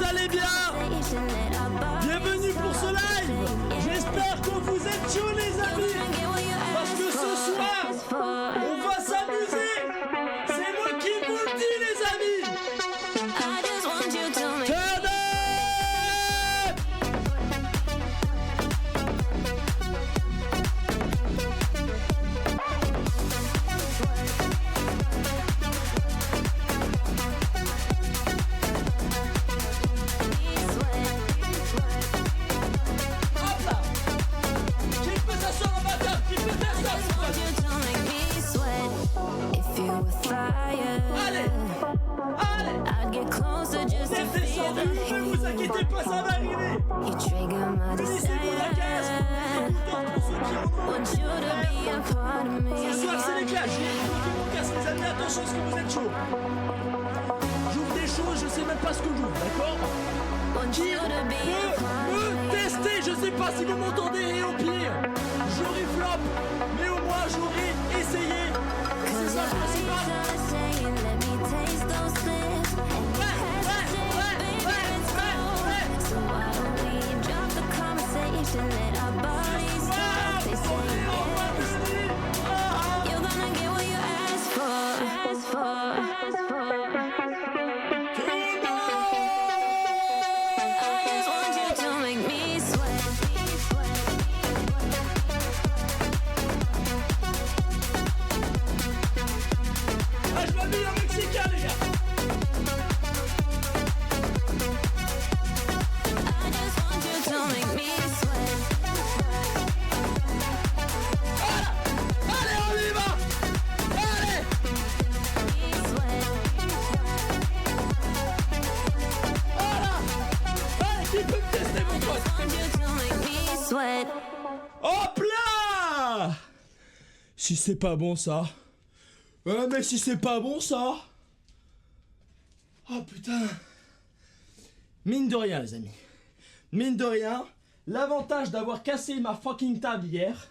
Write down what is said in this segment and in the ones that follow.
allez bien. Bienvenue pour ce live. J'espère que vous êtes chauds les amis. Parce que ce soir, on va s'amuser. C'est moi qui vous le dis les amis. Turn up. Ne vous inquiétez pas, ça va arriver. Laissez-vous la cage. Ce soir c'est l'éclat. J'ai mon casque les amis, attention parce que vous êtes chaud. J'ouvre des choses, je sais même pas ce que j'ouvre, d'accord? Qui peut me tester? Je sais pas si vous m'entendez et au pire, j'aurai flop, mais au moins j'aurai essayé. C'est ça le principal. Hop là! Si c'est pas bon ça. Ouais mais si c'est pas bon ça. Oh putain. Mine de rien les amis. Mine de rien. L'avantage d'avoir cassé ma fucking table hier.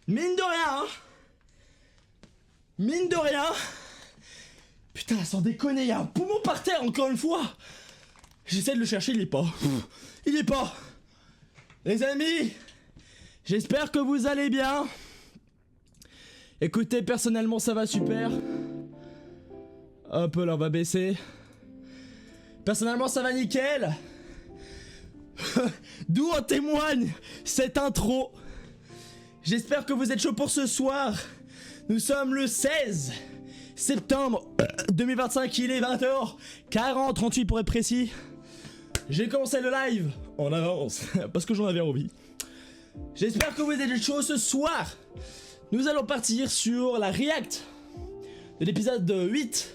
Mine de rien. Mine de rien. Putain sans déconner, il y a un poumon par terre encore une fois. J'essaie de le chercher, il est pas. Il est pas. Les amis, j'espère que vous allez bien. Écoutez, personnellement ça va super. Hop là, on va baisser. Personnellement ça va nickel. D'où en témoigne cette intro. J'espère que vous êtes chaud pour ce soir. Nous sommes le 16 septembre 2025, il est 20h40, pour être précis. J'ai commencé le live en avance parce que j'en avais envie. J'espère que vous êtes chaud ce soir. Nous allons partir sur la react de l'épisode 8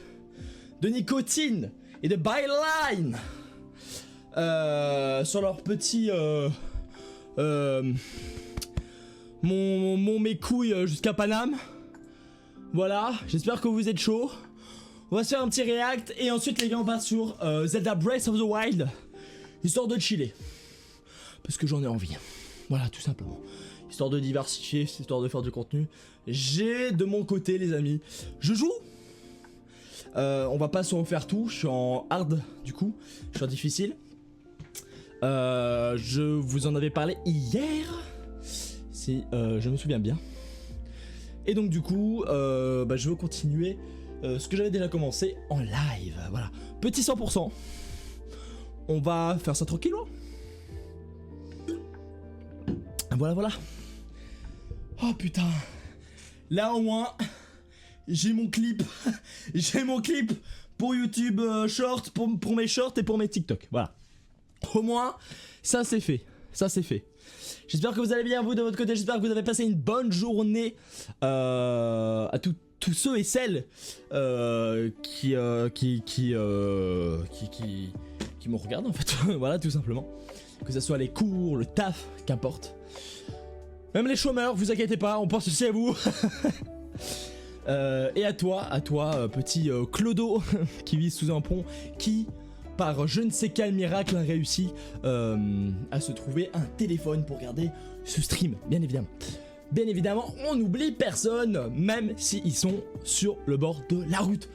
de Nicotine et de Byline sur leur petit mes couilles jusqu'à Paname. Voilà, j'espère que vous êtes chaud. On va se faire un petit react et ensuite les gars on va sur Zelda Breath of the Wild, histoire de chiller parce que j'en ai envie. Voilà, tout simplement. Histoire de diversifier, histoire de faire du contenu. J'ai de mon côté les amis, je joue. On va pas se refaire tout, je suis en hard du coup, je suis en difficile. Je vous en avais parlé hier, si je me souviens bien. Et donc du coup, je veux continuer ce que j'avais déjà commencé en live. Voilà, petit 100%. On va faire ça tranquillement. Voilà. Oh putain. Là au moins, j'ai mon clip. J'ai mon clip pour YouTube Short, pour mes shorts et pour mes TikTok. Voilà. Au moins, ça c'est fait. Ça c'est fait. J'espère que vous allez bien vous de votre côté. J'espère que vous avez passé une bonne journée à tous ceux et celles qui me regardent en fait. Voilà, tout simplement. Que ça soit les cours, le taf, qu'importe. Même les chômeurs, vous inquiétez pas, on pense aussi à vous. Et à toi, petit Clodo qui vit sous un pont, qui par je ne sais quel miracle a réussi à se trouver un téléphone pour regarder ce stream, bien évidemment. Bien évidemment, on n'oublie personne, même s'ils sont sur le bord de la route.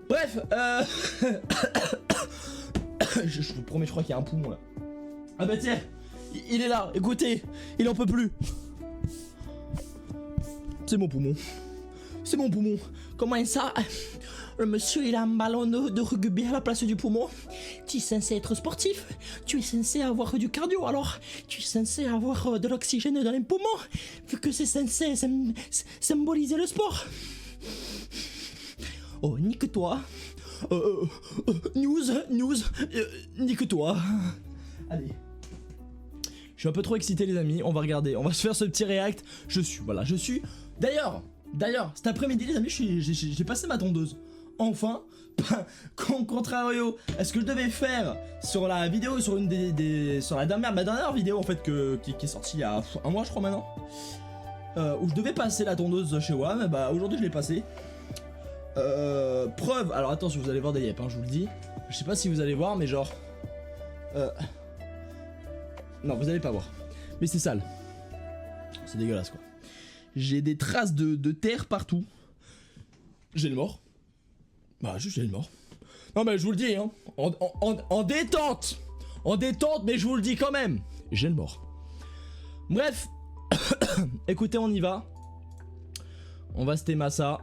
Bref, Je vous promets, je crois qu'il y a un poumon là. Ah bah tiens, il est là, écoutez, il en peut plus. C'est mon poumon. C'est mon poumon. Comment ça? Le monsieur il a un ballon de rugby à la place du poumon. Tu es censé être sportif. Tu es censé avoir du cardio. Alors tu es censé avoir de l'oxygène dans les poumons. Vu que c'est censé symboliser le sport. Oh, nique-toi. Nique-toi. Allez. Je suis un peu trop excité les amis. On va regarder. On va se faire ce petit react. Je suis. D'ailleurs, cet après-midi les amis, j'ai passé ma tondeuse. Enfin, contrario à ce que je devais faire sur la vidéo, sur une sur ma dernière vidéo en fait qui est sortie il y a un mois je crois maintenant, où je devais passer la tondeuse chez WAM. Bah aujourd'hui je l'ai passée. Preuve, alors attention, vous allez voir des yep, hein, je vous le dis. Je sais pas si vous allez voir, mais genre non, vous allez pas voir. Mais c'est sale. C'est dégueulasse quoi. J'ai des traces de terre partout. J'ai le mort. Bah juste j'ai le mort. Non mais je vous le dis hein, en détente. En détente, mais je vous le dis quand même. J'ai le mort. Bref. Écoutez, on y va. On va se téma ça.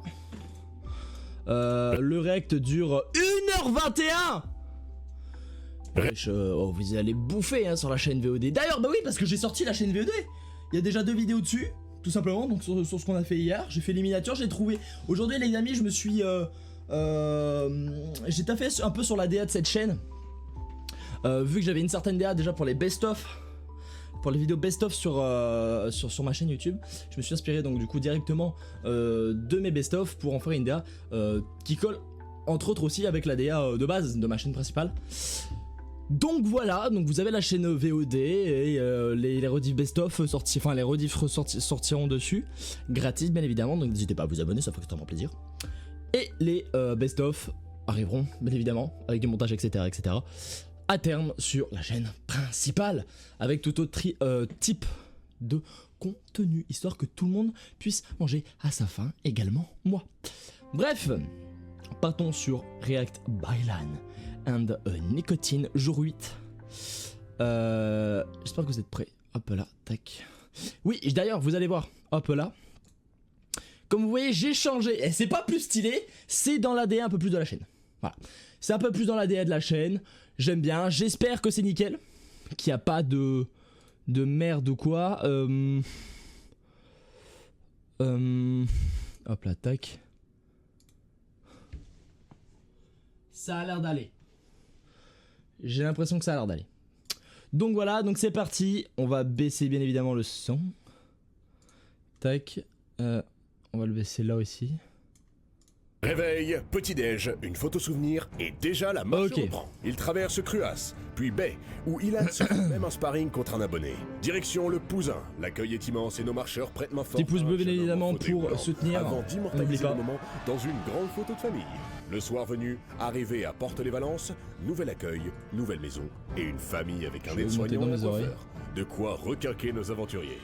Le rect dure 1h21. Oh, vous allez bouffer hein, sur la chaîne VOD. D'ailleurs, bah oui, parce que j'ai sorti la chaîne VOD. Il y a déjà 2 vidéos dessus, tout simplement. Donc sur ce qu'on a fait hier, j'ai fait les miniatures, j'ai trouvé. Aujourd'hui, les amis, je me suis, j'ai taffé un peu sur la DA de cette chaîne. Vu que j'avais une certaine DA déjà pour les best-of, pour les vidéos best-of sur ma chaîne YouTube, je me suis inspiré donc du coup directement de mes best-of pour en faire une DA qui colle entre autres aussi avec la DA de base de ma chaîne principale. Donc voilà, donc vous avez la chaîne VOD et les rediffs best-of sortis, enfin les rediffs sortiront dessus, gratis bien évidemment, donc n'hésitez pas à vous abonner, ça fait extrêmement plaisir. Et les best-of arriveront bien évidemment, avec du montage etc. à terme sur la chaîne principale, avec tout autre type de contenu, histoire que tout le monde puisse manger à sa faim, également moi. Bref, partons sur React by LAN and Nicotine, jour 8. J'espère que vous êtes prêts. Hop là, tac. Oui, d'ailleurs, vous allez voir, hop là. Comme vous voyez, j'ai changé, et c'est pas plus stylé, c'est dans l'ADN un peu plus de la chaîne. Voilà, c'est un peu plus dans l'ADN de la chaîne, j'aime bien, j'espère que c'est nickel, qu'il n'y a pas de merde ou quoi. Hop là, tac. Ça a l'air d'aller. J'ai l'impression que ça a l'air d'aller. Donc voilà, donc c'est parti. On va baisser bien évidemment le son. Tac. On va le baisser là aussi. Réveil, petit-déj, une photo souvenir et déjà la marche reprend. Il traverse Cruas, puis Bay, où Ilan se fait même un sparring contre un abonné. Direction le Pouzin, l'accueil est immense et nos marcheurs prêtent main forte. Petit pouce bleu bien évidemment pour soutenir. Avant d'immortaliser le moment dans une grande photo de famille. Le soir venu, arrivé à Porte-les-Valences, nouvel accueil, nouvelle maison et une famille avec un aide-soignant et un coiffeur. De quoi requinquer nos aventuriers.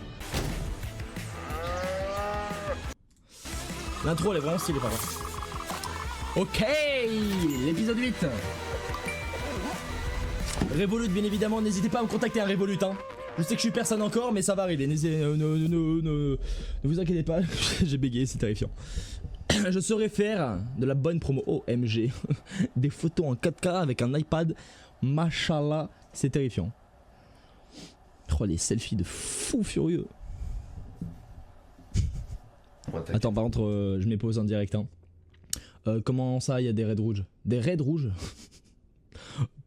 L'intro elle est vraiment stylée par contre. Ok, l'épisode 8. Revolut bien évidemment, n'hésitez pas à me contacter à Revolut hein. Je sais que je suis personne encore mais ça va arriver, ne vous inquiétez pas. J'ai bégayé, c'est terrifiant. Je saurais faire de la bonne promo. OMG. Des photos en 4K avec un iPad. Machallah, c'est terrifiant. Oh les selfies de fou furieux. Attends par contre je m'y pose en direct hein. Comment ça, il y a des raids rouges? Des raids rouges?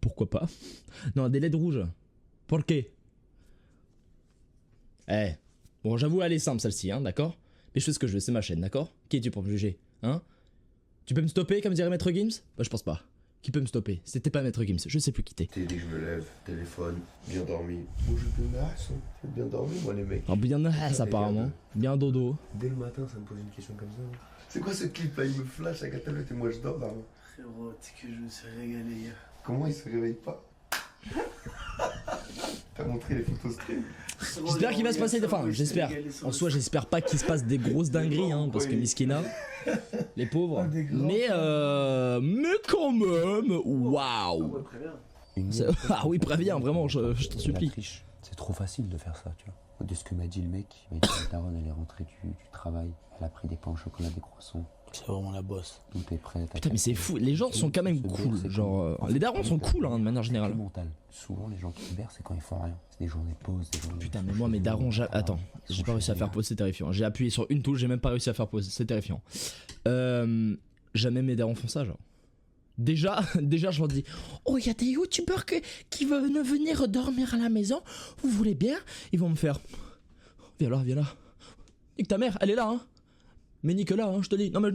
Pourquoi pas? Non, des LED rouges. Pourquoi? Eh. Bon, j'avoue, elle est simple celle-ci, hein, d'accord? Mais je fais ce que je veux, c'est ma chaîne, d'accord? Qui es-tu pour me juger? Hein? Tu peux me stopper, comme dirait Maître Gims? Bah, je pense pas. Qui peut me stopper? C'était pas Maître Gims, je sais plus qui t'es. Dès que je me lève, téléphone, bien dormi. Moi, je bien nasse, hein. Bien dormi, moi, les mecs. Alors, bien nasse, apparemment. Bien dodo. Dès le matin, ça me pose une question comme ça. C'est quoi ce clip là? Il me flash avec la tablette et moi je dors là. Frérot, tu sais que je me suis régalé hier. Comment il se réveille pas? T'as montré les photos stream? J'espère qu'il va se passer des... Enfin, j'espère. En soi, j'espère pas qu'il se passe des grosses dingueries, hein, parce que Miskina, les pauvres. Mais quand même, waouh! Ah oui, préviens, vraiment, je t'en supplie. C'est trop facile de faire ça, tu vois. De ce que m'a dit le mec, il m'a dit que Daron, elle est rentrée du travail, elle a pris des pains au chocolat, des croissants. C'est vraiment la bosse. Tout est prêt. Putain, mais c'est fou, les gens sont quand même cool. Genre, les darons sont cool, hein, de manière générale. Mental. Souvent, les gens qui libèrent, c'est quand ils font rien. C'est des journées de pause, des journées. Putain, mais moi, mes darons, attends, j'ai pas réussi à faire pause, c'est terrifiant. J'ai appuyé sur une touche, j'ai même pas réussi à faire pause, c'est terrifiant. Jamais mes darons font ça, genre. Déjà, je leur dis, oh, il y a des youtubeurs qui veulent venir dormir à la maison, vous voulez bien? Ils vont me faire, viens là. Nique ta mère, elle est là, hein. Mais nique là, hein, je te dis. Non, mais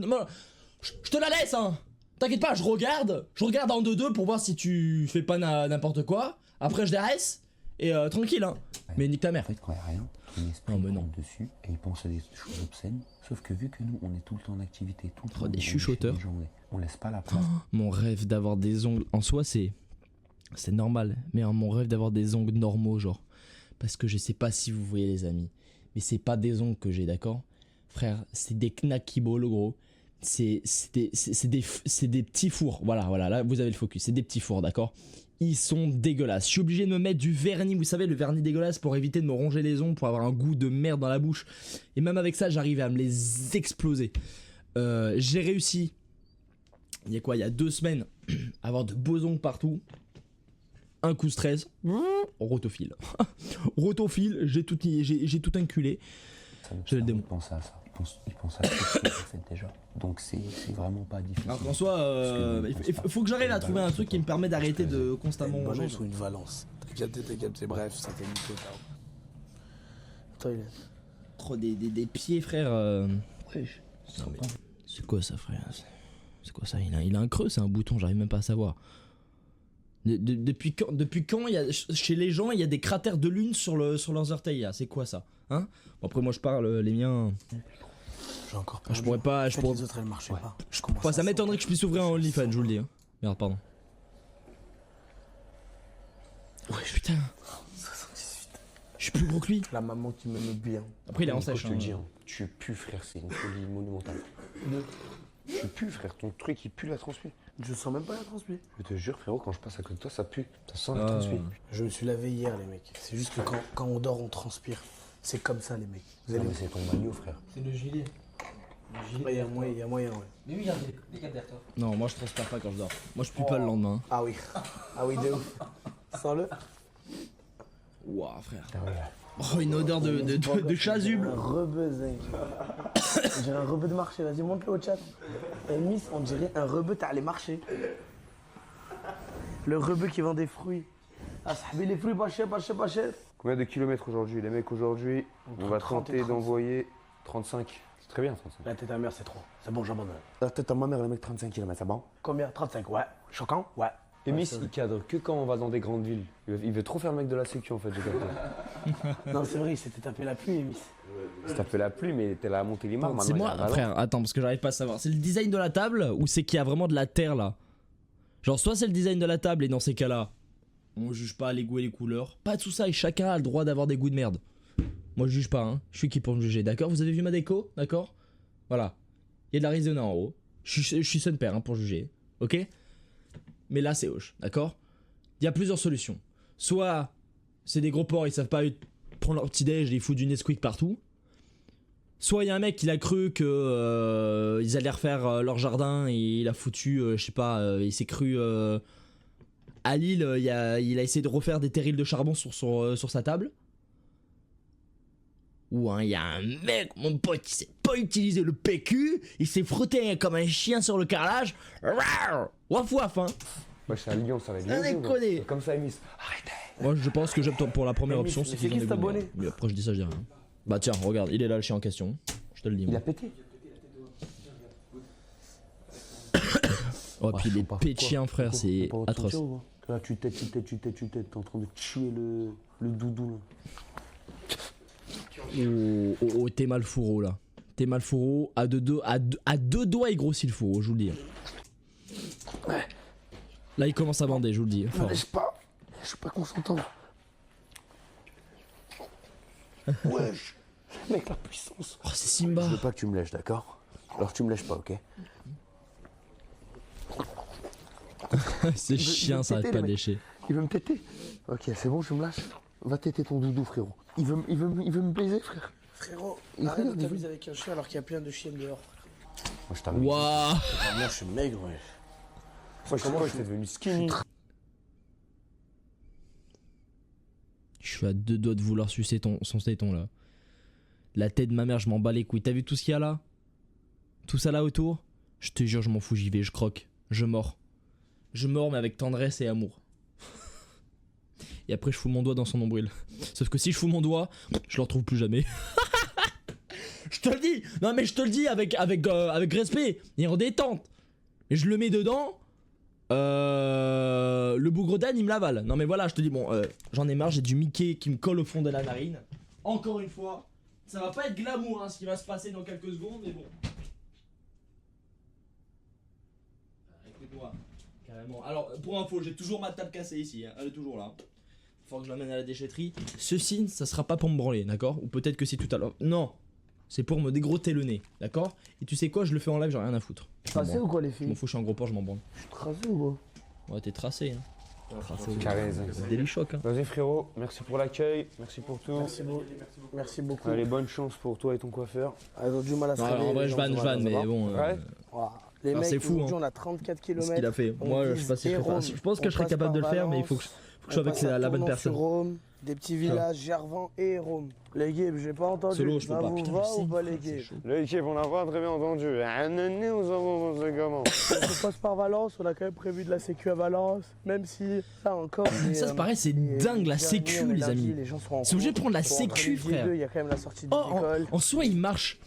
je te la laisse, hein. T'inquiète pas, je regarde en 2-2 pour voir si tu fais pas n'importe quoi. Après, je DRS et tranquille, hein. Ouais. Mais nique ta mère. En fait, quand il n'y a rien, ton esprit tombe dessus et il pense à des choses obscènes. Sauf que vu que nous, on est tout le temps en activité, tout le temps. Des chuchoteurs. On laisse pas la place. Mon rêve d'avoir des ongles, en soi, c'est normal. Mais mon rêve d'avoir des ongles normaux, genre. Parce que je sais pas si vous voyez, les amis. Mais c'est pas des ongles que j'ai, d'accord? Frère, c'est des knackiball, gros. C'est des petits fours. Voilà, là vous avez le focus. C'est des petits fours, d'accord? Ils sont dégueulasses. Je suis obligé de me mettre du vernis, vous savez, le vernis dégueulasse pour éviter de me ronger les ongles, pour avoir un goût de merde dans la bouche. Et même avec ça, j'arrive à me les exploser. J'ai réussi, il y a 2 semaines, à avoir de beaux ongles partout. Un coup stress, rotophile. Rotophile, j'ai tout inculé. Je le démon. Il pense à ça. Il pense à ce que fait déjà. Donc c'est vraiment pas difficile. Alors qu'en soit, il faut que j'arrive à trouver un truc qui me permet d'arrêter de constamment Une manger. balance ou une valence? T'as capté, bref, ça t'a mis tout tard. Toilette. Trop des pieds, frère. Wesh. C'est quoi ça, frère? C'est quoi ça? Il a un creux, c'est un bouton, j'arrive même pas à savoir. Depuis quand chez les gens il y a des cratères de lune sur leurs orteils là? C'est quoi ça? Hein? Bon, après moi je parle, les miens. J'ai encore Je pourrais pas. Les autres elles marchaient pas. Enfin, ça m'étonnerait que je puisse ouvrir un OnlyFans, je vous le dis. Hein. Merde, pardon. Ouais, putain. 78. Je suis plus gros que lui. La maman qui m'aime bien. Après il est en sèche. Je te le dis, hein, tu pues, frère, c'est une folie monumentale. Tu pues, frère, ton truc il pue la transpi. Je sens même pas la transpi. Je te jure, frérot, quand je passe à côté de toi, ça pue. Ça sent la transpi. Je me suis lavé hier, les mecs. C'est juste que quand on dort, on transpire. C'est comme ça, les mecs. Vous allez... mais c'est ton maillot, frère. C'est le gilet. Il y a moyen, ouais. Mais oui, il y a des capteurs, toi. Non, moi je transpire pas quand je dors. Moi je pue pas le lendemain. Ah oui, de ouf. Sens-le. Ouah, frère. Oh, une odeur de chasuble. Un rebeu, zinc. On dirait un rebeu de marché. Vas-y, monte-le au chat. Miss, on dirait un rebeu, t'as allé marcher. Le rebeu qui vend des fruits. Ah, ça les fruits pas cher. Combien de kilomètres aujourd'hui? Les mecs, aujourd'hui, on va tenter d'envoyer 35. C'est très bien, 35. La tête à mère, c'est trop. C'est bon, j'abandonne. La tête à ma mère, les mecs, 35 km, c'est bon? Combien? 35, ouais. Choquant? Ouais. Et Miss, il cadre que quand on va dans des grandes villes. Il veut trop faire le mec de la sécu, en fait, j'ai capté. Non, c'est vrai, il s'était tapé la pluie, Miss. Il s'est tapé la pluie, mais t'es là à Montélimar, maintenant. C'est moi, frère, attends, parce que j'arrive pas à savoir. C'est le design de la table ou c'est qu'il y a vraiment de la terre là? Genre, soit c'est le design de la table et dans ces cas-là, on juge pas les goûts et les couleurs. Pas tout ça et chacun a le droit d'avoir des goûts de merde. Moi je juge pas, hein. Je suis qui pour me juger, d'accord? Vous avez vu ma déco? D'accord? Voilà. Il y a de l'Arizona en haut. Je suis son père, hein, pour juger. Ok? Mais là c'est hoche, d'accord? Il y a plusieurs solutions. Soit c'est des gros porcs, ils savent pas prendre leur petit déj et ils foutent du Nesquik partout. Soit il y a un mec qui a cru que ils allaient refaire leur jardin et il a foutu, je sais pas, il s'est cru à Lille, il a essayé de refaire des terrils de charbon sur sa table. Ou il y a un mec, mon pote, qui sait pas utiliser le PQ, il s'est frotté comme un chien sur le carrelage. Waf waf, hein. Ouais, c'est à Lyon, ça va bien. Déconner. Comme ça, Miss. Arrêtez. Moi je pense que j'opte pour la première option, c'est qu'ils ont des abonné. goûts. Mais après je dis ça, je dis rien. Bah tiens, regarde, il est là le chien en question. Je te le dis. Il Moi. a pété. Oh, puis les pets de chien, frère, c'est atroce. Là, tu têtes, t'es en train de tuer le doudou. Oh, t'es mal fourreau là. T'es mal fourreau. À deux doigts, il grossit le fourreau, je vous le dis. Ouais. Là, il commence à bander, je vous le dis. Je suis pas consentant. Wesh. Mec, la puissance. Oh, c'est Simba. Je veux pas que tu me lèches, d'accord? Alors tu me lèches pas, ok? C'est chiant, ça arrête pas de lécher. Il veut me téter. Ok, c'est bon, je me lâche. Va téter ton doudou, frérot. Il veut me baiser, frère. Frérot, Il arrête de regarde, il t'amuser avec un chien alors qu'il y a plein de chiens dehors. Moi, je t'amène. Waouh. Moi, je suis maigre, ouais. Moi, je suis devenu skinny. Je suis à 2 doigts de vouloir sucer son téton là. La tête de ma mère, je m'en bats les couilles. T'as vu tout ce qu'il y a là? Tout ça là autour? Je te jure, je m'en fous, j'y vais, je croque. Je mords. Je mords, mais avec tendresse et amour. Et après, je fous mon doigt dans son nombril. Sauf que si je fous mon doigt, je le retrouve plus jamais. Je te le dis. Non, mais je te le dis avec respect et en détente. Et je le mets dedans. Le bougre d'âne, il me l'avale. Non, mais voilà, je te dis, bon, j'en ai marre, j'ai du Mickey qui me colle au fond de la narine. Encore une fois, ça va pas être glamour hein, ce qui va se passer dans quelques secondes, mais bon. Écoute-moi, carrément. Alors, pour info, j'ai toujours ma table cassée ici, hein. Elle est toujours là. Faut que je l'amène à la déchetterie. Ceci, ça sera pas pour me branler, d'accord? Ou peut-être que c'est tout à l'heure. Non, c'est pour me dégrotter le nez, d'accord? Et tu sais quoi, je le fais en live, j'ai rien à foutre. Tracé ou quoi, les Je filles? m'en fous, je suis en gros port, je m'en branle. Je suis tracé ou quoi? Ouais, t'es tracé, hein. Tracé au Carré, c'est des chocs, hein. Vas-y, frérot. Merci pour l'accueil. Merci pour tout. Merci beaucoup. Allez, bonne chance pour toi et ton coiffeur. Ah, ils ont du mal à se Non, réveiller, en vrai, les je gens, vanne, du mal à mais savoir. bon. Ouais. Voilà. Les Alors, mecs, c'est fou, aujourd'hui, hein. on a 34 Ce km. qu'il a fait. Moi, je sais pas si je ferai pas. Je pense que je serais capable de le faire, mais il faut que je sois avec la bonne personne. Rome, des petits villages, Gervan et Rome. Les guides, j'ai pas entendu. Solo, je peux Ça pas. vous Putain, va je sais, ou pas, les c'est guides? chaud. L'équipe, on n'a pas très bien entendu. Nous avons comment? On passe par Valence, on a quand même prévu de la sécu à Valence, même si ça encore. Ça, c'est pareil, c'est dingue la sécu, les amis. C'est obligé de prendre la sécu, frère. Il y a quand même la sortie de Oh, l'école. en soi, ils marchent.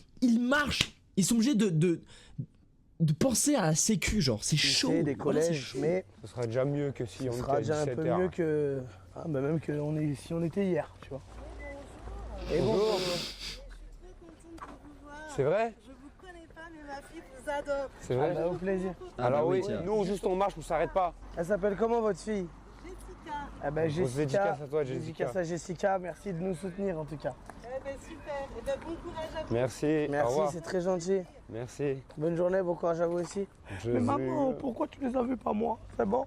Ils sont obligés de penser à la sécu, genre, c'est chaud. Des Voilà, c'est collèges, chaud. mais Ce sera déjà mieux que si on ce était sera à déjà un 17 peu heures. mieux que. Ah, bah même que si on était hier, tu vois. Et bon, Bonjour. C'est vrai? Je vous connais pas, mais ma fille vous adore. C'est ah, vrai? bah, au plaisir. Alors bah oui, oui, tiens. nous juste on marche, on s'arrête pas. Elle s'appelle comment votre fille? Jessica. Ah bah Grosse dédicace à toi, Jessica. Dédicace à Jessica, merci de nous soutenir en tout cas. Eh ben super. Eh ben bon courage à vous. Merci. Au Merci, revoir. c'est très gentil. Merci. Bonne journée, bon courage à vous aussi. Je Mais vais- maman, pourquoi tu les as vus pas moi? C'est bon?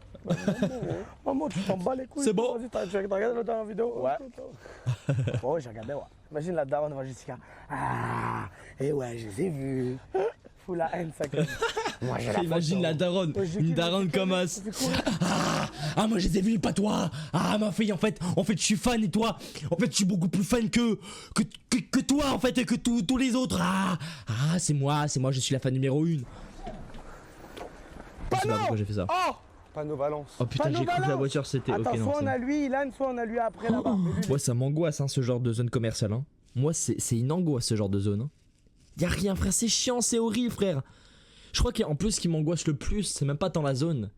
Maman, tu t'en bats les couilles. C'est bon. Vas-y, tu regardes la dernière vidéo? Ouais. Bon, j'ai regardé, ouais. Imagine la daronne devant Jessica. Ah, et ouais, je les ai vus. Fous la haine, ça comme. Moi, j'ai la Imagine la daronne, une daronne comme as. Ah, moi je les ai vus, pas toi. Ah, ma fille, en fait, je suis fan et toi, en fait, je suis beaucoup plus fan que toi, en fait, et que tous les autres. Ah, c'est moi, je suis la fan numéro 1. Je sais pas pourquoi j'ai fait ça. Oh! Panneau Valence. Oh putain, Panneau j'ai cru que la Valence. voiture c'était. Attends, Ok, non. soit on c'est a lui, Ilan, soit on a lui après là-bas. Mais lui, Moi, ça m'angoisse, hein, ce genre de zone commerciale. Hein. Moi, c'est une angoisse, ce genre de zone. Hein. Y a rien, frère, c'est chiant, c'est horrible, frère. Je crois qu'en plus, ce qui m'angoisse le plus, c'est même pas tant la zone.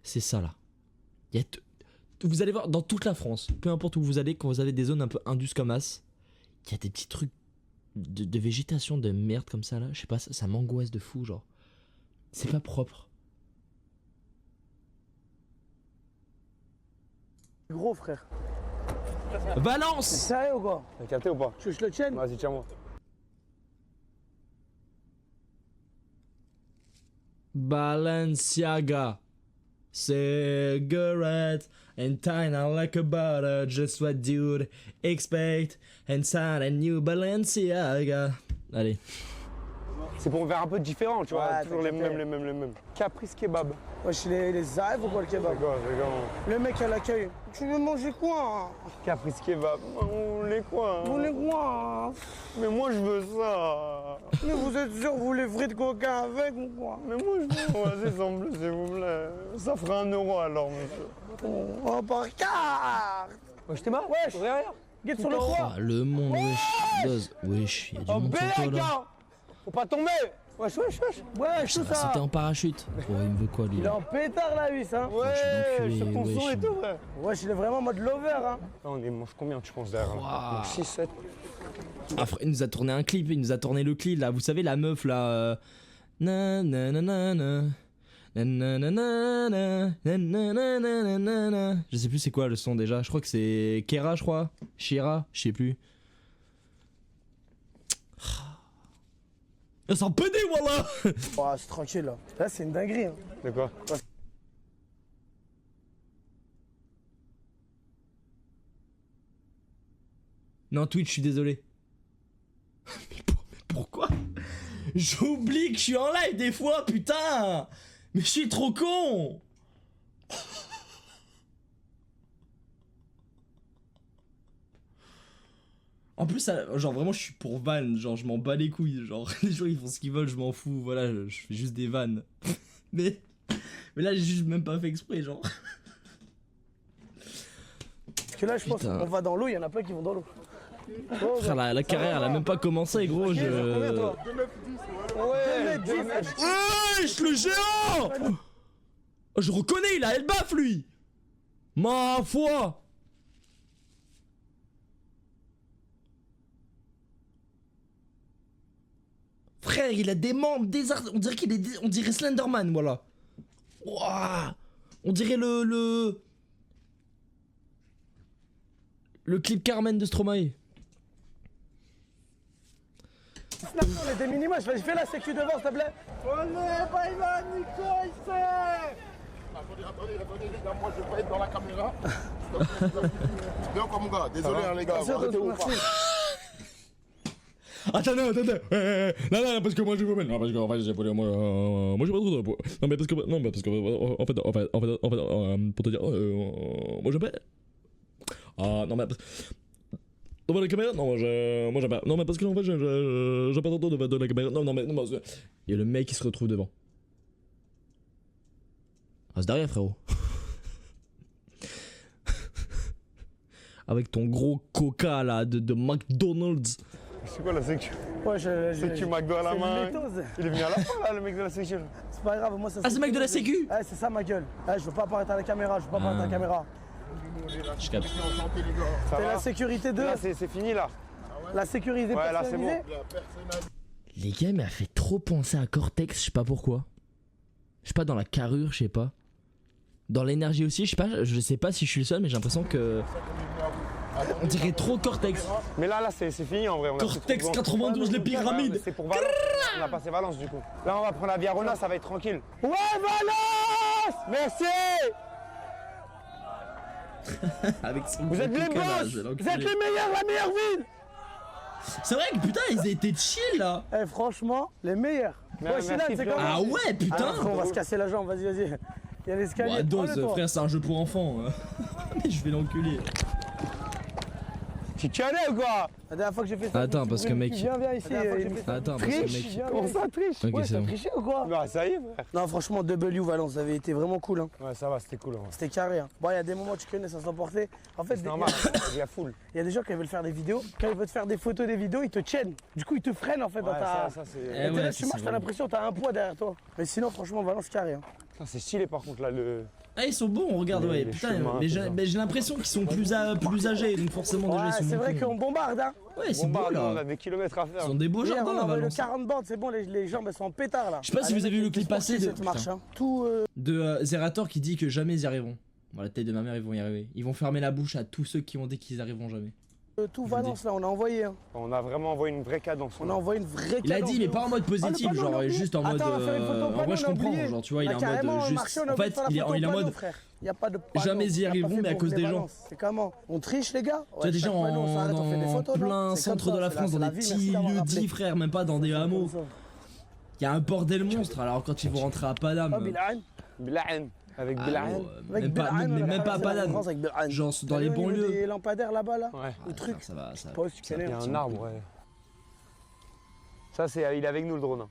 C'est ça, là. Vous allez voir, dans toute la France, peu importe où vous allez, quand vous avez des zones un peu indus comme As, il y a des petits trucs de végétation, de merde comme ça, là. Je sais pas, ça m'angoisse de fou, genre. C'est pas propre. gros frère. Valence! Sérieux ou quoi? T'as capté ou pas? Tu veux que je le tienne? Vas-y, tiens-moi. Balenciaga cigarette and tiny like a butter, just what you'd expect, and sign a new Balenciaga. Allez. C'est pour faire un peu différent, tu vois. Ouais, Toujours t'as les capté. mêmes. Caprice kebab. Wesh, les arèves ou quoi le kebab? C'est comment? Le mec à l'accueil. Tu veux manger quoi? Caprice kebab. On les quoi? Vous voulez quoi? Mais moi je veux ça. Mais vous êtes sûr que vous voulez frites coca avec ou quoi? Mais moi je veux. Vas-y, sans plus, s'il vous plaît. Ça fera 1 euro alors, monsieur. Oh, par carte! Wesh, t'es marre? Wesh. Regarde. Guette sur le toit! Ah, le monde, wesh. Dose. Wesh, y'a du Oh, monde sur bel toi là. gars. Faut pas tomber. Wesh. Wesh, tout Ah, ça! c'était en parachute. Oh, il me veut quoi lui Il est là? en pétard la huisse, hein! Ouais, l'enculé, sur ton son wesh. et tout, ouais. Wesh, il est vraiment en mode lover, hein! Là, on mange combien, tu penses, derrière? Waouh. 6, 7. Ah, frère, il nous a tourné un clip, il nous a tourné le clip là. Vous savez, la meuf là. Na na na na na. Na na na na na. Na na na na na na. Je sais plus c'est quoi le son déjà. Je crois que c'est Kera, je crois. Shira, je sais plus. Ça sent pédé, voilà. Oh, c'est tranquille là. Là, c'est une dinguerie, hein! De quoi? Non, Twitch, je suis désolé. Mais pourquoi? J'oublie que je suis en live des fois, putain. Mais je suis trop con. En plus, genre vraiment, je suis pour vannes. Genre, je m'en bats les couilles. Genre, les gens ils font ce qu'ils veulent, je m'en fous. Voilà, je fais juste des vannes. mais là, j'ai juste même pas fait exprès, genre. Parce que là, je pense qu'on va dans l'eau, il y en a plein qui vont dans l'eau. Frère, la carrière, elle a même pas commencé, gros. Ouais, Wesh, le géant! Oh, je reconnais, il a Elbaf, lui! Ma foi! Frère, il a des membres, des arts. On dirait qu'il est. On dirait Slenderman, voilà. Ouah. On dirait le clip Carmen de Stromae. On était minima, je fais la sécu devant, s'il te plaît. Olé, Baïla, Nico, il sait. Attendez, les gars, moi je vais pas être dans la caméra. Bien quoi, mon gars, désolé, hein, les gars. Attendez, non, parce que moi je veux non, parce que en fait j'ai pas moi j'ai pas trop de non mais parce que en fait pour te dire moi je paie non mais devant la caméra non moi j'aime pas non mais parce que en fait j'ai pas trop de la caméra non mais il y a le mec qui se retrouve devant reste derrière frérot avec ton gros coca là de McDonald's. C'est quoi la sécu? Ouais, Sécu McDo à la main. Il est venu à la fin là, le mec de la sécu. C'est pas grave, moi ça. Ah, c'est le mec de la sécu? Ouais, c'est ça ma gueule. Ouais, je veux pas apparaître à la caméra, je veux pas apparaître à la caméra. Je capte. C'est la sécurité 2. Là, c'est fini là. La sécurité ouais, là c'est bon. Les gars, mais elle fait trop penser à Cortex, je sais pas pourquoi. Je sais pas, dans la carrure, je sais pas. Dans l'énergie aussi, je sais pas si je suis le seul, mais j'ai l'impression que. On dirait trop Cortex. Mais là c'est fini en vrai. On Cortex 92, les pyramides. C'est pour Valence. On a passé Valence du coup. Là on va prendre la Via Rona, ça va être tranquille. Ouais, Valence! Merci. Avec son Vous êtes les boss. Vous êtes les meilleurs, la meilleure ville. C'est vrai que putain, ils étaient chill là. Eh, franchement, les meilleurs. Ouais, c'est comment? Ah ouais, putain. On va se casser la jambe, vas-y. Il y a l'escalier. Ouais, dose, frère, c'est un jeu pour enfants. Mais je vais l'enculer. Tu connais ou quoi? La dernière fois que j'ai fait ça. Attends, parce que mec. Viens ici. Attends, parce que mec. Comment ça triche? Ok, c'est bon. Triché ou quoi? Bah ça y est frère. Non, franchement, W Valence, ça avait été vraiment cool. Hein. Ouais, ça va, c'était cool. C'était carré. Hein. Bon, il y a des moments, tu connais, ça s'emportait. En fait, c'est normal, il y a full. Il y a des gens qui veulent faire des vidéos. Quand ils veulent te faire des photos, des vidéos, ils te tiennent. Du coup, ils te freinent en fait dans ta. Ça, c'est. Et là, tu marches, t'as l'impression que t'as un poids derrière toi. Mais sinon, franchement, Valence carré. Hein. C'est stylé par contre là le. Ah, ils sont bons, regarde, ouais, putain, mais j'ai l'impression qu'ils sont plus âgés, donc forcément déjà ils sont. C'est vrai qu'on bombarde, hein. Ouais, c'est beau là. On a des kilomètres à faire. Ils sont des beaux jardins là, le 40 bornes, c'est bon, les jambes elles sont en pétard là. Je sais pas si vous avez vu le clip passé de. De Zerator qui dit que jamais ils y arriveront. Dans la tête de ma mère, ils vont y arriver. Ils vont fermer la bouche à tous ceux qui ont dit qu'ils y arriveront jamais. Tout Valence là, on a envoyé. Hein. On a vraiment envoyé une vraie cadence. On a envoyé une vraie cadence. Il a dit, mais pas en mode positif, genre juste en mode. En vrai, je comprends. Genre, tu vois, il est en mode juste. En fait, il est en mode. Y a pas de jamais y arriveront, mais à cause des gens. C'est comment? On triche, les gars? Tu vois, des gens en plein centre de la France, dans des petits lieux dits, frère, même pas dans des hameaux. Il y a un bordel monstre, alors quand ils vont rentrer à Paname. Bilan. Avec Bilan. Même pas à Paname. Genre dans les banlieues. Des lampadaires là-bas, là. Ouais. Le truc. Ça va. Il y a un arbre, ouais. Ça, il est avec nous le drone.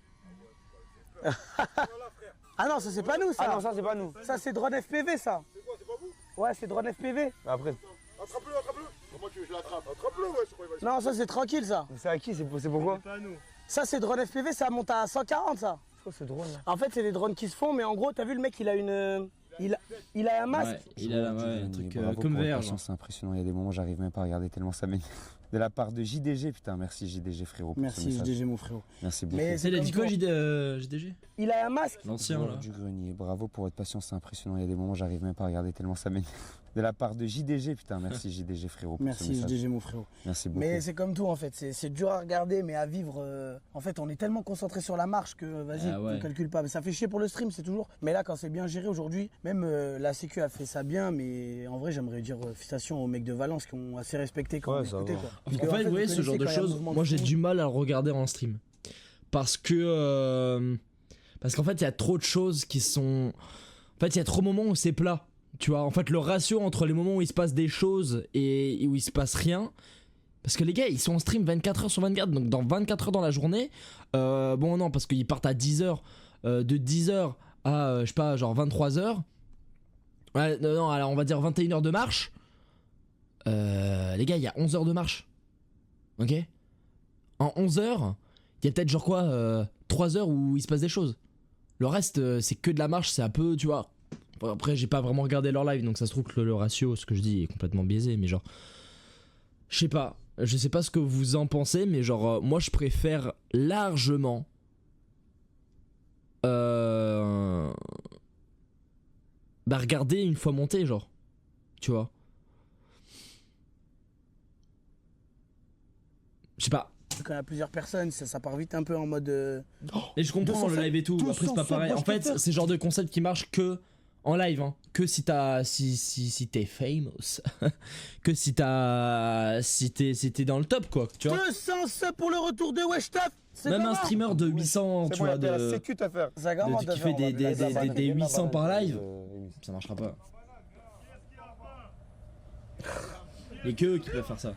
Ah non, ça c'est pas nous ça. Ah non, ça c'est pas nous. Ça c'est drone FPV ça. C'est quoi, c'est pas vous? Ouais, c'est drone FPV. Après. Attrape-le. Comment tu veux que je l'attrape? Attrape-le, ouais, c'est quoi, il va. Non, ça c'est tranquille ça. C'est à qui? C'est pourquoi? C'est pas nous. Ça c'est drone FPV, ça monte à 140 ça. C'est quoi ce drone là? En fait, c'est des drones qui se font, mais en gros, t'as vu le mec, il a une. Il a un masque. Ouais, il a un truc comme vert. C'est impressionnant, il y a des moments où j'arrive même pas à regarder tellement ça m'énerve. De la part de JDG, putain, merci JDG frérot. Merci JDG mon frérot. Merci beaucoup. Mais il a dit quoi JDG? Il a un masque. L'ancien là. Du grenier, bravo pour votre patience, c'est impressionnant, il y a des moments où j'arrive même pas à regarder tellement ça m'énerve. De la part de JDG, putain, merci JDG frérot. Pour ce Merci message. JDG mon frérot. Merci beaucoup. Mais c'est comme tout en fait, c'est dur à regarder mais à vivre. En fait on est tellement concentré sur la marche que vas-y, Ah ouais. on calcule pas. Mais ça fait chier pour le stream, c'est toujours. Mais là quand c'est bien géré aujourd'hui, même la Sécu a fait ça bien, mais en vrai j'aimerais dire félicitations aux mecs de Valence qui ont assez respecté quand Ouais, on ça écoutait, va. quoi. En Parce fait, que, vous voyez, vous ce genre de connaissez quand il y a un choses, mouvement moi de j'ai fond. du mal à le regarder en stream. Parce que. Parce qu'en fait, il y a trop de choses qui sont. En fait, il y a trop de moments où c'est plat. Tu vois, en fait, le ratio entre les moments où il se passe des choses et où il se passe rien. Parce que les gars, ils sont en stream 24h sur 24. Donc, dans 24h dans la journée. Bon, non, parce qu'ils partent à 10h. De 10h à, je sais pas, genre 23h. Ouais, non, alors on va dire 21h de marche. Les gars, il y a 11 heures de marche. Ok? En 11 heures, il y a peut-être genre quoi 3 heures où il se passe des choses. Le reste, c'est que de la marche, c'est un peu, tu vois. Après, j'ai pas vraiment regardé leur live, donc ça se trouve que le ratio, ce que je dis, est complètement biaisé, mais genre. Je sais pas. Je sais pas ce que vous en pensez, mais genre, moi je préfère largement. Bah, regarder une fois monté, genre. Tu vois. Je sais pas. Quand il y a plusieurs personnes, ça part vite un peu en mode. Et je comprends le live et tout, après c'est pas pareil. En fait, c'est le genre de concept qui marche que en live, hein. Que si t'as. Si t'es famous. Que si t'as. Si t'es dans le top, quoi. Tu vois. 200 subs pour le retour de Wechtaf. Même un streamer de 800, tu vois, la sécu à faire. qui fait des 800 par live, ça marchera pas. Et que eux qui peuvent faire ça.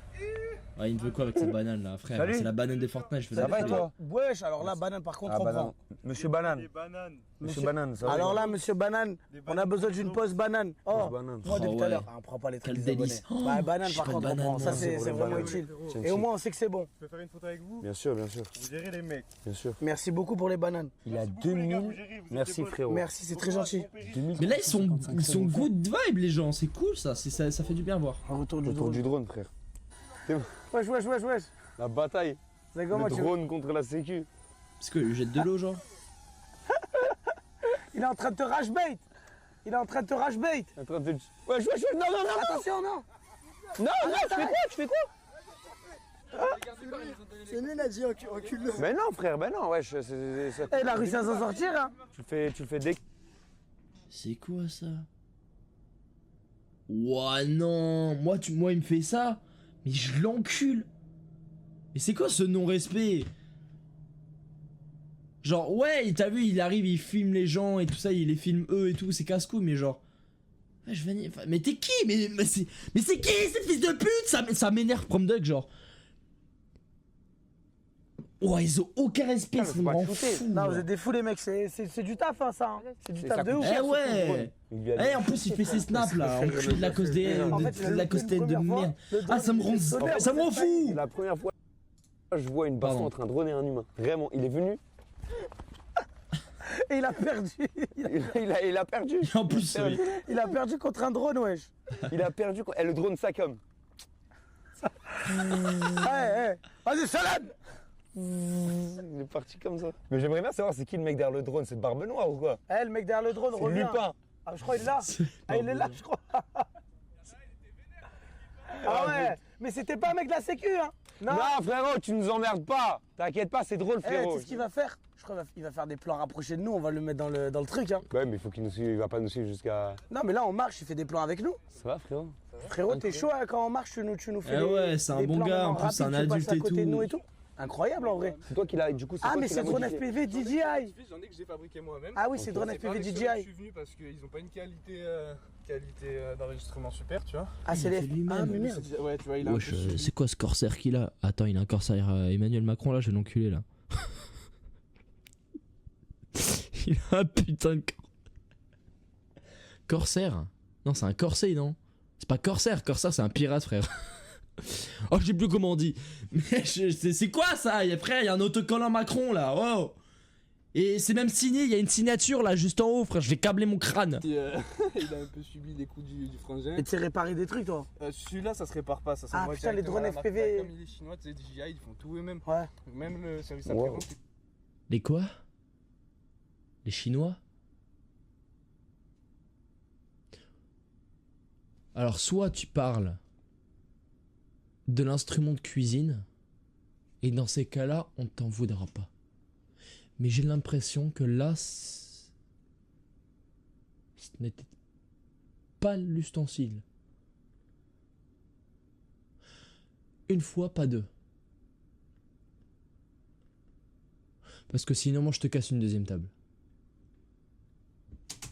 Ouais, il me veut quoi avec cette banane là, frère? Salut. C'est la banane des Fortnite, je fais Ça va et toi? Wesh, alors là, banane par contre, Ah, on banane. prend. Monsieur Banane. Monsieur Banane, ça va? Alors là, monsieur Banane, on a besoin d'une pause banane. Oh, Banane. moi depuis Oh tout à ouais. l'heure, on prend pas les trucs Quel des abonnés. délice. Oh, Ouais, banane je par suis contre, pas on prend. banane, Ça, moi, c'est pour les vraiment bananes. utile. Tiens, Et au moins, on sait que c'est bon. Je peux faire une photo avec vous? Bien sûr, bien sûr, Vous gérez les mecs. bien sûr. Merci beaucoup pour les bananes. Il a 2000. Merci frérot. Merci, c'est très gentil. 2000. Mais là ils sont good vibe les gens, c'est cool ça, ça fait du bien à voir. Un retour du Le tour drone. du drone, frère. Wesh. La bataille. C'est comment Le tu. drone contre la sécu. Parce que lui jette de l'eau genre. Il est en train de te rage bait. Il est en train de te rage bait. En train de... Wesh, non, Attention, non. non, tu fais quoi? C'est lui, il a dit enculé. Mais non, frère, ben non, wesh. Eh, il a réussi à s'en sortir, hein. Tu le fais dès que. C'est quoi ça? Ouah non, moi il me fait ça, mais je l'encule. Mais c'est quoi ce non-respect? Genre ouais, t'as vu, il arrive, il filme les gens et tout ça, il les filme eux et tout, c'est casse-cou, mais genre... Ouais, je vais... Mais t'es qui? Mais c'est qui cette fils de pute? Ça m'énerve Promdug, genre... Ouais, ils ont aucun respect, ça me pas rend shooter. fou. Non, genre. vous êtes des fous, les mecs. C'est du taf, hein, ça. hein. C'est du C'est taf ça de coûte ouf. cher. Eh ouais. Il lui a Eh, en plus il fait ses snaps là, enculé de la cause des... En fait, il a de la loupé cause une de première fois, merde. le drone, Ah, ça me rend... il s'est sonné, Ça me rend vous êtes fou. C'est la première fois que je vois une personne Pardon. en train de droner un humain. Vraiment, il est venu, Et il a perdu. il a perdu. Et en plus, oui. Il a perdu contre un drone, wesh. Il a perdu. Et le drone ça comme. Vas-y, salade. Il est parti comme ça. Mais j'aimerais bien savoir c'est qui le mec derrière le drone, c'est Barbe Noire ou quoi? Eh, le mec derrière le drone C'est revient. Lupin. Ah, je crois qu'il est là. Ah, il est là, je crois. Ah ouais, mais c'était pas un mec de la sécu, hein. Non. Non frérot, tu nous emmerdes pas. T'inquiète pas, c'est drôle Eh, tu frérot. sais ce qu'il va faire? Je crois qu'il va faire des plans rapprochés de nous, on va le mettre dans le truc, hein. Ouais mais il faut qu'il nous suive, il va pas nous suivre jusqu'à. Non, mais là, on marche, il fait des plans avec nous. Ça va frérot? Frérot, t'es chaud hein, quand on marche, tu nous fais Eh ouais, c'est un des bon plans gars, en maintenant plus, c'est un rapides, tu passes adulte à et côté de nous tout. et tout. Incroyable en vrai. C'est toi qui l'as. Du coup, c'est Ah, toi mais qui c'est l'as drone modifié. FPV DJI. J'en ai que j'ai fabriqué moi-même. Ah oui, c'est drone C'est pas FPV avec ceux-là que DJI. je suis venu parce qu'ils ont pas une qualité d'enregistrement super, tu vois. Ah, c'est Il les. fait lui-même. Ah, mais merde. Ouais, tu vois, il a un Wesh, peu suivi. c'est quoi ce corsaire qu'il a? Attends, il a un corsaire Emmanuel Macron là, je vais l'enculer là. Il a un putain de corsaire. Non, c'est un corset, non? C'est pas corsaire, corsaire c'est un pirate, frère. Oh, je sais plus comment on dit. Mais c'est quoi ça? Et après, il y a un autocollant Macron là, wow. Et c'est même signé, il y a une signature là juste en haut, frère, je vais câbler mon crâne. Il a un peu subi les coups du frangin. Et tu sais réparer des trucs, toi? Celui-là, ça se répare pas. Ça Ah, s'envoie putain, les directement à drones la marque. FPV. Comme il est chinois, tu sais, DJI, ils font tout eux-mêmes. Ouais. Même le service Wow. après-vente. Les quoi? Les Chinois? Alors soit tu parles de l'instrument de cuisine, et dans ces cas-là, on t'en voudra pas. Mais j'ai l'impression que là, ce n'était pas l'ustensile. Une fois, pas deux. Parce que sinon, moi, je te casse une deuxième table.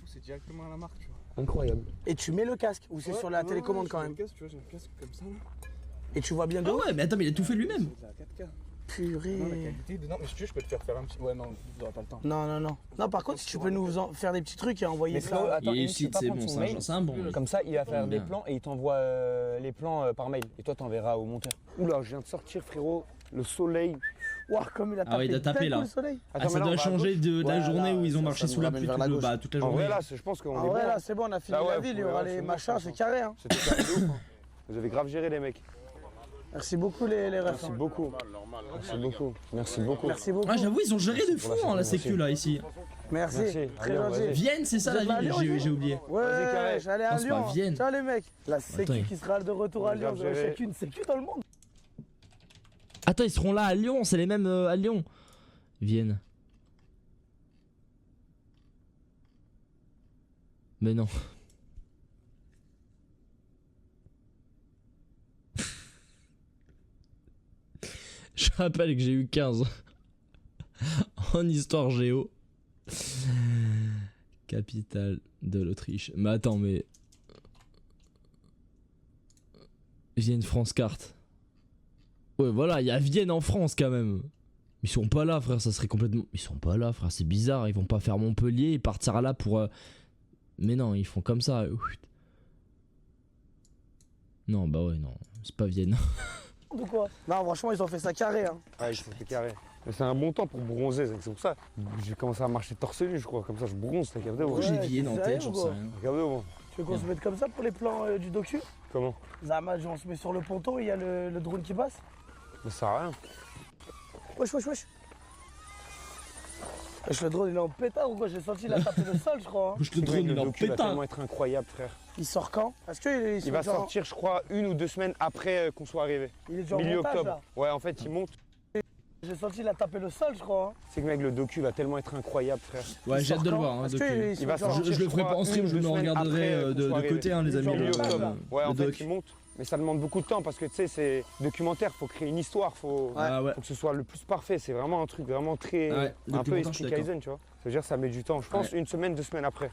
C'est directement à la marque, tu vois. Incroyable. Et tu mets le casque ou c'est sur la télécommande quand même? Le casque, tu vois, j'ai un casque comme ça. Là. Et tu vois bien de Ah haut? ouais, mais attends, mais il a tout fait lui-même. C'est la 4K. Purée. Non, la qualité dedans, mais si tu veux, je peux te faire un petit. Ouais, non, vous n'aurez pas le temps. Non, par contre, si tu peux nous faire des petits trucs et envoyer ça. Attends, Il réussit, c'est bon, c'est un bon. Comme ça, il va faire des plans et il t'envoie les plans par mail. Et toi, t'enverras au monteur. Oula, je viens de sortir, frérot. Le soleil. Waouh, comme il a tapé. Ah ouais, il a tapé là. Le soleil. Ah, ça doit changer de la journée où ils ont marché sous la pluie toute la En journée. vrai, là, je pense qu'on est En vrai, bon. là, c'est bon, on a fini la ville, il y aura les machins, c'est carré. Hein. C'était carré de ouf, hein. Vous avez grave géré, les mecs. Merci beaucoup, les refs. Merci beaucoup. Merci beaucoup. Merci beaucoup. Merci beaucoup. Ah, j'avoue, ils ont géré de fou hein, la sécu là ici. Merci. Très Allez, gentil. Vienne, c'est ça Vous êtes la à ville, Lyon, j'ai oublié. Ouais, j'allais à Non, c'est pas Lyon. Vienne. Ciao les mecs. La sécu Attends, qui sera de retour à Lyon. Vous avez chacune sécu dans le monde. Attends, ils seront là à Lyon, c'est les mêmes à Lyon. Vienne. Mais non. Je rappelle que j'ai eu 15 en histoire géo. Capitale de l'Autriche. Mais attends, mais... Vienne France carte. Ouais, voilà, il y a Vienne en France quand même. Ils sont pas là, frère, ça serait complètement... Ils sont pas là, frère, c'est bizarre. Ils vont pas faire Montpellier et partir là pour... Mais non, ils font comme ça. Non, bah ouais, non, c'est pas Vienne. De quoi? Non, franchement, ils ont fait ça carré. Hein. Ouais, ils sont fait carré. Mais c'est un bon temps pour bronzer, c'est pour ça. J'ai commencé à marcher torse nu, je crois. Comme ça, je bronze, t'as regardé au Pourquoi j'ai Vienne en tête, j'en sais rien. Regardez au moins. Tu veux qu'on se mette comme ça pour les plans du docu? Comment? Zama, on se met sur le ponton et il y a le drone qui passe. Mais ça sert à rien. Wesh. Wesh, le drone il est en pétard ou quoi? J'ai senti il a tapé le sol, je crois. Hein. Le drone, il est en docu va pétard. tellement être incroyable, frère. Il sort quand? Est-ce qu'il Il va sortir, je crois, 1 ou 2 semaines après qu'on soit arrivé. Il est déjà en Milieu montage, octobre. là. Ouais, en fait, il monte. J'ai senti il a tapé le sol, je crois. Hein. C'est que mec, le docu va tellement être incroyable, frère. Ouais, j'ai hâte de le quand? voir. Hein, Est-ce docu. qu'il- Il va sortir, Je le ferai pas en stream, je me regarderai de côté, hein, les amis. Milieu le- octobre. Ouais, en le fait, doc. il monte. Mais ça demande beaucoup de temps parce que tu sais, c'est documentaire, faut créer une histoire, faut Ah ouais. que ce soit le plus parfait. C'est vraiment un truc vraiment très. Ouais, un peu documentaire, je suis esprit d'accord. Kaizen, tu vois. Ça veut dire que ça met du temps. Je pense 1 semaine, 2 semaines après.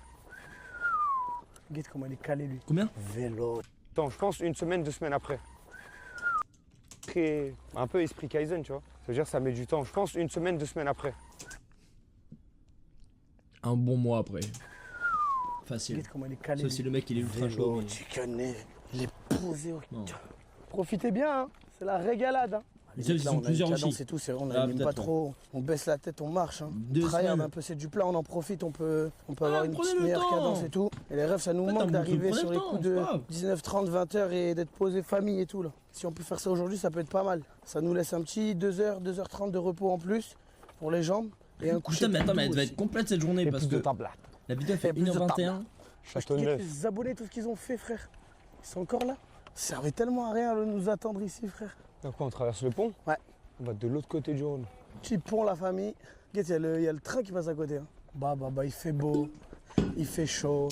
Regarde comment il est calé, lui. Combien? Vélo. Attends, je pense 1 semaine, 2 semaines après. Très. Un peu esprit Kaizen, tu vois. Ça veut dire que ça met du temps. Je pense 1 semaine, 2 semaines après. Un bon mois après. Facile. Regarde comment il est calé. Sauf si le mec il est ultra chaud. Vélo, mais- tu connais. Il est posé. Non. Profitez bien, hein. C'est la régalade. Hein. Mais ça, ils Là, sont on a plusieurs une aussi. cadence et tout, c'est vrai, on Ah, n'anime peut-être, pas trop. On baisse la tête, on marche. Hein. 2 Tryhard semaines. un peu, c'est du plat, on en profite, on peut avoir une prenez petite le meilleure temps. cadence et tout. Et les rêves, ça nous Faites un manque bon d'arriver truc, sur prenez les le coups temps, de c'est pas grave. 19h30, 20h et d'être posé famille et tout là. Si on peut faire ça aujourd'hui, ça peut être pas mal. Ça nous laisse un petit 2h, 2h30 de repos en plus pour les jambes et un coucher. Putain, mais attends, mais elle doux va aussi. être complète cette journée Et parce plus de que tablette. la vidéo fait Et plus de 1h21. Châteauneuf. Les abonnés, tout ce qu'ils ont fait, frère. Ils sont encore là. Ça servait tellement à rien de nous attendre ici, frère. Donc quoi, on traverse le pont? Ouais. On va de l'autre côté du Rhône. Petit pont, la famille. Regarde, il y a le train qui passe à côté. Hein. Bah, il fait beau, il fait chaud.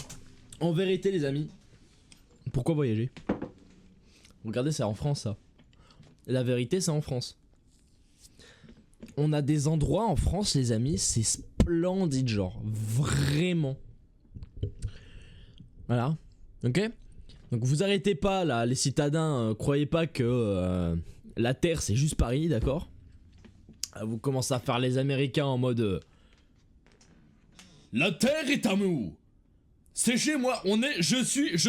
En vérité, les amis, pourquoi voyager? Regardez, c'est en France ça. La vérité, c'est en France. On a des endroits en France, les amis, c'est splendide, genre vraiment. Voilà, ok? Donc vous arrêtez pas là, les citadins, croyez pas que la Terre c'est juste Paris, d'accord? Vous commencez à faire les Américains en mode la Terre est à nous. C'est chez moi, je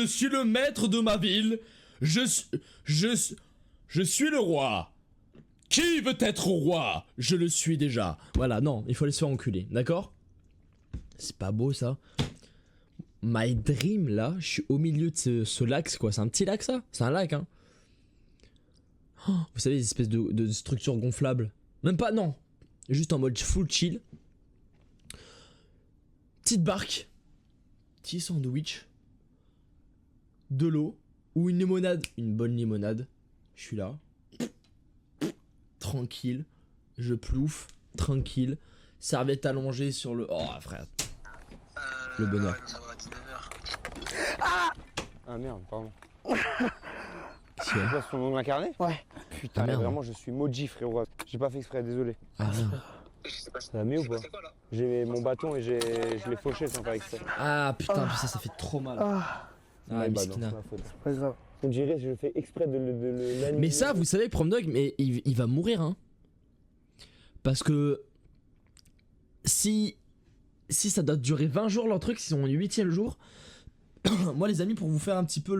suis le maître de ma ville. Je suis le roi. Qui veut être roi? Je le suis déjà. Voilà, non, il faut aller se faire enculer, d'accord? C'est pas beau ça. My dream là, je suis au milieu de ce lac, c'est quoi? C'est un petit lac ça? C'est un lac hein? Oh, vous savez, des espèces de structures gonflables. Même pas, non. Juste en mode full chill. Petite barque. Petit sandwich. De l'eau. ou une limonade, une bonne limonade. Je suis là, tranquille, je plouffe, tranquille, serviette allongée sur le... Oh frère, le bonheur. Ah merde, pardon. Qu'est-ce qu'il y a? Tu vois son nom incarné? Ouais. Putain, Ah, merde. vraiment, je suis maudit, frérot. J'ai pas fait exprès, désolé. Ah merde. Ça va mieux ou pas? J'ai mon bâton et je l'ai fauché sans faire exprès. Ah putain, ça fait trop mal. Ah, Ah, bah non, miskina. c'est ma faute. pas grave. On dirait que je fais exprès de l'animer. Mais ça, vous savez, Promdog, mais il va mourir, hein. Parce que si ça doit durer 20 jours leur truc, si on est 8ème jour, moi les amis, pour vous faire un petit peu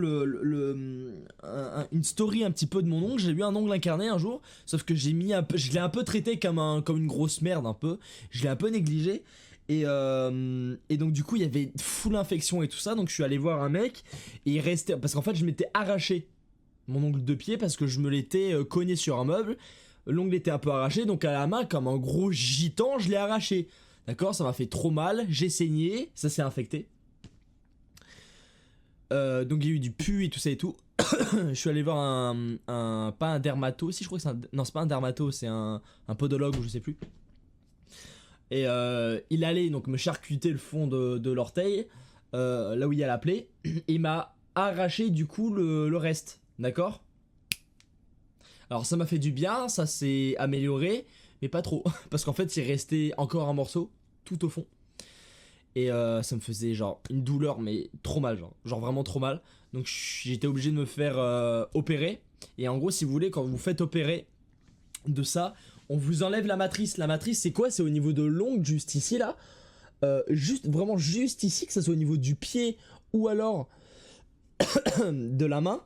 une story un petit peu de mon ongle, j'ai eu un ongle incarné un jour, sauf que je l'ai un peu traité comme une grosse merde un peu, je l'ai un peu négligé. Et donc du coup il y avait full infection et tout ça, donc je suis allé voir un mec et il restait, parce qu'en fait je m'étais arraché mon ongle de pied parce que je me l'étais cogné sur un meuble, l'ongle était un peu arraché, donc à la main comme un gros gitan je l'ai arraché, d'accord, ça m'a fait trop mal, j'ai saigné, ça s'est infecté, donc il y a eu du pu et tout ça et tout. Je suis allé voir pas un dermato, si je crois que non c'est pas un dermato, c'est un podologue ou je sais plus. Et il allait donc me charcuter le fond de l'orteil, là où il y a la plaie, et il m'a arraché du coup le reste, d'accord? Alors ça m'a fait du bien, ça s'est amélioré, mais pas trop, parce qu'en fait il restait encore un morceau, tout au fond. Et ça me faisait genre une douleur, mais trop mal, genre vraiment trop mal. Donc j'étais obligé de me faire opérer, et en gros si vous voulez, quand vous faites opérer de ça, on vous enlève la matrice. La matrice c'est quoi? C'est au niveau de l'ongle, juste ici là, vraiment juste ici, que ça soit au niveau du pied ou alors de la main.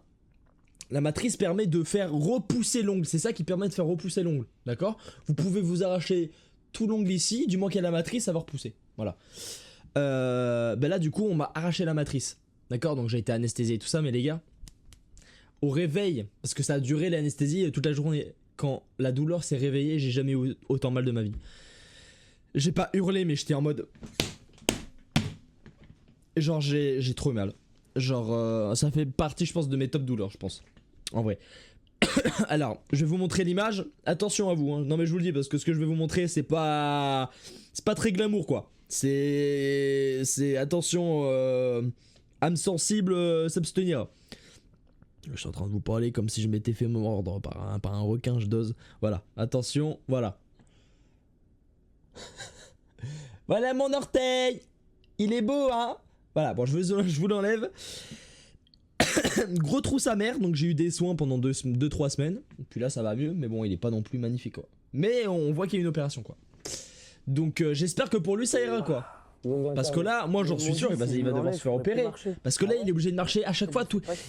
La matrice permet de faire repousser l'ongle, c'est ça qui permet de faire repousser l'ongle, d'accord? Vous pouvez vous arracher tout l'ongle ici, du moment qu'il y a la matrice ça va repousser, voilà. Ben là du coup on m'a arraché la matrice, d'accord? Donc j'ai été anesthésié et tout ça, mais les gars, au réveil, parce que ça a duré l'anesthésie toute la journée, quand la douleur s'est réveillée, j'ai jamais eu autant mal de ma vie. J'ai pas hurlé, mais j'étais en mode... Genre j'ai trop eu mal. Genre ça fait partie je pense de mes top douleurs, je pense. En vrai. Alors, je vais vous montrer l'image. Attention à vous, hein. Non mais je vous le dis, parce que ce que je vais vous montrer c'est pas très glamour quoi. C'est attention, âme sensible, s'abstenir. Je suis en train de vous parler comme si je m'étais fait mordre par un requin, je dose. Voilà, attention, voilà. Voilà mon orteil. Il est beau, hein. Voilà, bon, je vous l'enlève. Gros trou sa mère, donc j'ai eu des soins pendant 2-3 semaines. Puis là, ça va mieux, mais bon, il est pas non plus magnifique, quoi. Mais on voit qu'il y a une opération, quoi. Donc j'espère que pour lui, ça ira, quoi. Parce que là, moi j'en suis sûr, il va devoir se faire opérer. Parce que là, il est obligé de marcher à chaque fois.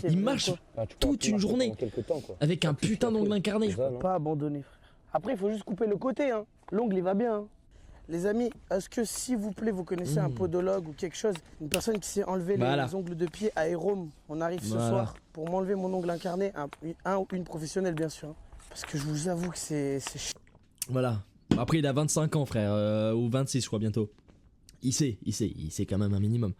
Il marche toute une journée avec un putain d'ongle incarné. Pas abandonner, frère. Après, il faut juste couper le côté, hein. L'ongle, il va bien, hein. Les amis, est-ce que s'il vous plaît, vous connaissez un podologue ou quelque chose, une personne qui s'est enlevé les ongles de pied à Hérôme, on arrive ce soir pour m'enlever mon ongle incarné, un ou une professionnelle bien sûr. Parce que je vous avoue que c'est Voilà. Après, il a 25 ans, frère, ou 26, je crois, bientôt. Il sait quand même un minimum.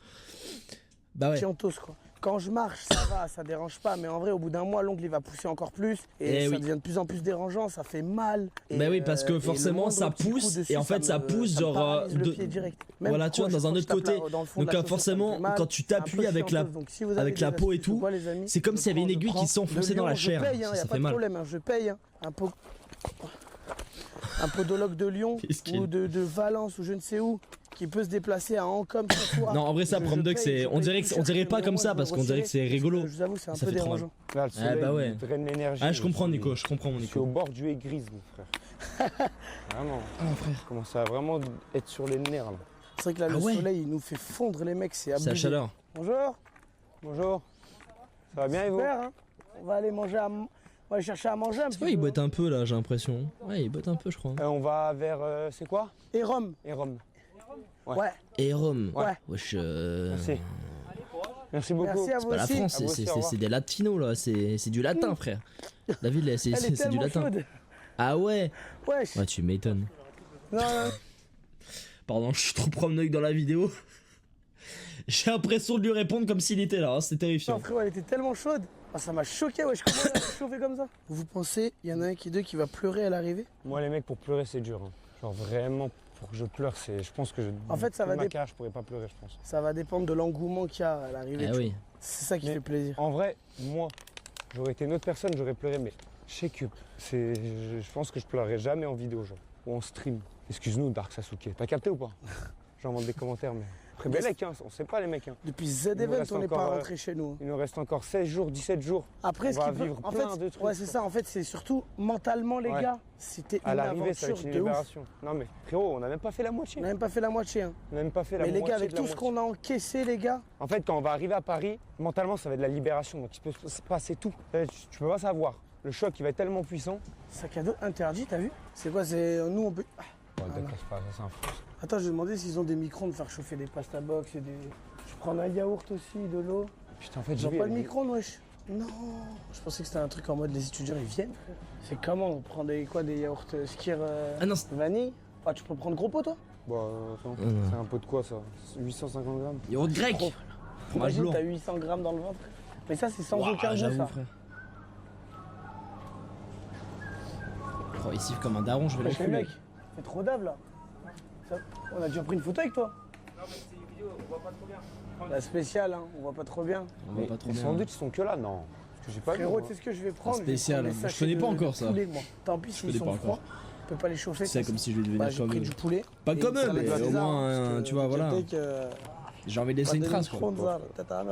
Bah ouais. Chiantos, quoi. Quand je marche, ça va, ça dérange pas, mais en vrai, au bout d'un mois, l'ongle il va pousser encore plus et ça devient de plus en plus dérangeant, ça fait mal. Bah oui, parce que forcément ça pousse dessus, et en fait ça pousse genre voilà, tu vois, dans un autre côté. Donc forcément, quand tu t'appuies avec la peau et tout, c'est comme s'il y avait une aiguille qui s'enfonçait dans la chair. Ça fait mal. Je paye un podologue de Lyon ou de Valence ou je ne sais où, qui peut se déplacer à Ancône ce soir. Non, en vrai ça Promdog, c'est on dirait pas comme ça parce qu'on dirait que c'est rigolo. Je vous avoue, c'est un peu dérangeant. Là, le soleil, bah ouais. il draine l'énergie. Ah, je comprends Nico, je comprends mon Je Nico. suis au bord du grise, mon frère. Vraiment. Ah frère. Je commence à vraiment être sur les nerfs là. C'est vrai que là, le soleil, il nous fait fondre les mecs, c'est abusé. C'est la chaleur. Bonjour. Bonjour. Ça va bien et vous? Super, hein. On va aller manger on va aller chercher à manger un petit peu. Il boite un peu là, j'ai l'impression. Ouais, il boite un peu, je crois. On va vers, c'est quoi? Hérôme. Hérôme. Ouais. Hérôme. Ouais. Wesh. Merci. Merci beaucoup. Merci à vous C'est pas la aussi. France, c'est des latinos là, c'est du latin frère. David, c'est du latin. Chaude. Ah ouais. Wesh. Ouais, tu m'étonnes. Non. Pardon, je suis trop Promdog dans la vidéo. J'ai l'impression de lui répondre comme s'il était là, hein, c'est terrifiant. Non frérot, elle était tellement chaude. Ah, ça m'a choqué, wesh, comment il a chauffé comme ça? Vous pensez, il y en a un qui va pleurer à l'arrivée? Moi, les mecs, pour pleurer, c'est dur. Hein. Genre vraiment, pour que je pleure, je pense que en fait, ça va ma carrière, je pourrais pas pleurer, je pense. Ça va dépendre de l'engouement qu'il y a à l'arrivée. Ah oui. C'est ça qui fait plaisir. En vrai, moi, j'aurais été une autre personne, j'aurais pleuré, mais je sais que je pense que je pleurerai jamais en vidéo, genre, ou en stream. Excuse-nous, Dark Sasuke. T'as capté ou pas? J'envoie des commentaires, mais. Après, mais mec, hein, on sait pas les mecs. Hein. Depuis Z-Event, on n'est pas rentré chez nous. Il nous reste encore 16 jours, 17 jours. Après, on va vivre en plein fait, de trucs. Ouais, c'est ça. En fait, c'est surtout mentalement, les gars. C'était une aventure de ouf. Non, mais frérot, on n'a même pas fait la moitié. On n'a même pas fait la moitié. Hein. On n'a même pas fait la moitié. Mais les gars, avec tout ce qu'on a encaissé, les gars. En fait, quand on va arriver à Paris, mentalement, ça va être de la libération. Donc, il peut se passer tout. Tu peux pas savoir. Le choc, il va être tellement puissant. Sac à dos interdit, t'as vu? C'est quoi? C'est nous, on peut. Ouais, d'accord, c'est pas ça, c'est un fou. Attends, je vais demander s'ils ont des micro-ondes pour faire chauffer des pasta box et des. Je prends un yaourt aussi, de l'eau. Putain, en fait, ils ont pas le micro-ondes, wesh. Non, je pensais que c'était un truc en mode les étudiants ils viennent. C'est comment? On prend des yaourts Skir vanille? Ah, tu peux prendre gros pot, toi? Bah, attends, c'est un pot de quoi ça? 850 grammes. Yaourt grec. Imagine, t'as 800 grammes dans le ventre. Mais ça, c'est sans aucun goût, ça. Frère. Oh, il siffle comme un daron, je vais le mec. C'est trop d'ave là. On a déjà pris une photo avec toi. Non mais c'est une vidéo, on voit pas trop bien. La spéciale, hein, on voit pas trop bien. Les sandwichs sont que là, non. Parce que j'ai pas vu. Frérot, tu sais ce que je vais prendre? Spécial, je connais pas encore ça. Tant pis s'ils sont froids, on peut pas les chauffer. C'est comme si je devais devenir comme eux. Du poulet. Pas comme eux, mais au moins, tu vois, voilà. J'ai envie de laisser une trace quoi.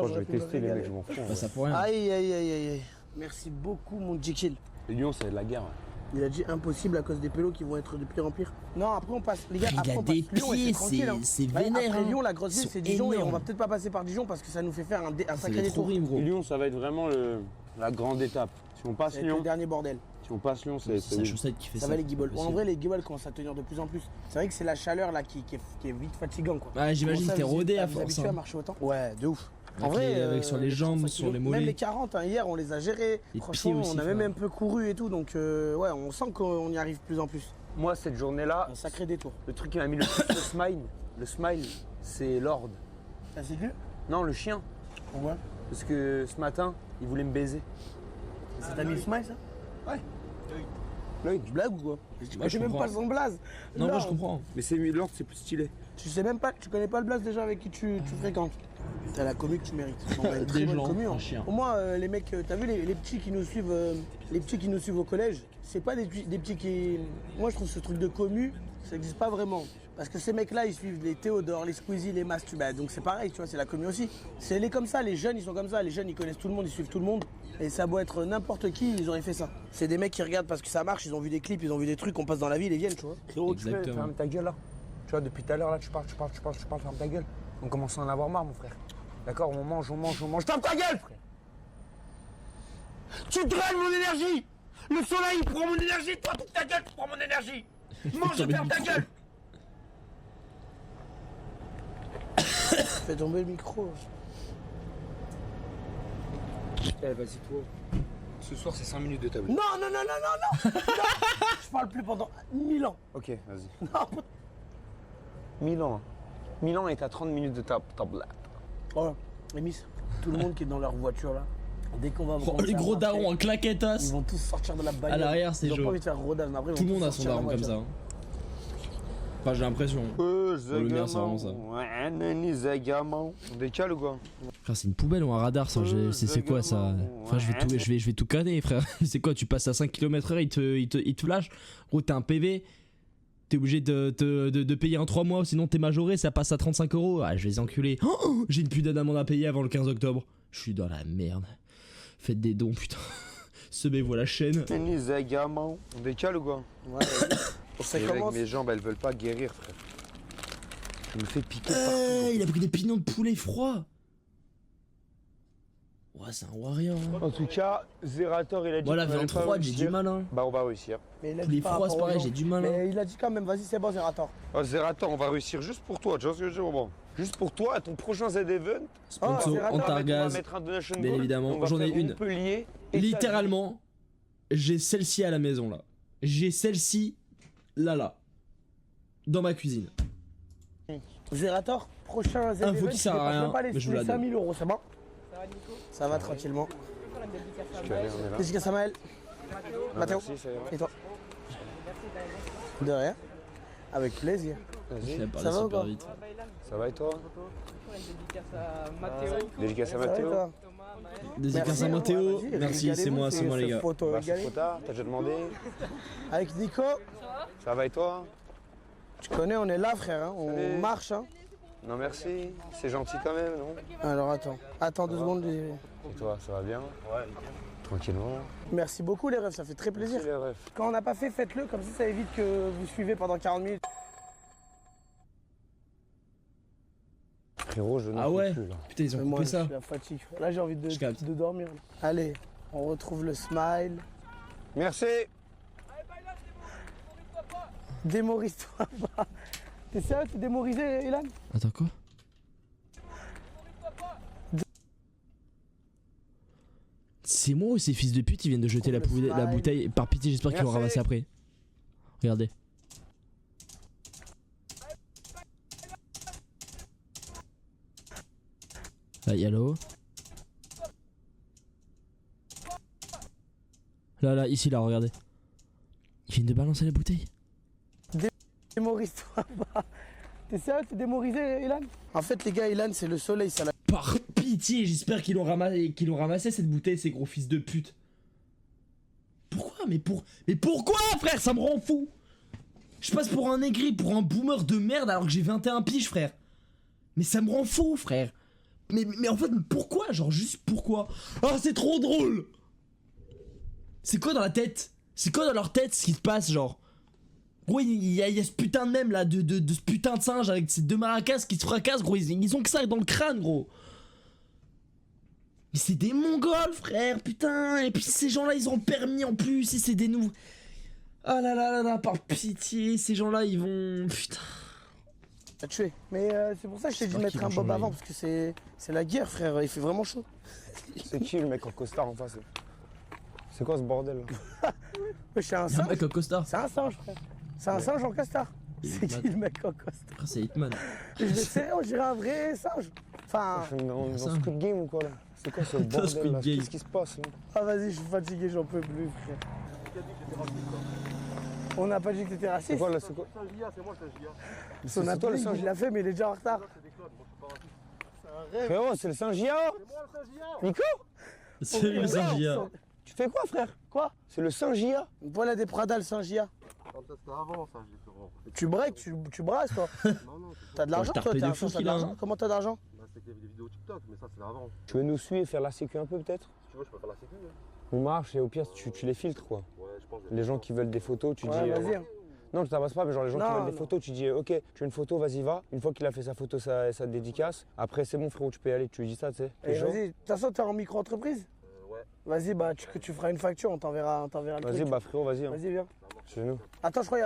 Je vais tester les mecs, je m'en fous. Bah ça pour rien. Aïe aïe aïe aïe. Merci beaucoup mon Jekyll. Les lions, c'est de la guerre. Il a dit impossible à cause des pélos qui vont être de pire en pire. Non, après on passe, les gars, après on passe Lyon et c'est tranquille. C'est vénère. Après Lyon, la grosse ville, c'est Dijon et on va peut-être pas passer par Dijon parce que ça nous fait faire un sacré détour. Lyon, ça va être vraiment la grande étape. Si on passe Lyon. Le dernier bordel. Si on passe Lyon, c'est la chaussette qui fait ça. Ça va les guibolles. En vrai, les guibolles commencent à tenir de plus en plus. C'est vrai que c'est la chaleur là qui est vite fatigant quoi. Ouais, j'imagine que t'es rodé à force. Habitué à marcher autant. Ouais, de ouf. En vrai, avec sur les jambes, sur les mollets. Même les 40, hein, hier on les a gérés. Franchement, on a même un peu couru et tout, donc ouais, on sent qu'on y arrive de plus en plus. Moi, cette journée-là, un sacré détour. Le truc qui m'a mis le smile, c'est Lord. Ah, c'est lui? Non, le chien. Pourquoi? Parce que ce matin, il voulait me baiser. Ça t'a mis le smile, ça? Ouais. Loïc, tu blagues ou quoi? Je sais même pas son blaze. Non, moi je comprends. Mais c'est Lord, c'est plus stylé. Tu sais même pas, tu connais pas le blaze déjà avec qui tu fréquentes. T'as la commu que tu mérites. On a une très bonne commu. Hein. Au moins, les mecs, t'as vu les petits qui nous suivent, au collège, c'est pas des petits qui. Moi, je trouve ce truc de commu, ça n'existe pas vraiment. Parce que ces mecs-là, ils suivent les Théodore, les Squeezie, les Mastu. Bah, donc c'est pareil, tu vois, c'est la commu aussi. C'est les comme ça, les jeunes, ils sont comme ça. Les jeunes, ils connaissent tout le monde, ils suivent tout le monde. Et ça doit être n'importe qui, ils auraient fait ça. C'est des mecs qui regardent parce que ça marche, ils ont vu des clips, ils ont vu des trucs, qu'on passe dans la ville, ils viennent, tu vois. Frérot, tu peux fermer ta gueule là. Tu vois, depuis tout à l'heure, là, tu parles, ferme ta gueule. On commence à en avoir marre, mon frère. D'accord, on mange. Ferme ta gueule, frère. Tu draines mon énergie. Le soleil prend mon énergie, toi, toute ta gueule, tu prends mon énergie. Mange et ferme ta gueule. Fais tomber le micro. Eh, vas-y, toi. Ce soir, c'est 5 minutes de table. Non. Je parle plus pendant 1000 ans. Ok, vas-y. Non. 1000 ans. 1000 ans est à 30 minutes de table. Oh, les miss, tout le monde qui est dans leur voiture là, dès qu'on va les gros darons en claquettes, ils vont tous sortir de la bagnole. À l'arrière, c'est chaud. Ils ont pas envie de faire rodage, mais après, tout le monde a son daron comme ça. Enfin, j'ai l'impression. Le mien, c'est vraiment ça. On décale ou quoi? Frère, c'est une poubelle ou un radar ça? C'est quoi ça? Enfin, je vais tout canner, frère. C'est quoi? Tu passes à 5 km/h, il te lâche. Gros, t'es un PV. T'es obligé de payer en 3 mois, sinon t'es majoré, ça passe à 35 €. Ah, je vais les enculer. Oh, j'ai une putain d'amende à payer avant le 15 octobre. Je suis dans la merde. Faites des dons, putain. Semez-vous la chaîne. On décale ou quoi? Ouais, avec mes jambes, elles veulent pas guérir, frère. Je me fais piquer partout. Il a pris des pignons de poulet froid. Ouais, c'est un warrior. Hein. En tout cas, Zerator, il a dit. Moi, la viande froide, j'ai du mal. Hein. Bah, on va réussir. Les froids, c'est pareil, j'ai du mal. Mais il a dit quand même, vas-y, c'est bon, Zerator. Oh, Zerator, on va réussir juste pour toi, tu vois ce que je veux dire, bon. Juste pour toi, à ton prochain Z-Event. Sponsor, Antargaz, bien évidemment. J'en ai une. Littéralement, j'ai celle-ci à la maison, là. J'ai celle-ci, là. Dans ma cuisine. Zerator, prochain Z-Event. Info qui sert à rien, pas les mais je vous la donne. 5000 €, c'est bon? Ça va Nico? Ça va tranquillement. Dédicace à Maël. Mathéo. Et toi? De rien. Avec plaisir. Vas-y. Ça va ou pas? Ça va et toi? Dédicace à Mathéo. Dédicace à Mathéo. Dédicace à Mathéo. Merci, c'est moi les gars. Merci Fota, t'as déjà demandé? Avec Nico. Ça va et toi? Tu connais, on est là frère, hein. On marche. Hein. Non merci, c'est gentil quand même, non? Alors attends 2 secondes. Et toi, ça va bien? Ouais, nickel. Tranquillement. Merci beaucoup les refs, ça fait très plaisir. Merci les refs. Quand on n'a pas fait, faites-le, comme ça évite que vous suivez pendant 40 minutes. Frérot, je Ah ouais plus, là. Putain, ils ont coupé ça. Je suis la fatigue. Là, j'ai envie de dormir. Allez, on retrouve le smile. Merci. Démorise-toi pas. T'es sérieux, tu démorisé, Ilan? Attends, quoi? C'est moi ou ces fils de pute, ils viennent de jeter la bouteille? Par pitié, j'espère qu'ils l'ont ramassé après. Regardez. Là, yellow. Là, ici, là, regardez. Ils viennent de balancer la bouteille. Démorise-toi pas. T'es sérieux, tu démorisé, Ilan? En fait, les gars, Ilan, c'est le soleil, ça l'a. Par pitié, j'espère qu'ils l'ont ramassé cette bouteille, ces gros fils de pute. Pourquoi? Mais pourquoi, frère? Ça me rend fou. Je passe pour un aigri, pour un boomer de merde alors que j'ai 21 piges, frère. Mais ça me rend fou, frère. Mais en fait, pourquoi? Genre, juste pourquoi? Ah, c'est trop drôle. C'est quoi dans la tête? C'est quoi dans leur tête ce qui se passe, genre? Gros, il y a ce putain de mème là, de ce putain de singe avec ces 2 maracas qui se fracassent, gros. Ils ont que ça dans le crâne, gros. Mais c'est des mongols, frère, putain. Et puis ces gens-là, ils ont permis en plus. Et c'est des nouveaux. Ah là là là là, par pitié, ces gens-là, ils vont. Putain. T'as tué. Mais c'est pour ça que je t'ai dit de mettre un bob avant, parce que c'est la guerre, frère. Il fait vraiment chaud. C'est qui le mec en costard en face? C'est quoi ce bordel là? C'est un singe. Un mec en costard. C'est un singe, frère. C'est un singe en costard. C'est qui le mec en costard? C'est Hitman. Je sais, on dirait un vrai singe. Enfin. Dans Squid Game ou quoi là? C'est quoi ce bordel là? Qu'est-ce qui se passe là? Ah vas-y, je suis fatigué, j'en peux plus, frère. On n'a pas dit que t'étais raciste. C'est quoi là? C'est quoi? C'est moi le Saint-Gia. Son appel, il l'a fait, mais il est déjà en retard. Frérot, c'est le Saint-Gia. C'est moi le Saint-Gia. Nico? C'est le Saint-Gia. Tu fais quoi, frère? Quoi? C'est le Saint-Gia. Voilà des Prada, le Saint-Gia. C'était avant ça, j'ai fait. Tu breaks, tu brasses toi. Non. T'as de l'argent toi, t'es un fou, t'as de l'argent. Comment t'as d'argent? Bah, c'était des vidéos TikTok, mais ça, c'est avant. Tu veux nous suivre et faire la sécu un peu peut-être? Si tu veux, je peux faire la sécu. On marche et au pire, tu les filtres quoi. Ouais, je pense. Les gens qui veulent des photos, tu dis. Vas-y. Non, tu t'avances pas, mais genre les gens qui veulent des photos, tu dis ok, tu veux une photo, vas-y va. Une fois qu'il a fait sa photo, sa dédicace, après c'est bon frérot, tu peux y aller, tu lui dis ça, tu sais. Vas-y, de toute façon, t'es en micro-entreprise? Ouais. Vas-y, bah tu feras une facture, on t'enverra le truc. Vas-y, bah frérot, vas-y. Vas-y, viens. Chez nous. Attends, je crois qu'il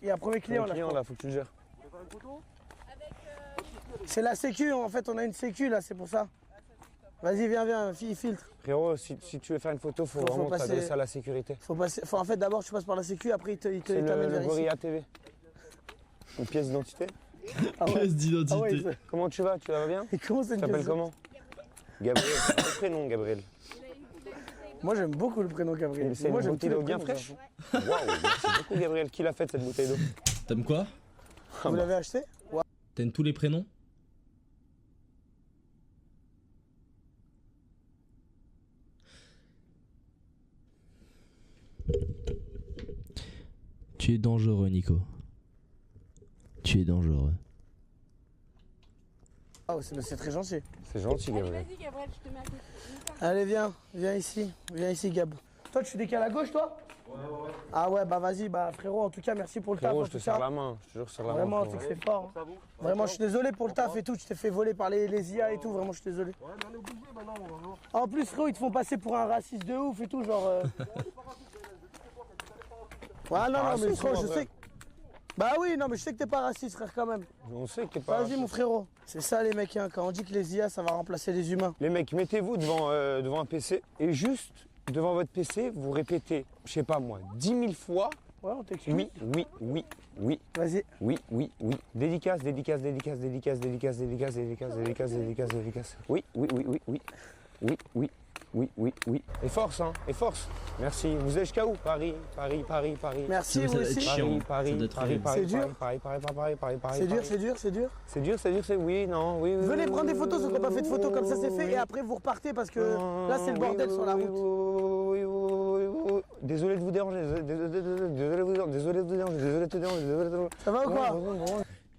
y a un premier client là. Là, faut que tu le gères. Vous voulez faire une photo? C'est la sécu, en fait, on a une sécu là, c'est pour ça. Vas-y, viens, filtre. Frérot, si tu veux faire une photo, faut vraiment t'adresser à la sécurité. En fait, d'abord, tu passes par la sécu, après, il C'est t'amène le vers ici. Gorilla TV. Une pièce d'identité. Pièce d'identité. Comment tu vas? Tu vas bien? Et comment c'est Tu t'appelles comment? Gabriel, c'est un prénom, Gabriel. Moi, j'aime beaucoup le prénom Gabriel. C'est une bouteille d'eau bien fraîche. Waouh, merci beaucoup, Gabriel. Qui l'a faite cette bouteille d'eau? T'aimes quoi? Vous l'avez acheté? Ouais. T'aimes tous les prénoms? Tu es dangereux, Nico. Tu es dangereux. Ah, c'est très gentil. C'est gentil, Gabriel. Vas-y, Gabriel, je te mets à côté. Allez, viens ici, Gab. Toi, tu décales à gauche, toi? Ouais. Ah ouais, bah vas-y, bah frérot, en tout cas, merci pour le taf. Frérot, je te serre la main, je te jure, serre la main. Vraiment, tu fais fort. Hein. Vraiment, je suis désolé pour le taf et tout, tu t'es fait voler par les IA et tout, vraiment, je suis désolé. Ouais, mais on est obligé maintenant, on va voir. En plus, frérot, ils te font passer pour un raciste de ouf et tout, genre. Ouais, non, mais frérot, je sais que. Bah oui, non, mais je sais que t'es pas raciste, frère, quand même. On sait que t'es pas Vas-y, mon frérot. C'est ça, les mecs, hein, quand on dit que les IA, ça va remplacer les humains. Les mecs, mettez-vous devant un PC et juste devant votre PC, vous répétez, je sais pas moi, 10 000 fois. Ouais, on t'explique. Oui. Vas-y. Oui. Dédicace. Oui. Oui. Et force, hein, et force. Merci. Vous êtes jusqu'à où? Paris. Merci, vous aussi. Paris. C'est dur. Paris. C'est dur. C'est oui, non, oui. Venez prendre des photos, ceux qui n'ont pas fait de photos, comme ça c'est fait, et après vous repartez parce que là c'est le bordel sur la route. Oui. Désolé de vous déranger, désolé de te déranger. Ça va ou quoi?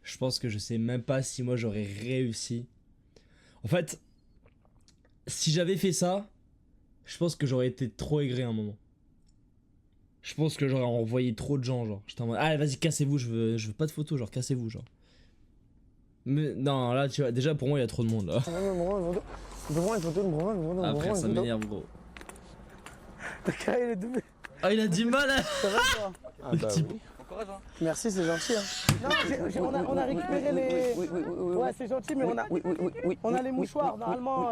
Je pense que je sais même pas si moi j'aurais réussi. En fait, si j'avais fait ça, je pense que j'aurais été trop aigri à un moment. Je pense que j'aurais envoyé trop de gens, genre. J'étais en mode, allez, vas-y, cassez-vous, je veux pas de photos, genre, cassez-vous, genre. Mais non, là, tu vois, déjà pour moi, il y a trop de monde, là. Après, ça m'énerve, gros. Il est doublé. Ah, il a du mal, hein. Ça va, toi? Le type. Merci, c'est gentil. Hein. Non, on a récupéré les. Ouais, c'est gentil, mais on a les mouchoirs. Normalement.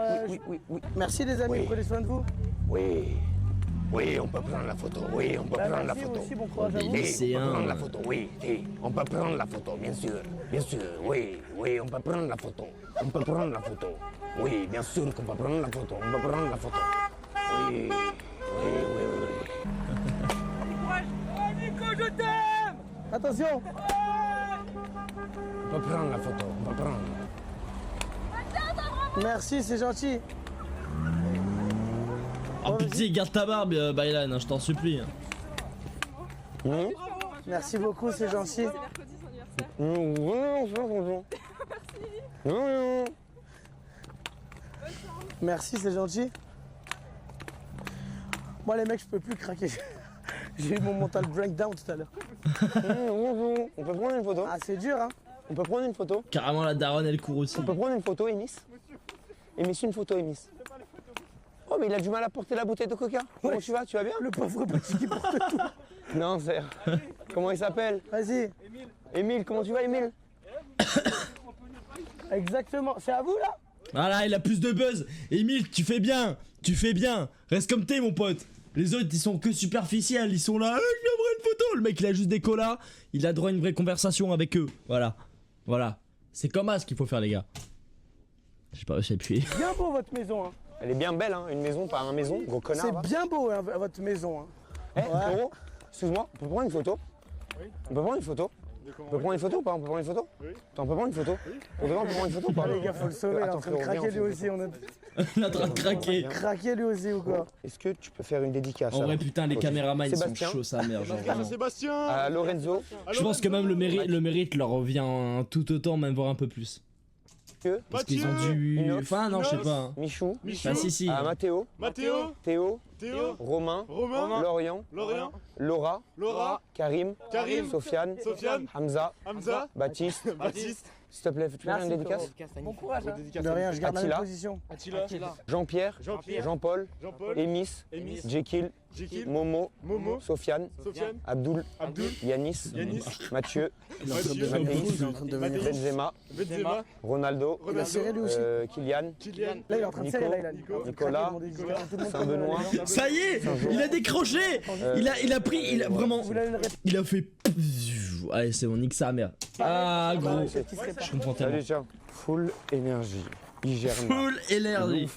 Merci, les amis. Prenez soin de vous. Oui, on peut prendre la photo. Oui, on peut prendre la photo. Aussi, bon courage à vous. On peut prendre la photo. Oui, on peut prendre la photo, bien sûr. Oui, on peut prendre la photo. Oui, bien sûr qu'on peut prendre la photo. Oui. Nico, je t'aime. Attention. On peut prendre la photo, Merci, c'est gentil. Oh pitié, garde ta barbe, Baylan, hein, je t'en supplie. Merci beaucoup, c'est gentil. Merci, c'est gentil. Moi les mecs, je peux plus craquer. J'ai eu mon mental breakdown tout à l'heure. On peut prendre une photo? Ah, c'est dur, hein. On peut prendre une photo? Carrément, la daronne, elle court aussi. On peut prendre une photo, Emis? Emis, une photo, Emis. Oh, mais il a du mal à porter la bouteille de coca. Comment tu vas? Tu vas bien? Le pauvre petit qui porte tout. Non, c'est... Comment il s'appelle? Vas-y. Émile, comment tu vas, Émile? Exactement. C'est à vous, là? Voilà, il a plus de buzz. Emile, tu fais bien. Reste comme t'es, mon pote. Les autres, ils sont que superficiels. Ils sont là, je viens prendre une photo. Le mec, il a juste des colas. Il a droit à une vraie conversation avec eux. Voilà. C'est comme ça qu'il faut faire, les gars. J'ai pas réussi à appuyer. Bien beau, votre maison, hein. Elle est bien belle, hein. Une maison, pas un maison, gros connard. C'est bien beau, hein, votre maison, hein. Frérot, excuse-moi, on peut prendre une photo? On peut prendre une photo? On peut prendre une photo ou pas? On peut prendre une photo? Oui. Attends, on peut prendre une photo? On peut prendre une photo ou pas? Les gars, faut le sauver, il est en train de craquer lui aussi. Il est en train de craquer. Craquer lui aussi ou quoi? Est-ce que tu peux faire une dédicace? En vrai, putain, les caméramans, ils sont chauds, sa mère. Sébastien. À Lorenzo. Je pense que même le mérite leur revient tout autant, même voire un peu plus. Parce qu'ils ont dû... Enfin, non, je sais pas. Michou. Ah, si. À Mathéo. Théo. Romain. Lorient. Laura. Karim. Sofiane. Hamza. Baptiste. S'il te plaît, tu peux faire une dédicace? Bon courage. De rien, je garde la même position. Jean-Pierre. Jean-Paul. Emis. Jekyll. Momo. Sofiane. Abdoul. Yanis. Mathieu. Benzema. Ronaldo. Il a serré lui aussi. Kylian. Là, il est en train de serrer, là, Nicolas. Saint-Benoît. Ça y est, il a décroché. Il a pris, il a vraiment... Il a fait... Allez, c'est bon, nique sa mère. Ah, gros. Je comprends tellement. Allez, tiens. Full énergie. Igerna. Full énergie.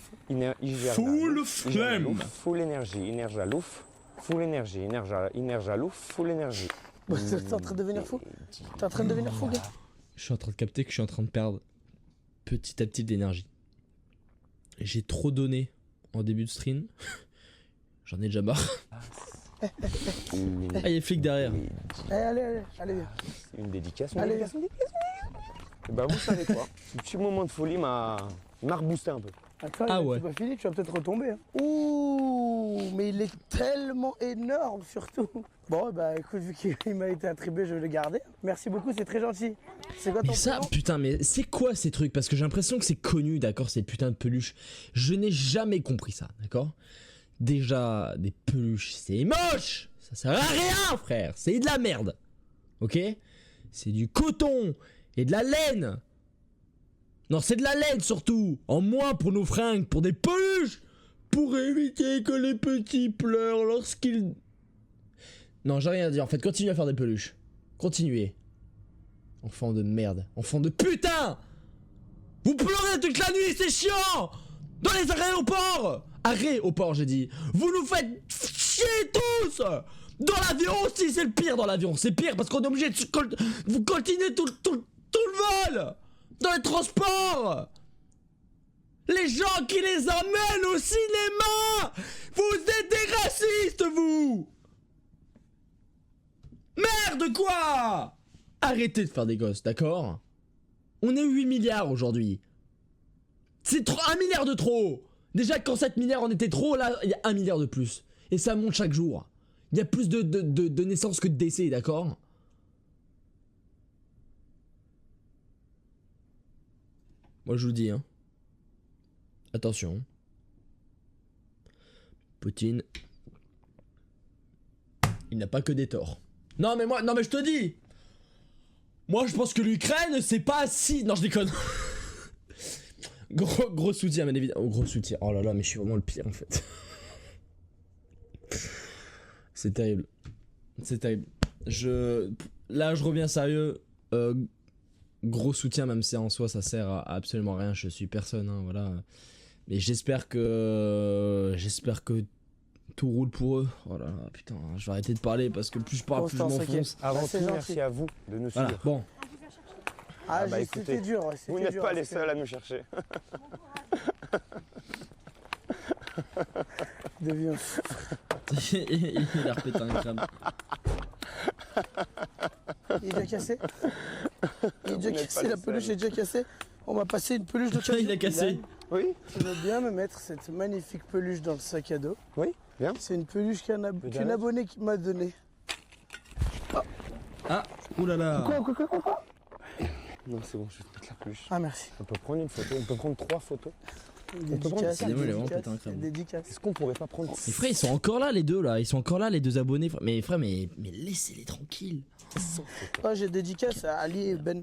Full flemme. Full énergie. Énergie à louf. Full énergie. Énergie à louf. Full énergie. T'es en train de devenir fou? T'es en train de devenir fou, gars? Je suis en train de capter que je suis en train de perdre petit à petit de l'énergie. J'ai trop donné en début de stream. J'en ai déjà marre. Ah, il y a les flics derrière. Allez. Une dédicace. Allez. Bah vous savez quoi? Ce petit moment de folie m'a reboosté un peu. Attends, ah ouais. C'est pas fini, tu vas peut-être retomber. Hein. Ouh, mais il est tellement énorme surtout. Bon, bah écoute, vu qu'il m'a été attribué, je vais le garder. Merci beaucoup, c'est très gentil. C'est quoi ton prénom ? Putain, mais c'est quoi ces trucs? Parce que j'ai l'impression que c'est connu, d'accord, ces putains de peluches. Je n'ai jamais compris ça, d'accord? Déjà, des peluches, c'est moche! Ça sert à rien, frère! C'est de la merde! Ok? C'est du coton et de la laine! Non, c'est de la laine surtout! En moins pour nos fringues, pour des peluches! Pour éviter que les petits pleurent lorsqu'ils... Non, j'ai rien à dire. En fait, continuez à faire des peluches. Continuez. Enfant de merde. Enfant de putain! Vous pleurez toute la nuit, c'est chiant! Dans les aéroports! Arrêt au port, j'ai dit. Vous nous faites chier tous. Dans l'avion aussi, c'est le pire dans l'avion. C'est pire parce qu'on est obligé de vous coltiner tout le vol. Dans les transports. Les gens qui les emmènent au cinéma. Vous êtes des racistes, vous. Merde, quoi. Arrêtez de faire des gosses, d'accord? On est 8 milliards aujourd'hui. C'est 1 milliard de trop. Déjà quand 7 milliards on était trop, là il y a 1 milliard de plus. Et ça monte chaque jour. Il y a plus de naissances que de décès, d'accord? Moi je vous dis hein. Attention. Poutine. Il n'a pas que des torts. Non mais je te dis. Moi je pense que l'Ukraine c'est pas si... Non je déconne. Gros soutien bien évidemment. Gros soutien. Oh là là mais je suis vraiment le pire en fait. C'est terrible. C'est terrible. Là je reviens sérieux. Gros soutien même si en soi ça sert à absolument rien. Je suis personne hein, voilà. Mais j'espère que tout roule pour eux. Oh là là putain je vais arrêter de parler parce que plus je parle plus je m'enfonce. Avant tout merci à vous de nous suivre. Voilà, bon. Ah bah écoutez, dur. Vous n'êtes pas les seuls à nous chercher. Deviens. Il a repété un crâne. Il est déjà cassé. Il est déjà cassé, la peluche est déjà cassée. On m'a passé une peluche de Il a cassé. Oui. Tu veux bien me mettre cette magnifique peluche dans le sac à dos? Oui, bien. C'est une peluche qu'un abonné qui m'a donnée. Ah, oulala. Quoi Non, c'est bon, je vais te mettre la peluche. Ah, merci. On peut prendre une photo, on peut prendre 3 photos. Dédicace. Est-ce qu'on pourrait pas prendre... Mais frère, ils sont encore là les deux là, ils sont encore là les deux abonnés. Mais frère, mais laissez-les tranquilles. Oh, j'ai dédicace à Ali, Ben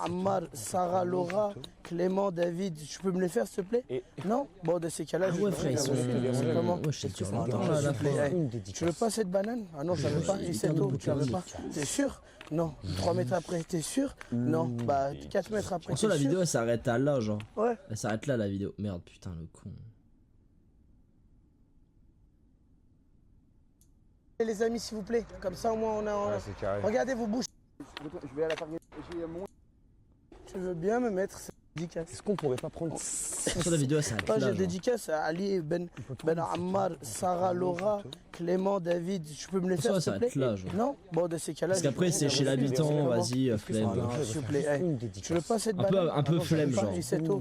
Ammar, Sarah, Laura, Clément, David. Tu peux me les faire s'il te plaît? Non? Bon, de ces cas-là, ouais, frère, ils sont... Comment? Ouais, je sais sur longtemps là, la fois. Tu veux pas cette banane? Ah non, je l'avais pas. Et cette eau, tu l'avais pas. T'es sûr? Non. 3 mètres après, t'es sûr? Non. Bah, 4 mètres après, t'es sûr? La vidéo elle s'arrête à là, genre. Ouais. Elle s'arrête là la vidéo. Merde, putain, le con. Et les amis, s'il vous plaît. Comme ça, au moins, on a. Ouais, c'est carré. Regardez vos bouches. Je vais à la partie. Tu veux bien me mettre cette dédicace? Est-ce qu'on pourrait pas prendre... Sur la vidéo elle s'arrête là. J'ai dédicace à Ali, Ben Ammar, Sarah, Laura, Clément, David. Tu peux me les faire s'il te plaît? Là, non? Bon, de ces cas-là. Parce qu'après c'est chez l'habitant, vas-y, flemme. S'il vous plaît, tu veux pas cette banane? Un peu flemme, genre.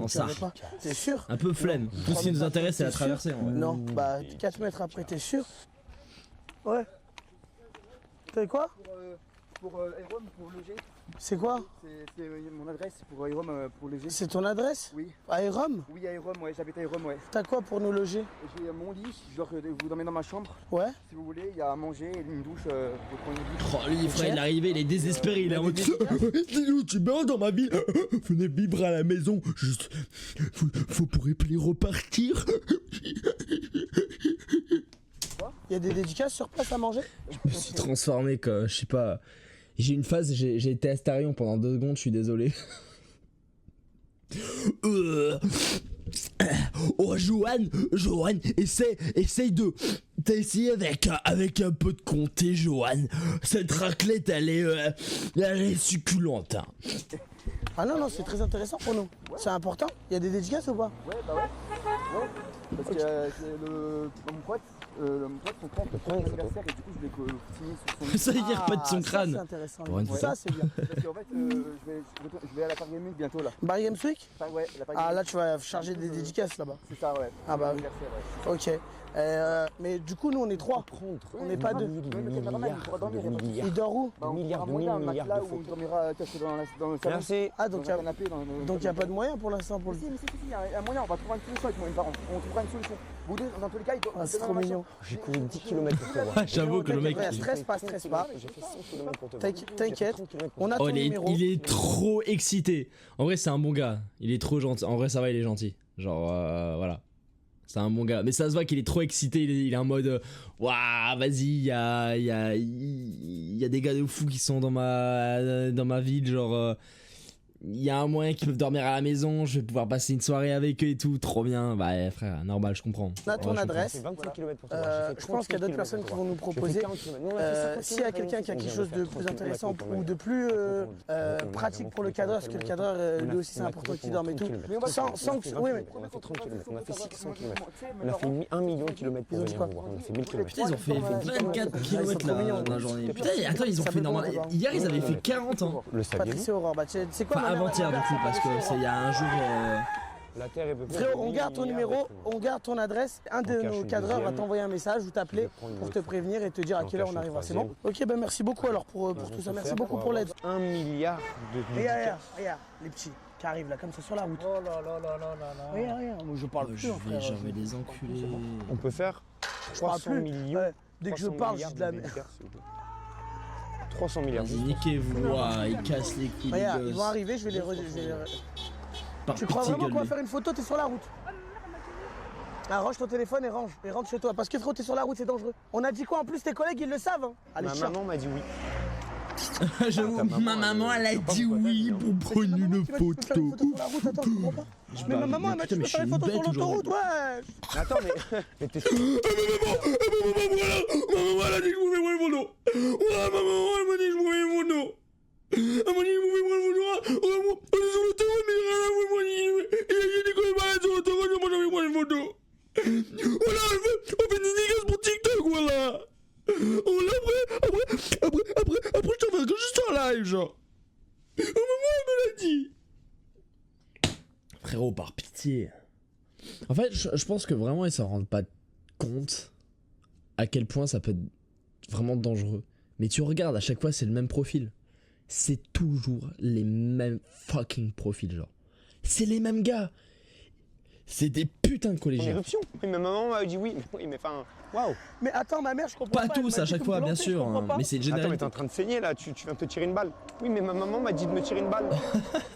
En ça. T'es sûr? Un peu flemme. Tout ce qui nous intéresse c'est la traversée. Non, bah 4 mètres après, t'es sûr? Ouais. T'as quoi? Pour Aerom, pour loger. C'est quoi? C'est mon adresse pour Aerom, pour loger. C'est ton adresse? Oui. À Aerom? Oui, à Aerom, ouais, j'habite à Aerom, ouais. T'as quoi pour nous loger? J'ai mon lit, je dois vous emmener dans ma chambre. Ouais. Si vous voulez, il y a à manger, une douche, pour prendre une douche. Oh lui frère, il est arrivé, il est désespéré, il est en mode Lilou, tu es bien dans ma ville. Venez vivre à la maison. Juste, vous pourrez plus repartir. Il y a des dédicaces sur place à manger? Je me suis transformé quoi, je sais pas. J'ai une phase, j'ai été Astarion pendant 2 secondes, je suis désolé. Oh Johan, essaye de... T'as essayé avec un peu de comté, Johan. Cette raclette, elle est succulente. Hein. Ah non, c'est très intéressant pour nous. C'est important. Il y a des dédicaces ou pas? Ouais, bah ouais. Parce que c'est mon pote, son crâne, c'est son anniversaire et du coup je voulais que vous signiez sur son... Ça y est, pas de son crâne. C'est intéressant. Ouais. Ça c'est bien. Parce qu'en fait, je vais à la Paris Games Week bientôt là. Paris Games Week? Ouais, la Paris Ah là tu vas charger des dédicaces là-bas. C'est ça, ouais. Ah bah oui. Ok. Mais du coup nous on est 3. On n'est pas 2. Il dort où? Milliards. Là où il dormira caché dans le salon. Merci. Ah donc il n'y a pas de moyen pour l'instant pour le... Si, il y a un moyen, on va trouver une solution avec mes parents. On trouvera une solution. Vous deux, dans tous les cas, il doit... c'est trop mignon. J'ai couru 10 km pour te voir. J'avoue que le mec... Stresse pas. J'ai fait 100 km pour te voir. T'inquiète, on a ton numéro. Il est trop excité. En vrai c'est un bon gars, il est trop gentil. En vrai ça va, il est gentil. Genre voilà. C'est un bon gars. Mais ça se voit qu'il est trop excité, il est en mode... Waouh, vas-y, il y a des gars de fou qui sont dans ma ville, genre... il y a un moyen qu'ils peuvent dormir à la maison, je vais pouvoir passer une soirée avec eux et tout, trop bien. Bah frère, normal, je comprends. On a ton Ouais, je adresse. C'est 25 km pour toi. Je pense qu'il y a d'autres personnes qui vont nous proposer. S'il y a quelqu'un qui a quelque chose de plus intéressant ou de plus pratique pour le cadreur, parce que le cadreur lui aussi c'est important qu'il dorme et tout. Sans que. Oui, mais. On a fait 30 km, on a fait 600 km. On a fait 1 million de kilomètres pour venir nous voir. On a fait 1000 km. Putain, ils ont fait 24 km là dans la journée. Putain, attends, ils ont fait normal. Hier, ils avaient fait 40 ans. Le saviez-vous? Patrice et Aurore, bah c'est quoi? Enfin, avant-hier du coup, parce que c'est il y a un jour. La terre est peu plus. Frérot, on garde ton numéro, on garde ton adresse. Un de nos cadreurs va t'envoyer un message ou t'appeler pour te prévenir et te dire à quelle heure on arrivera. C'est bon? Ok, ben merci beaucoup alors pour tout ça. Merci beaucoup pour l'aide. 1 milliard de Regarde, les petits qui arrivent là comme ça sur la route. Oh là là là là là là. Regarde, moi je parle plus. Je vais les enculer. On peut faire Je parle 300 plus. millions. Dès que je parle, je dis de la merde. 300 milliards. Vas-y, niquez-vous, ils cassent les couilles. Regarde, ils vont arriver, je vais les. Tu crois vraiment qu'on va faire une photo? T'es sur la route. Ah, range ton téléphone et rentre chez toi. Parce que frérot, t'es sur la route, c'est dangereux. On a dit quoi en plus? Tes collègues, ils le savent. Hein. Allez, Ma maman m'a dit oui. Ma maman, elle a dit oui pour prendre une photo. Attends, je comprends pas. Mais ma maman, elle m'a dit que je peux faire une photo sur l'autoroute, ouais. Attends, mais t'es sûr? Maman, elle a dit que je pouvais prendre une photo. Ouais, maman, elle m'a dit que je pouvais prendre une photo. Elle m'a dit que je pouvais prendre une photo. On est sur l'autoroute, mais rien à voir. Il a dit qu'on est malade sur l'autoroute, moi j'avais prendre une photo. Voilà, on fait une dédicace pour TikTok, voilà. Après, je t'en fais que juste en live, genre. Maman, elle me l'a dit. Frérot, par pitié. En fait, je pense que vraiment, ils s'en rendent pas compte à quel point ça peut être vraiment dangereux. Mais tu regardes, à chaque fois, c'est le même profil. C'est toujours les mêmes fucking profils, genre. C'est les mêmes gars. C'est des putains de collégiens. Éruption. Oui, mais maman m'a dit oui. Oui, mais enfin, waouh. Mais attends, ma mère, je comprends pas. Pas tous à chaque fois, bien sûr. Mais c'est Attends, mais général. t'es en train de saigner là, tu viens de te tirer une balle. Oui, mais ma maman m'a dit de me tirer une balle.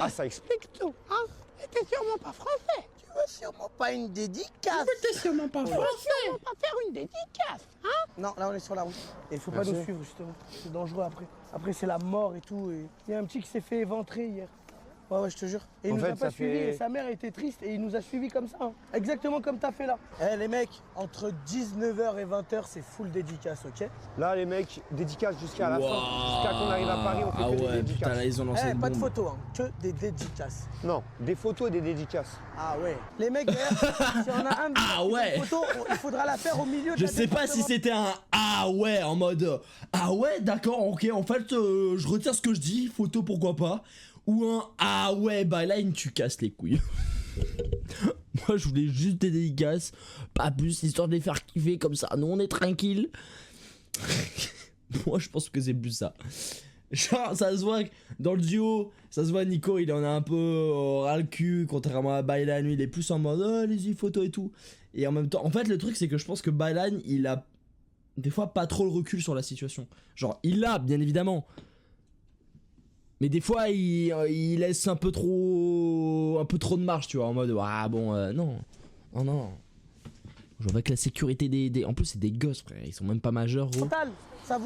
Ah, ça explique tout, hein? Et t'es sûrement pas français. Tu veux sûrement pas une dédicace. T'es sûrement pas Tu veux sûrement pas faire une dédicace, hein? Non, là on est sur la route. Et il faut pas nous suivre justement. C'est dangereux après. Après c'est la mort et tout. Et il y a un petit qui s'est fait éventrer hier. Ouais, je te jure. Et il nous a pas suivis. Et sa mère était triste et il nous a suivis comme ça. Hein. Exactement comme t'as fait là. Eh les mecs, entre 19h et 20h, c'est full dédicace, ok? Là, les mecs, dédicace jusqu'à la fin. Jusqu'à qu'on arrive à Paris, on fait que des dédicaces. Putain, là ils ont lancé une Pas de bombe. photos, hein. Que des dédicaces. Non, des photos et des dédicaces. Ah ouais. Les mecs, d'ailleurs, si on a un Ah ouais. une photo, il faudra la faire au milieu de Je la sais pas si département. c'était un ah ouais en mode ah ouais d'accord ok en fait je retire ce que je dis photo pourquoi pas ou un ah ouais bah là tu casses les couilles. Moi je voulais juste des dédicaces pas plus histoire de les faire kiffer comme ça nous on est tranquille. Moi je pense que c'est plus ça. Genre ça se voit que dans le duo, ça se voit Nico il en a un peu ras le cul, contrairement à Baylan, lui il est plus en mode oh, allez-y photo et tout. Et en même temps, en fait le truc c'est que je pense que Baylan il a des fois pas trop le recul sur la situation. Genre il l'a bien évidemment. Mais des fois il laisse un peu trop de marge tu vois en mode ah bon non. Je vois que la sécurité des... En plus c'est des gosses frère, ils sont même pas majeurs gros. Ça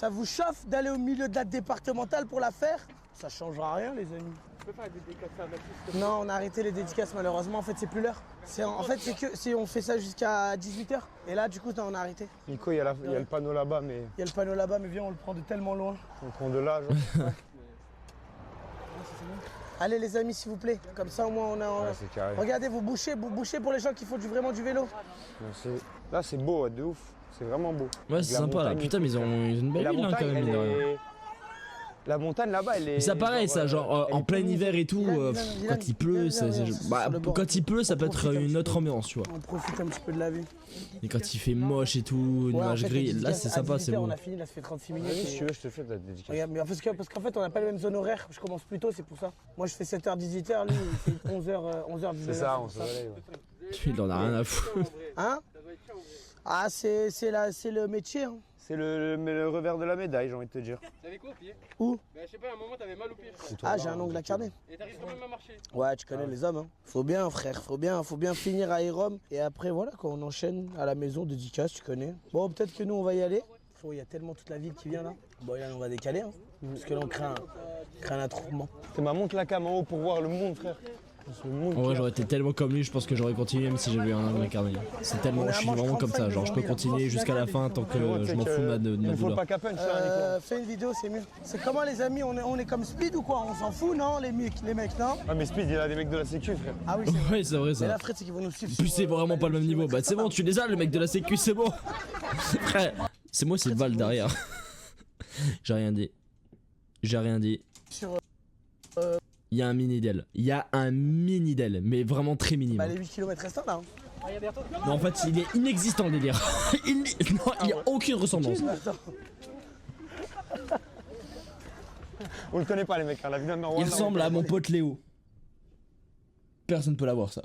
vous chauffe d'aller au milieu de la départementale pour la faire? Ça changera rien les amis. Tu peux faire des dédicaces à la piste? Non, on a arrêté les dédicaces malheureusement, en fait c'est plus l'heure. En fait c'est que si on fait ça jusqu'à 18h et là du coup on a arrêté. Nico, il y a le panneau là-bas mais... Il y a le panneau là-bas mais viens on le prend de tellement loin. On le prend de là genre. Ouais. Allez les amis s'il vous plaît, comme ça au moins on a... Ouais, c'est carré. Regardez vous bouchez pour les gens qui font vraiment du vélo. Là c'est beau, de ouf. C'est vraiment beau. Ouais c'est sympa là, putain mais ils ont une belle ville hein, quand même. La montagne là-bas elle est... Mais ça pareil ça, genre en plein hiver et tout, quand il pleut, quand il pleut ça peut être une autre ambiance tu vois. On profite un petit peu de la vue. Et quand il fait moche et tout, nuage gris, là c'est sympa, c'est bon. On a fini, là ça fait 36 minutes. Si tu veux je te fais de la dédicace. Regarde, mais parce qu'en fait on n'a pas les mêmes zones horaires, je commence plus tôt c'est pour ça. Moi je fais 7h 18h, lui il fait 11h 19h. C'est ça, on se réveille ouais. Il en a rien à foutre. Hein? Ah c'est le métier hein. C'est le revers de la médaille, j'ai envie de te dire. T'avais quoi au pied? Où? Bah je sais pas, à un moment t'avais mal au pied. Ah j'ai un ongle à carnet. Et t'arrives quand même à marcher? Ouais tu connais les hommes hein. Faut bien frère, faut bien finir à Hérom. Et après voilà quand on enchaîne à la maison, dédicace tu connais. Bon peut-être que nous on va y aller. Il y a tellement toute la ville qui vient là. Bon là on va décaler hein. Parce que là, on crée un attroupement. T'es ma monte la cam en haut pour voir le monde, frère. En vrai, j'aurais été tellement comme lui, je pense que j'aurais continué même si j'avais eu un angle incarné. C'est tellement, je suis vraiment comme ça, genre je peux continuer jusqu'à la fin tant que je m'en fous de ma faut douleur. pas qu'à punch, Fais une vidéo, c'est mieux. C'est comment les amis, on est comme Speed ou quoi? On s'en fout, non les mecs, non? Ah mais Speed, il a des mecs de la sécu, frère. Ah oui, c'est vrai. Ouais, c'est vrai Mais ça. là, Fred, c'est qu'ils vont nous suivre. Plus c'est vraiment pas le même niveau. Bah c'est bon, tu les as, le mec de la sécu, c'est bon. Frère, c'est moi, c'est le Val derrière. J'ai rien dit. J'ai rien dit. Il y a un mini-del. Il y a un mini-del, mais vraiment très minime. Bah les 8 km restants là. Non, en fait, il est inexistant le délire. Non, il n'y a aucune ressemblance. On le connaît pas les mecs, hein, la vie d'un Norway. Il ressemble à mon pote Léo. Personne peut l'avoir ça.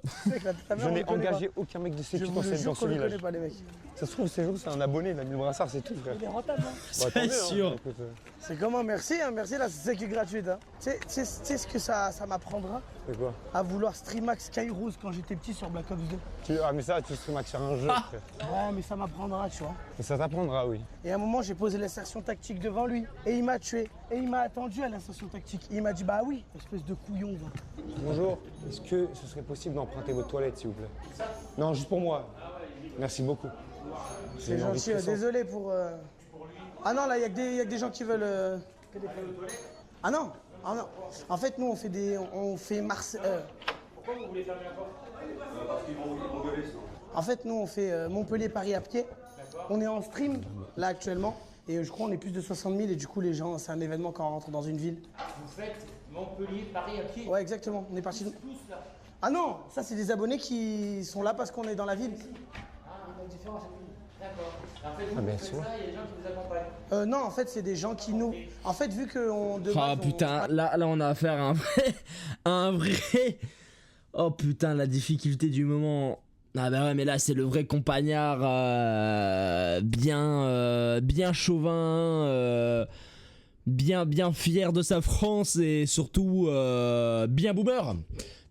Je n'ai engagé aucun mec de sécu dans ce village. Pas, les mecs. Ça se trouve, c'est un abonné, il a mis le brassard, c'est tout, frère. Il est rentable, hein. C'est sûr. Écoute, C'est comment? Merci, hein, merci la sécu gratuite. Hein. Tu sais ce que ça m'apprendra? c'est quoi? À vouloir streamax Skyros quand j'étais petit sur Black Ops 2. Ah mais ça, tu stream sur un jeu, frère. Ouais, mais ça m'apprendra, tu vois. Mais ça t'apprendra, oui. Et à un moment, j'ai posé l'insertion tactique devant lui. Et il m'a tué. Et il m'a attendu à l'insertion tactique. Il m'a dit, bah oui, espèce de couillon, va. Bonjour, est-ce que ce serait possible d'emprunter votre toilette, s'il vous plaît? Non, juste pour moi. Merci beaucoup. C'est gentil, désolé pour... Ah non, là, il y a que des gens qui veulent... Ah non, ah non. En fait, nous, on fait Marseille... Pourquoi vous voulez fermer la porte? Parce qu'ils vont gueuler. En fait, nous, on fait Montpellier-Paris à pied. On est en stream, là, actuellement. Et je crois qu'on est plus de 60 000 et du coup, les gens, c'est un événement quand on rentre dans une ville. Vous faites Montpellier-Paris à pied? Ouais, exactement. On est parti... Tous là. Ah non, ça, c'est des abonnés qui sont là parce qu'on est dans la ville. Ah, il y a une différence. D'accord. En fait, Ah, vous bien faites sûr. ça, il y a des gens qui vous accompagnent. Non, en fait, c'est des gens qui nous... En fait, vu qu'on... Ah putain, là on a affaire à un vrai... Oh putain, la difficulté du moment. Ah bah ouais, mais là c'est le vrai compagnard bien chauvin, bien fier de sa France et surtout bien boomer.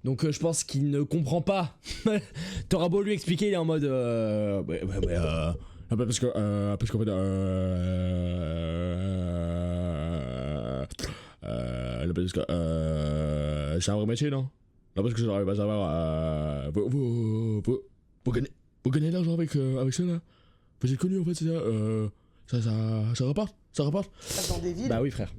Donc je pense qu'il ne comprend pas. T'auras beau lui expliquer, il est en mode parce qu'en fait parce que c'est un vrai métier, non? Non, parce que je n'arrive pas à savoir. Vous gagnez de l'argent avec ça là? Vous êtes connu en fait, c'est ça. Ça rapporte? Ça rapporte? Dans des villes. Bah oui, frère.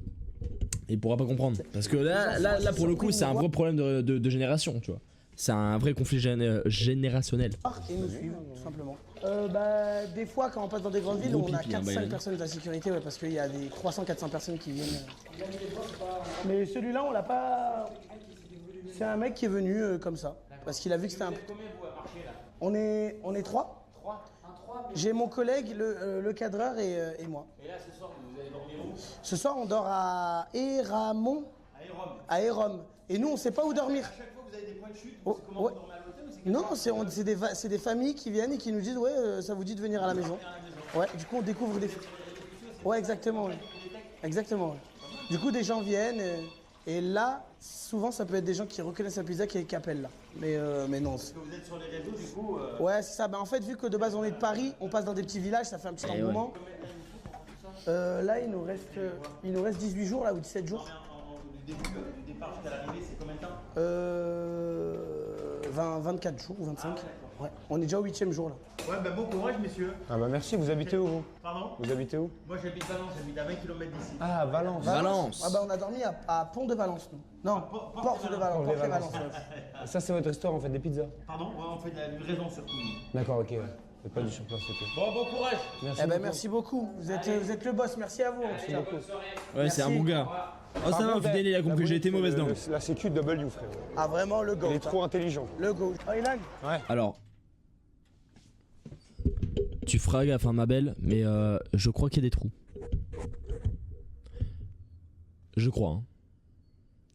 Il pourra pas comprendre. Parce que là pour le coup, c'est un vrai problème de génération, tu vois. C'est un vrai conflit générationnel. Et nous suivent, tout simplement. Bah, des fois, quand on passe dans des grandes villes, Gros on a pipi, hein, 4-5 Bayern. personnes de la sécurité, ouais, parce qu'il y a des 300-400 personnes qui viennent. Mais celui-là, on l'a pas... C'est un mec qui est venu comme ça, parce qu'il a vu que c'était un... On est 3 J'ai mon collègue, le cadreur et moi. Et là, ce soir, vous allez dormir où? Ce soir, on dort à Héramont. À Hérom. Et nous, on sait pas où dormir. À chaque fois, vous avez des points de chute. Oh, Comment ouais. vous dormez à l'hôtel ou Non, c'est des familles qui viennent et qui nous disent ouais, ça vous dit de venir à la maison. Ouais, du coup on découvre des... Ouais, exactement, ouais. Exactement, ouais. Du coup des gens viennent et là, souvent ça peut être des gens qui reconnaissent la pizza qui appellent là. Mais non. Parce que vous êtes sur les réseaux, du coup... Ouais, c'est ça. Bah, en fait, vu que de base on est de Paris, on passe dans des petits villages, ça fait un petit engouement. Là, il nous reste 18 jours là, ou 17 jours. Du départ jusqu'à l'arrivée, c'est combien de temps 24 jours ou 25. Ouais. On est déjà au 8e jour là. Ouais, bah bon courage, messieurs. Ah bah merci, vous habitez où vous? Pardon? Vous habitez où? Moi, j'habite Valence, j'habite à 20 km d'ici. Ah, Valence. Valence. Ah bah on a dormi à Pont de Valence nous. Non, Porte de Valence. Porte de Valence. Ça c'est votre restaurant, on fait des pizzas? Pardon? Ouais, on fait de la livraison surtout. D'accord, ok. C'est pas du surplace, ok. Bon courage. Merci Eh ben beaucoup. merci beaucoup. Vous êtes le boss. Merci à vous. Merci beaucoup. Ouais, c'est un bon gars. Oh, ça va, Fidel, il a compris, j'ai été mauvaise dent. La sécu W, frère. Ah vraiment le go. Il est trop intelligent. Le go. Oh Ilan. Ouais. Alors, tu feras gaffe, hein, ma belle, mais je crois qu'il y a des trous. Je crois, hein.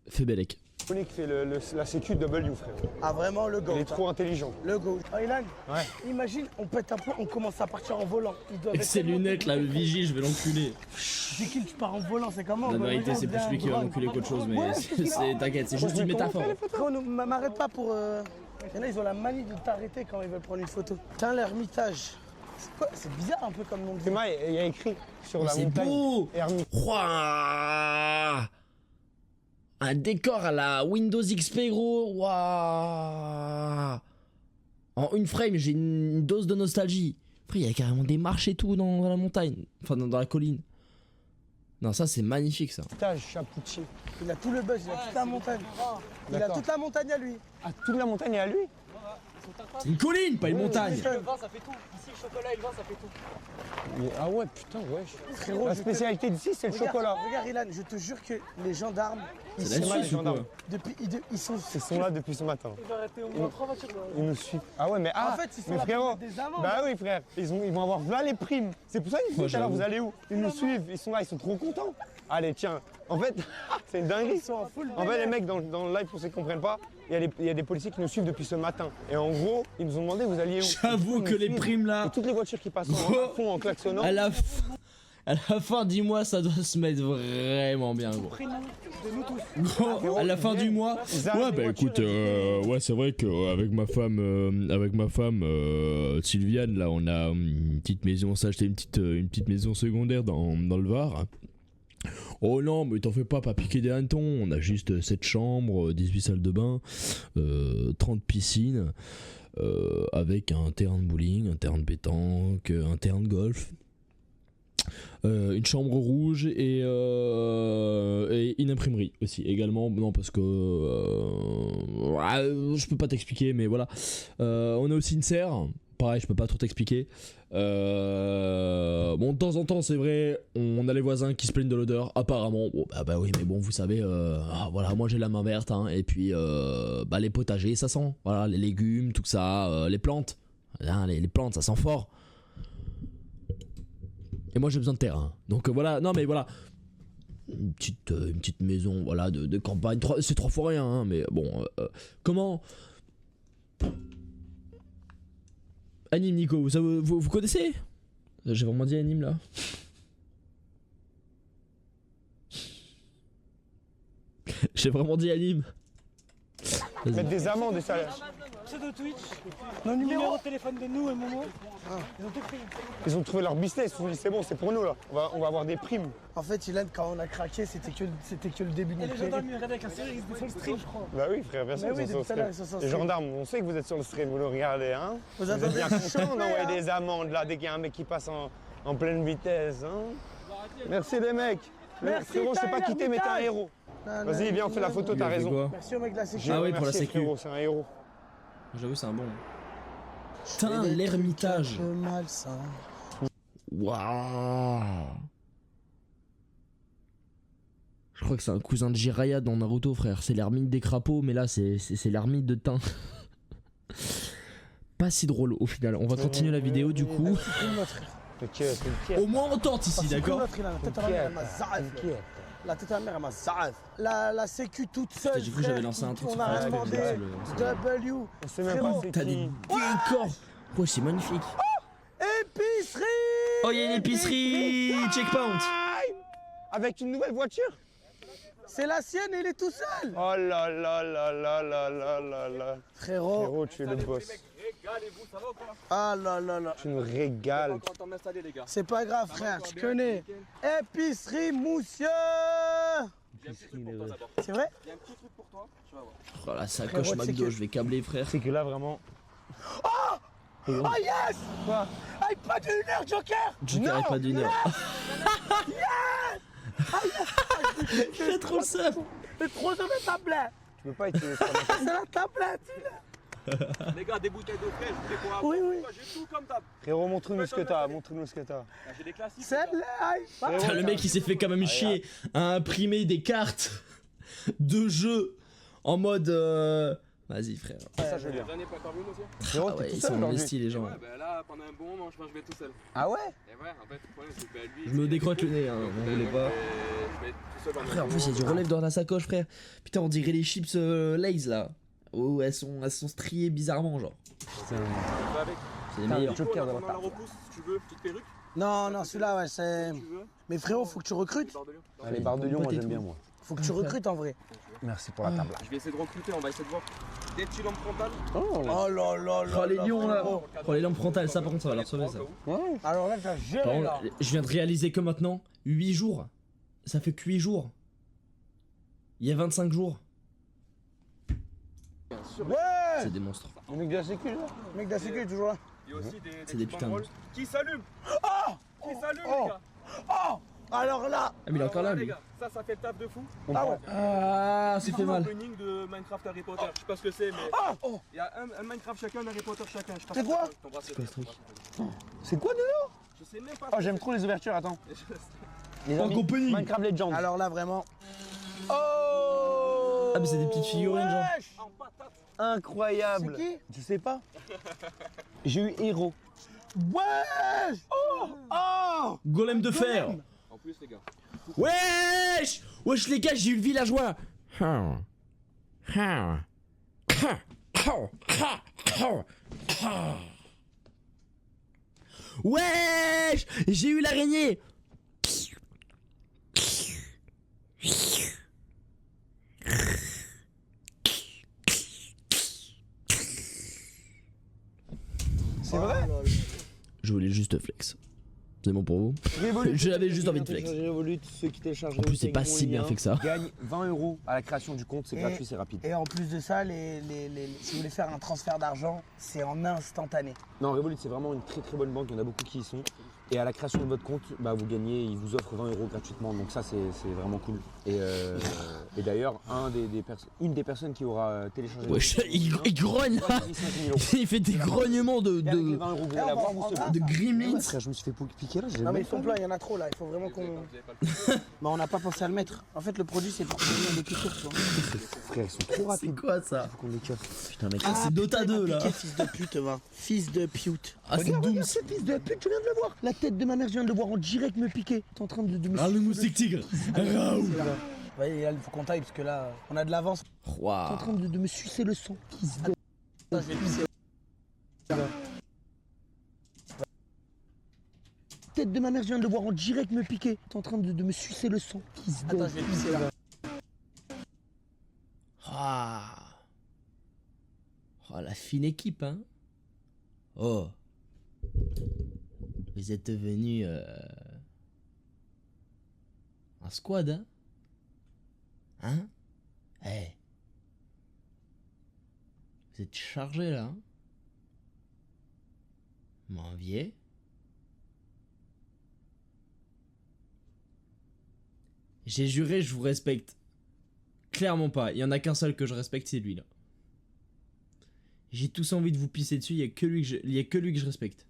Fais Bellec. Qui fait la sécu W, frère. Ah vraiment le go. Il est trop intelligent. Le go. Oh Ilan. Ouais. Imagine, on pète un peu, on commence à partir en volant. Avec ses lunettes là, le vigile, je vais l'enculer. Dès qu'il tu pars en volant, c'est comment? La vérité, c'est plus lui qui va m'enculer qu'autre chose, mais t'inquiète, c'est juste une métaphore. Frérot, m'arrête pas pour... Il y en a, ils ont la manie de t'arrêter quand ils veulent prendre une photo. Tiens, l'ermitage. C'est quoi? C'est bizarre un peu comme nom de Prima, il y a écrit sur la C'est montagne. beau. Ermite. Ouah. Un décor à la Windows XP, gros. Waouh. En une frame, j'ai une dose de nostalgie. Après, il y a carrément des marches et tout dans la montagne. Enfin, dans la colline. Non, ça, c'est magnifique, ça. Putain, Chapucci. Il a tout le buzz, il a toute la montagne. Il a D'accord. toute la montagne à lui. Ah, toute la montagne est à lui? C'est une colline, pas une montagne. Le vin, ça fait tout. Ici, le chocolat et le vin, ça fait tout. Ah ouais, putain, ouais. Frérot, La spécialité d'ici, c'est le chocolat. Regarde, Ilan, je te jure que les gendarmes, ils C'est la sont, Suisse ou quoi? depuis, ils sont Ils sont là depuis ce matin. Ils ont arrêté au moins 3 voitures. Ils nous suivent. Ah ouais, mais En fait, ils sont mais là pour frérot, mettre des amendes. bah oui frère, ils vont avoir là les primes. C'est pour ça qu'ils Moi, disent tout à l'heure, j'avoue. vous allez où? Ils nous suivent, ils sont là, ils sont trop contents. Allez, tiens, en fait, c'est une dinguerie. Ils sont en full En fait, les mecs, dans le live, pour ceux qui comprennent pas, il y a des policiers qui nous suivent depuis ce matin. Et en gros, ils nous ont demandé, vous alliez où? J'avoue Ils que nous les suivent. primes là. Et toutes les voitures qui passent en fond en klaxonnant. À la fin du mois, ça doit se mettre vraiment bien, gros. Gros, à la fin du mois. Ouais, bah écoute, Ouais, c'est vrai qu'avec ma femme Sylviane, là, on a une petite maison, on s'est acheté une petite maison secondaire dans le Var. Oh non, mais t'en fais pas piquer des hannetons, on a juste 7 chambres, 18 salles de bain, 30 piscines, avec un terrain de bowling, un terrain de pétanque, un terrain de golf. Une chambre rouge et une imprimerie aussi également, non parce que je peux pas t'expliquer, mais voilà. On a aussi une serre, pareil, je peux pas trop t'expliquer. Bon, de temps en temps, c'est vrai, on a les voisins qui se plaignent de l'odeur, apparemment. Bon, bah oui, mais bon, vous savez, voilà, moi j'ai la main verte, hein, et puis les potagers, ça sent, voilà, les légumes, tout ça, les plantes, hein, les plantes, ça sent fort. Et moi j'ai besoin de terre, hein. Donc voilà, non mais voilà, une petite maison, voilà, de campagne, c'est 3 fois rien, hein, mais bon, comment... Anime, Nico, vous connaissez? J'ai vraiment dit anime là. J'ai vraiment dit anime. Mettre des amendes et ça. Pseudo Twitch, nos numéros de téléphone de nous et Momo, ils ont tout pris. Ils ont trouvé leur business, ils ont dit c'est bon, c'est pour nous là, on va avoir des primes. En fait, Ilan, quand on a craqué, c'était que le début de Et notre les gendarmes, périple. ils regardaient avec un sérieux, ils étaient sur le stream, je crois. Bah oui frère, bien sûr, Mais oui, ils sont depuis sur tout à le l'heure, ils sont sur stream. le Les stream. gendarmes, on sait que vous êtes sur le stream, vous le regardez, hein. Vous Vous êtes attendez bien de content chauffer, d'envoyer hein. des amendes là, dès qu'il y a un mec qui passe en pleine vitesse, hein. Merci les mecs. Merci, Frérot, je sais pas Tyler, quitter, mais t'es un Mitage. héros. Non, Vas-y, non, viens, on fait la non, photo, non. t'as raison. Merci au mec de la sécu. Ah oui, pour la Merci, sécu. frérot, c'est un héros. J'avoue, c'est un bon. Putain, l'ermitage. Un peu malsain. Waouh. Je crois que c'est un cousin de Jiraiya dans Naruto, frère. C'est l'ermite des crapauds, mais là, c'est l'ermite de thym. Pas si drôle au final. On va continuer la vidéo du coup. Au moins on tente ici, d'accord? La tête à la mère, elle m'a zaaf. La tête à la mère, elle m'a zaaf. La sécu toute seule. Putain, j'ai cru que j'avais lancé un truc On sur a rien Facebook, demandé. sur W. On sait même pas c'est T'as des qui. décors. Ouais, c'est magnifique. Épicerie. Oh, il y a une épicerie checkpoint. Avec une nouvelle voiture? C'est la sienne, il est tout seul. Oh là là là là là là là là. Frérot. Frérot, tu es le boss. Régalez-vous, ça va ou pas? Ah là là là. Tu me régales. Pas encore m'installer, les gars. C'est pas grave, frère, je connais. Épicerie Moussieu. C'est vrai? Il y a un petit truc pour toi, tu vas voir. Oh la sacoche Frérot, McDo, c'est je vais câbler, frère. C'est que là vraiment. Oh yes. Quoi? Aïe, pas d'une heure, Joker. Joker est pas d'une heure. J'ai trop le seum. C'est trop de la tablette. Tu peux pas utiliser ça. C'est la tablette. Les gars, des bouteilles d'eau fraîche, vous voulez quoi? Oui, oui. J'ai tout comme d'hab. Frérot, montre-nous ce que t'as, montre-nous ce que t'as. Là, j'ai des classiques. Celle-là. Putain, le mec il s'est fait quand même chier à imprimer des cartes de jeu en mode vas-y frère. Ça, je veux dire. J'en ai pas encore vu, monsieur. Frérot, Ah t'es ouais, tout ils seul sont aujourd'hui. investis les gens. Ouais, bah là, pendant un bon moment, je pense que je vais tout seul. Ah ouais? Et ouais, en fait, le problème, c'est que lui. Je me décrotte le nez, hein, on voulait pas. Je vais tout seul pendant Frère, en plus, il y a du relève dans la sacoche, frère. Putain, on dirait les chips Lay's là. Oh, elles sont striées bizarrement, genre. Tu vas avec. C'est les meilleurs. Joker dans la Pendant la repousse, si tu veux, petite perruque. Non, non, celui-là, ouais, c'est. Tu veux. Mais frérot, faut que tu recrutes. Barre de Lyon. Ah, les barres de Lyon, moi j'aime bien moi. Faut que tu recrutes en vrai. Merci pour la table. Je vais essayer de recruter, on va essayer de voir des petits lampes frontales. Oh là là là. Oh les lions là. Oh les lampes frontales, ça par contre ça va leur sauver ça. Ouais. Alors là, t'as Par géré contre, là. je viens de réaliser que maintenant, 8 jours. Ça fait que 8 jours. Il y a 25 jours. Ouais. C'est des monstres. Le mec de la sécu là. Le mec de la sécu est toujours là. Il y a aussi C'est des putains de monstres. qui s'allument. Oh. Qui s'allument Oh. les gars. Oh. Alors là. Ah mais il est encore là les lui. gars, ça fait le taf de fou. Ah ouais. Ah c'est fait mal. Opening de Minecraft Harry Potter. Je sais pas ce que c'est mais il y a un Minecraft chacun, un Harry Potter chacun. C'est quoi? C'est quoi dedans? Je sais même pas. Oh j'aime trop les ouvertures, attends. En compagnie. Minecraft Legends. Alors là vraiment. Oh. Ah mais c'est des petites figurines genre. Incroyable. C'est qui? Je sais pas. J'ai eu héros. Wesh. Oh. Oh. Golem de fer. En plus les gars. Wesh. Wesh les gars, j'ai eu le villageois. Wesh. J'ai eu l'araignée. C'est vrai? Je voulais juste flex. C'est bon pour vous? J'avais juste envie de flex. Revolut, ceux qui téléchargent En plus c'est pas si bien fait que ça. gagnent 20 € à la création du compte, c'est gratuit, c'est rapide. Et en plus de ça, si vous voulez faire un transfert d'argent, c'est en instantané. Non, Revolut, c'est vraiment une très très bonne banque, il y en a beaucoup qui y sont. Et à la création de votre compte, bah, vous gagnez, ils vous offrent 20 € gratuitement, donc ça c'est vraiment cool. Et d'ailleurs, une des personnes qui aura téléchargé... Wesh, il grogne là. Il fait des grognements de gremlins. Je me suis fait piquer là, j'ai Non mais ils sont pleins, il y en a trop là, il faut vraiment qu'on... Bah on n'a pas pensé à le mettre. En fait le produit c'est pour prévenir des piqûres, tu vois. Frère, ils sont trop rapides. C'est quoi ça? Faut qu'on les casse. Putain mec. Ah c'est Dota 2 là. Fils de pute, va. Fils de pute. Ah c'est Doom. Ce fils de pute, tu viens de le voir. La tête de ma mère, je viens de le voir en direct me piquer. T'es en train de me... Ah le moustique tigre. Raoult. Ouais, il faut qu'on taille parce que là, on a de l'avance. T'es en train de me sucer le sang. Tête de ma mère, je viens de le voir en direct me piquer. T'es en train de me sucer le sang. Attends, je vais pisser là. Ah. Oh la fine équipe hein. Oh. Vous êtes devenus un squad hein. Hein? Eh. Vous êtes chargés là hein. M'enviez? J'ai juré, je vous respecte. Clairement pas. Il y en a qu'un seul que je respecte, c'est lui là. J'ai tous envie de vous pisser dessus. Il y a que lui que je respecte.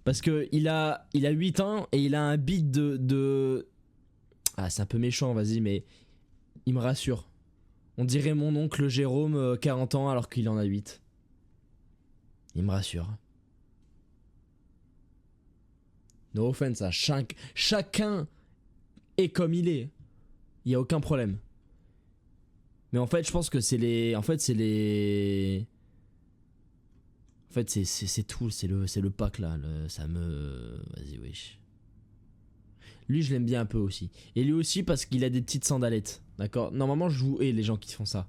Parce que il a 8 ans et il a un beat de... Ah c'est un peu méchant, vas-y, mais il me rassure. On dirait mon oncle Jérôme, 40 ans alors qu'il en a 8. Il me rassure. No offense à chacun est comme il est. Il y a aucun problème. Mais en fait, je pense que c'est les... En fait, c'est tout, c'est le pack là, ça me... Vas-y, wesh. Lui, je l'aime bien un peu aussi. Et lui aussi parce qu'il a des petites sandalettes, d'accord? Normalement, je vous hais les gens qui font ça.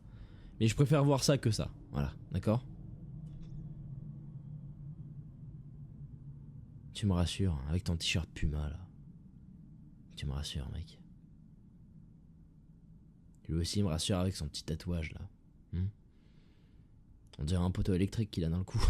Mais je préfère voir ça que ça, voilà, d'accord? Tu me rassures, avec ton t-shirt Puma là. Tu me rassures, mec. Lui aussi il me rassure avec son petit tatouage là. On dirait un poteau électrique qu'il a dans le cou.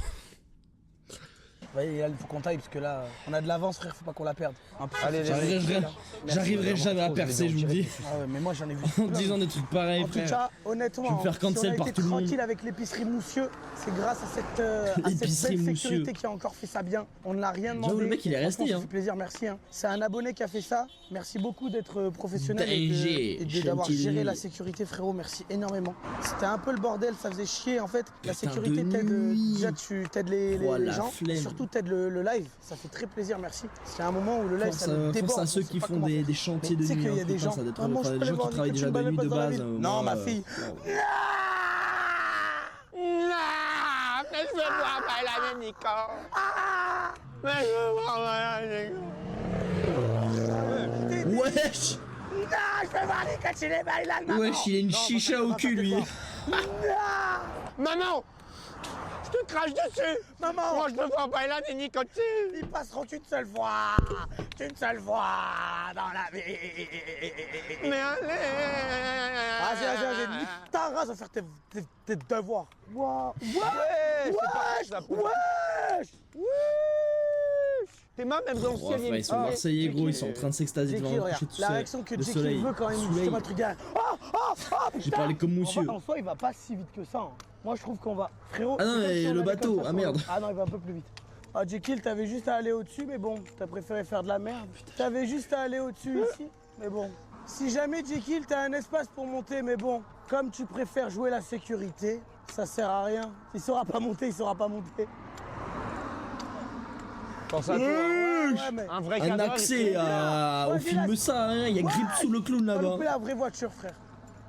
Ouais, il faut qu'on taille parce que là, on a de l'avance, frère, faut pas qu'on la perde. Allez, j'arriverai jamais à percer, je vous dis. Ah ouais, mais moi j'en ai vu. En disant des trucs pareils, frère. En tout cas, honnêtement, je vais me faire cancel par tout le monde. Tranquille avec l'épicerie Moussieux, c'est grâce à cette belle sécurité qui a encore fait ça bien. On ne l'a rien demandé. Le mec il est resté. Ça fait plaisir, merci. C'est un abonné qui a fait ça. Merci beaucoup d'être professionnel et d'avoir géré la sécurité, frérot. Merci énormément. C'était un peu le bordel, ça faisait chier en fait. La sécurité t'aide. Déjà, tu t'aides les gens. Surtout t'aides le live, ça fait très plaisir, merci. C'est un moment où le live ça nous déborde. Force à ceux qui font des chantiers de nuit. Tu sais qu'il y a des gens, des gens qui travaillent déjà de nuit de base. Non, ma fille. Non, mais je veux voir Mélanie Nico. Mais je veux voir Mélanie Nico. Wesh. je peux voir les cachets bailan, maman. Wesh, il a une chicha au cul, lui. Maman, je te crache dessus. Maman. Moi, je peux voir bailan et nicotine. Ils passeront qu'une seule fois dans la vie. Mais allez. Vas-y, nique ta race, va faire tes devoirs. Wesh. T'es même dans le ciel. Ils sont marseillais, gros, ils sont en train de s'extasier devant le coucher la réaction que Jekyll veut quand il justement truc derrière. J'ai parlé comme monsieur. En soi, il va pas si vite que ça. Hein. Moi, je trouve qu'on va. Frérot. Ah non, mais le bateau, ah merde. Ah non, il va un peu plus vite. Ah, Jekyll, t'avais juste à aller au-dessus, mais bon, t'as préféré faire de la merde. T'avais juste à aller au-dessus ici, mais bon. Si jamais, Jekyll, t'as un espace pour monter, mais bon, comme tu préfères jouer la sécurité, ça sert à rien. Il saura pas monter, il saura pas monter. Pense à toi. Un vrai Un accès au film ça, hein. Il y a Grip sous le clown là-bas. On la vraie voiture, frère.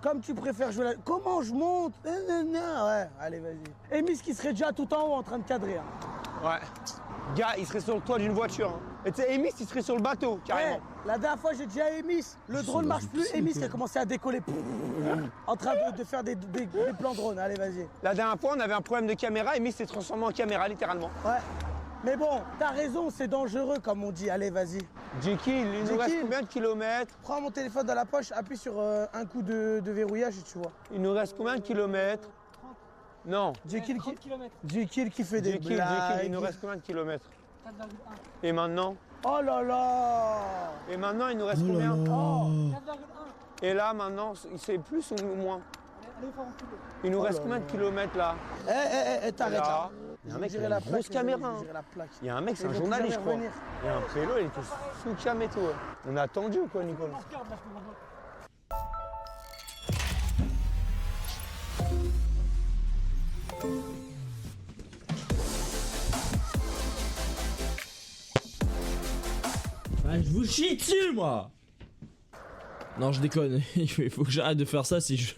Comme tu préfères jouer la... Comment je monte? Ouais, allez, vas-y. Emis qui serait déjà tout en haut en train de cadrer. Hein. Ouais. Gars, il serait sur le toit d'une voiture. Hein. Et tu sais, Emis, il serait sur le bateau, carrément. Ouais, la dernière fois, j'ai dit à Emis, le drone marche plus. Emis, il a commencé à décoller. En train de faire des plans drone. Allez, vas-y. La dernière fois, on avait un problème de caméra. Emis s'est transformé en caméra, littéralement. Ouais. Mais bon, t'as raison, c'est dangereux, comme on dit. Allez, vas-y. Jekyll, il nous reste combien de kilomètres? Prends mon téléphone dans la poche, appuie sur un coup de verrouillage et tu vois. Il nous reste combien de kilomètres? Non. Jekyll qui fait des blagues. Jekyll, il nous reste combien de kilomètres? 4,1. Et maintenant? Oh là là. Et maintenant, il nous reste combien? 4,1. Et là, maintenant, c'est plus ou moins? Il nous reste combien de kilomètres là? T'arrêtes là. Il y a un mec qui a une grosse caméra. Il y a un mec, c'est un journaliste, je crois. Il y a un pélo, il était sous cam et tout. On a attendu ou quoi, Nicolas? Ah, je vous chie dessus, moi. Non, je déconne. Il faut que j'arrête de faire ça si je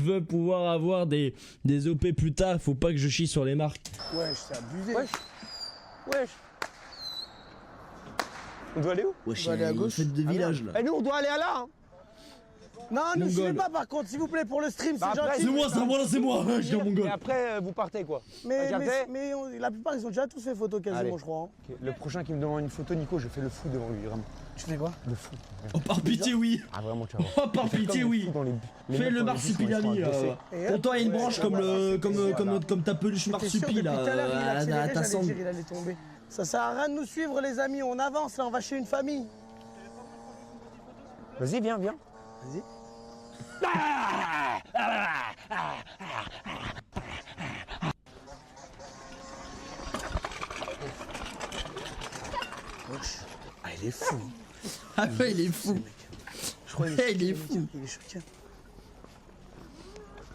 veux pouvoir avoir des OP plus tard. Faut pas que je chie sur les marques. Wesh, c'est abusé. Wesh. On doit aller où? Wesh, on doit aller à gauche. Fête de village là. Et nous, on doit aller à là. Hein. Non, ne suivez pas par contre, s'il vous plaît, pour le stream, c'est gentil. C'est moi, je dis mon gars. Et après, vous partez quoi? Mais la plupart, ils ont déjà tous fait photo quasiment, je crois. Hein. Okay. Le prochain qui me demande une photo, Nico, je fais le fou devant lui, vraiment. Tu fais quoi? Le fou. Oh, par pitié, oui. Ah, vraiment, tu vois. Oh, par pitié, oui. Fais le marsupilami. Pour toi, il y a une branche comme ta peluche marsupi là. À ta cendre. Ça sert à rien de nous suivre, les amis. On avance là, on va chez une famille. Vas-y, viens. Vas-y. Ah, il est fou. Ah ouais, il est fou. Je crois qu'il il est fou. Il est choqué.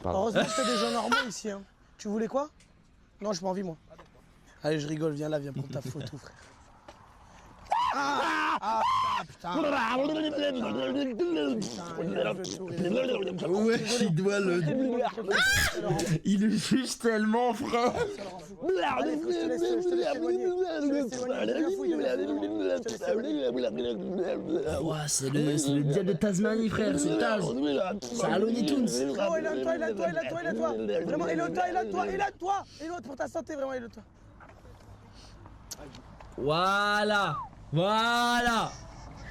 Heureusement que c'est des gens normaux ici. Hein. Tu voulais quoi? Non, je m'en envie moi. Allez, je rigole, viens là, viens prendre ta photo, frère. Putain. Ouais, il doit le. Il est juste tellement, frère. Ouais, c'est le diable de Tasmanie, frère, c'est Taz. C'est à Looney Tunes. Oh, éloigne-toi. Vraiment, éloigne-toi. Éloigne pour ta santé, vraiment, éloigne-toi. Voilà.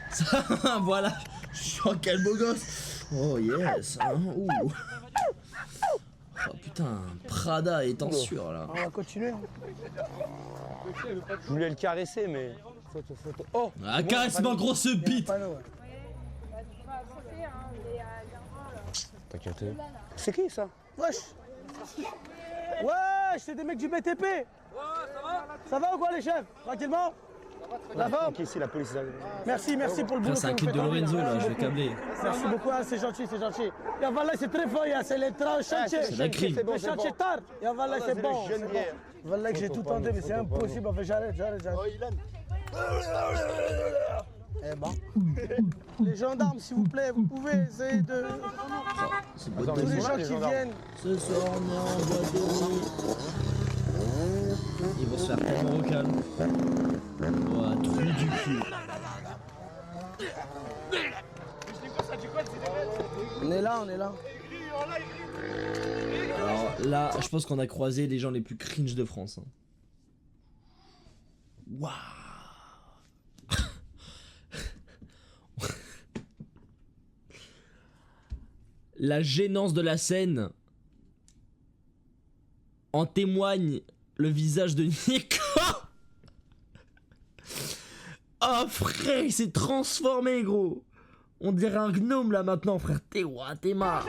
Ça, voilà. Je suis un quel beau gosse. Oh yes. Ouh. Oh putain, Prada est en sueur là. On va continuer. Je voulais le caresser, mais. Photo. Oh! Ah, caresse-moi, grosse bite! T'inquiète. C'est qui ça? Wesh, c'est des mecs du BTP! Ouais, ça va? Ça va ou quoi les chefs? Tranquillement? La forme? Ok, ici la police est arrivée. Merci pour le boulot. C'est un clip de Lorenzo là, je vais câbler. Merci beaucoup, c'est gentil. Et voilà, c'est très fort, c'est le chantier. C'est la crie. Le chantier tard. Et voilà, c'est bon. Voilà que j'ai tout tenté, mais c'est impossible. Enfin, j'arrête. Eh ben. Les gendarmes, s'il vous plaît, vous pouvez essayer de. Tous les gens qui viennent. Ce soir, on est en boîte de nuit. Ils vont se faire tellement au calme. Oh, trou du cul. On est là. Alors là, je pense qu'on a croisé les gens les plus cringe de France. Hein. Waouh. La gênance de la scène en témoigne le visage de Nico. Oh frère, il s'est transformé gros. On dirait un gnome là maintenant frère. T'es marre.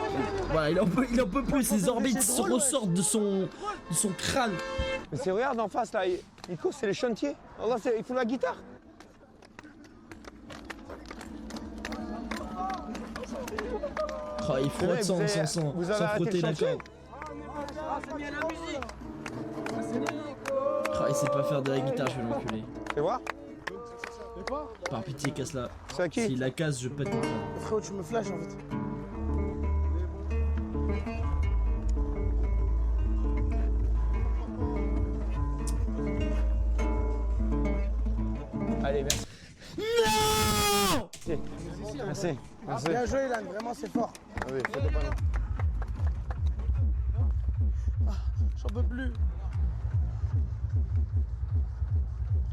Voilà, il en peut plus, ses orbites se ressortent de son crâne. Mais c'est regarde en face là, Nico c'est les chantiers. Oh, là, il faut la guitare. Oh, il frotte sans frotter la corde. Oh, il sait pas faire de la guitare, je vais l'enculer. Fais voir. Par pitié, casse-la. C'est à qui? S'il la casse, je pète mon crâne. Frérot, tu me flashes en fait. Allez, merci. Non! Merci. Bien joué, Ilan, vraiment c'est fort. Ah oui, faut pas. J'en peux plus.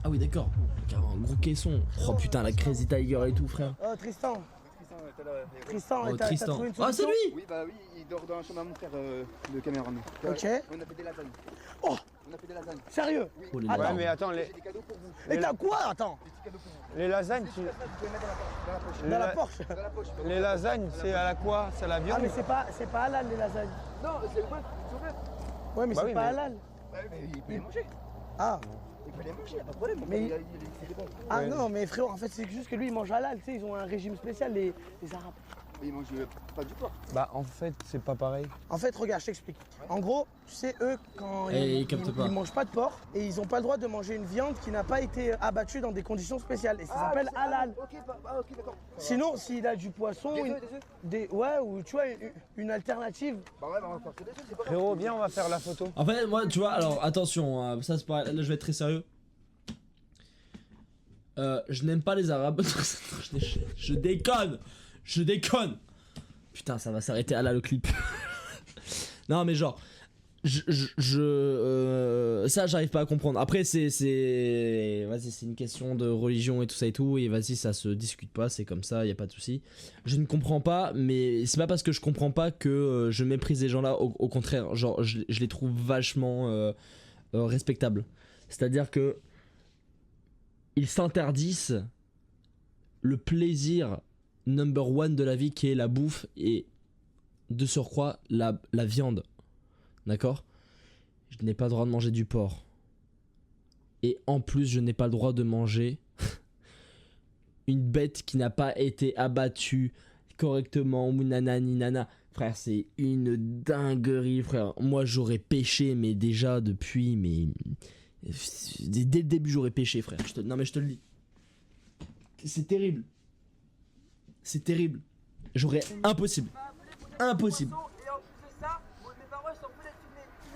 Ah oui, d'accord. Un gros caisson. Oh putain, la Crazy Tiger et tout, frère. Oh, Tristan. Tristan, t'as trouvé une solution? Ah, c'est lui! Oui, bah oui, il dort dans la chambre à mon frère, le caméraman. Ok. On a fait des lasagnes. Oh! On a fait des lasagnes. Sérieux? Oui. Oh, les Ouais, larmes. mais attends, J'ai des cadeaux pour vous. Et t'as quoi? Attends. Des petits cadeaux pour vous. les lasagnes, Vous pouvez mettre dans la poche. Dans la Porsche. Dans la poche. les lasagnes, c'est à la quoi? C'est à la Ah, viande? mais c'est pas halal les lasagnes. Non, c'est le point, c'est ouvert. Ouais, mais Bah c'est oui, pas mais- halal. Bah oui, mais il peut les manger. Ah. Il peut les manger, y'a pas de problème. Mais- c'est bon. Ah Ouais. non, mais frérot, en fait, c'est juste que lui, il mange halal. Tu sais, ils ont un régime spécial, les Arabes. Mais il mange pas du porc. Bah en fait, c'est pas pareil. En fait, regarde, je t'explique. En gros, tu sais, eux, quand ils captent pas. ils mangent pas de porc et ils ont pas le droit de manger une viande qui n'a pas été abattue dans des conditions spéciales. Et ça s'appelle halal. Ok, ok, d'accord. Sinon, s'il a du poisson, Des œufs. ouais, ou tu vois, une alternative. Bah ouais, bah on va faire que des œufs, c'est pas grave. Frérot, viens, on va faire la photo. En fait, moi, tu vois, alors attention, hein, ça c'est pas. Là, je vais être très sérieux. Je n'aime pas les Arabes. Je déconne. Je déconne. Putain, ça va s'arrêter à là le clip. Non, mais genre. Ça j'arrive pas à comprendre. Après vas-y, c'est une question de religion et tout ça et tout, et vas-y, ça se discute pas, c'est comme ça, y a pas de souci. Je ne comprends pas, mais c'est pas parce que je comprends pas que je méprise les gens là, au contraire, genre je les trouve vachement respectables. C'est-à-dire que ils s'interdisent le plaisir number one de la vie qui est la bouffe, et de surcroît la viande. D'accord? Je n'ai pas le droit de manger du porc. Et en plus, je n'ai pas le droit de manger une bête qui n'a pas été abattue correctement, ou nanani nana. Frère, c'est une dinguerie, frère. Moi, j'aurais pêché, mais déjà depuis, mais dès le début, j'aurais pêché, frère. Non, mais je te le dis. C'est terrible. C'est terrible. J'aurais impossible. Impossible.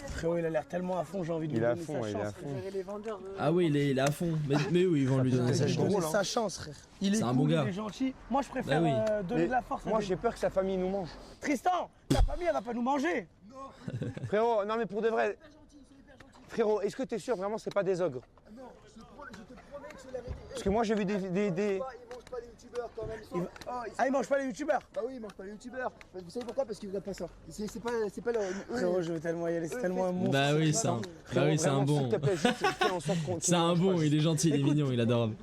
Frérot, il a l'air tellement à fond, j'ai envie de lui Il est à donner fond, sa il est à chance. fond. Ah oui, il est à fond. Mais oui, ils vont lui donner sa Lui chance. donner sa chance, frère. Il est C'est un cool, bon gars. il est gentil. Moi, je préfère Bah oui. donner de la force. Moi, j'ai peur que sa famille nous mange. Tristan, ta famille, elle va pas nous manger. Frérot, non mais pour de vrai. Frérot, est-ce que t'es sûr vraiment c'est pas des ogres? Non, je te promets que c'est la vérité. Parce que moi j'ai vu des... Ils mangent pas les youtubeurs quand même. Ah, ils mangent pas les youtubeurs? Bah oui, ils mangent pas les youtubeurs. Vous savez pourquoi? Parce qu'ils regardent pas ça. C'est pas le. Frérot, je veux tellement y aller, c'est tellement un monstre. Bah oui, c'est un, bah oui, c'est un bon. C'est un bon, il est gentil, il est mignon, il est adorable.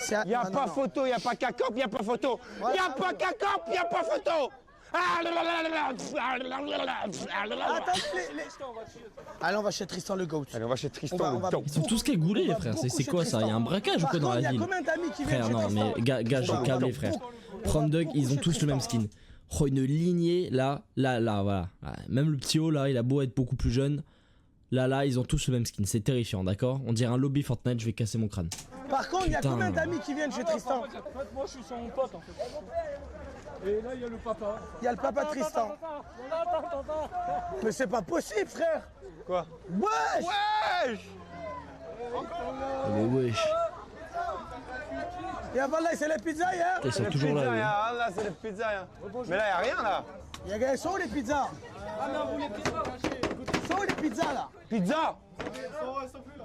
Y'a pas photo, y'a pas cacop, y'a pas photo. Y'a pas cacop, y'a pas photo. Allez, on va chez Tristan le GOAT. Allez, on va chez Tristan le GOAT. Ils sont tous cagoulés, les frères. C'est quoi ça? Il y a un braquage ou quoi dans la ville? Il y a combien d'amis qui viennent Frère, chez non, Tristan? mais gars, j'ai câblé, frère. Prom Dog, ils ont tous le même skin. Oh, une lignée, là, voilà. Même le petit haut, là, il a beau être beaucoup plus jeune. Là, ils ont tous le même skin. C'est terrifiant, d'accord? On dirait un lobby Fortnite, je vais casser mon crâne. Par contre, il y a Putain. combien d'amis qui viennent chez Tristan? En fait, moi, je suis son pote, en fait. Et là, il y a le papa. Il y a le papa de Tristan. Mais c'est pas possible, frère. Quoi? Wesh! Wesh! Mais wesh. Y'a pas là, c'est les pizzas, hier. Ils sont toujours là. Là, c'est les pizzas. Mais là, y'a rien là. Ils sont où les pizzas? Ah non, vous les pizzas, Sont où les pizzas là? Pizza.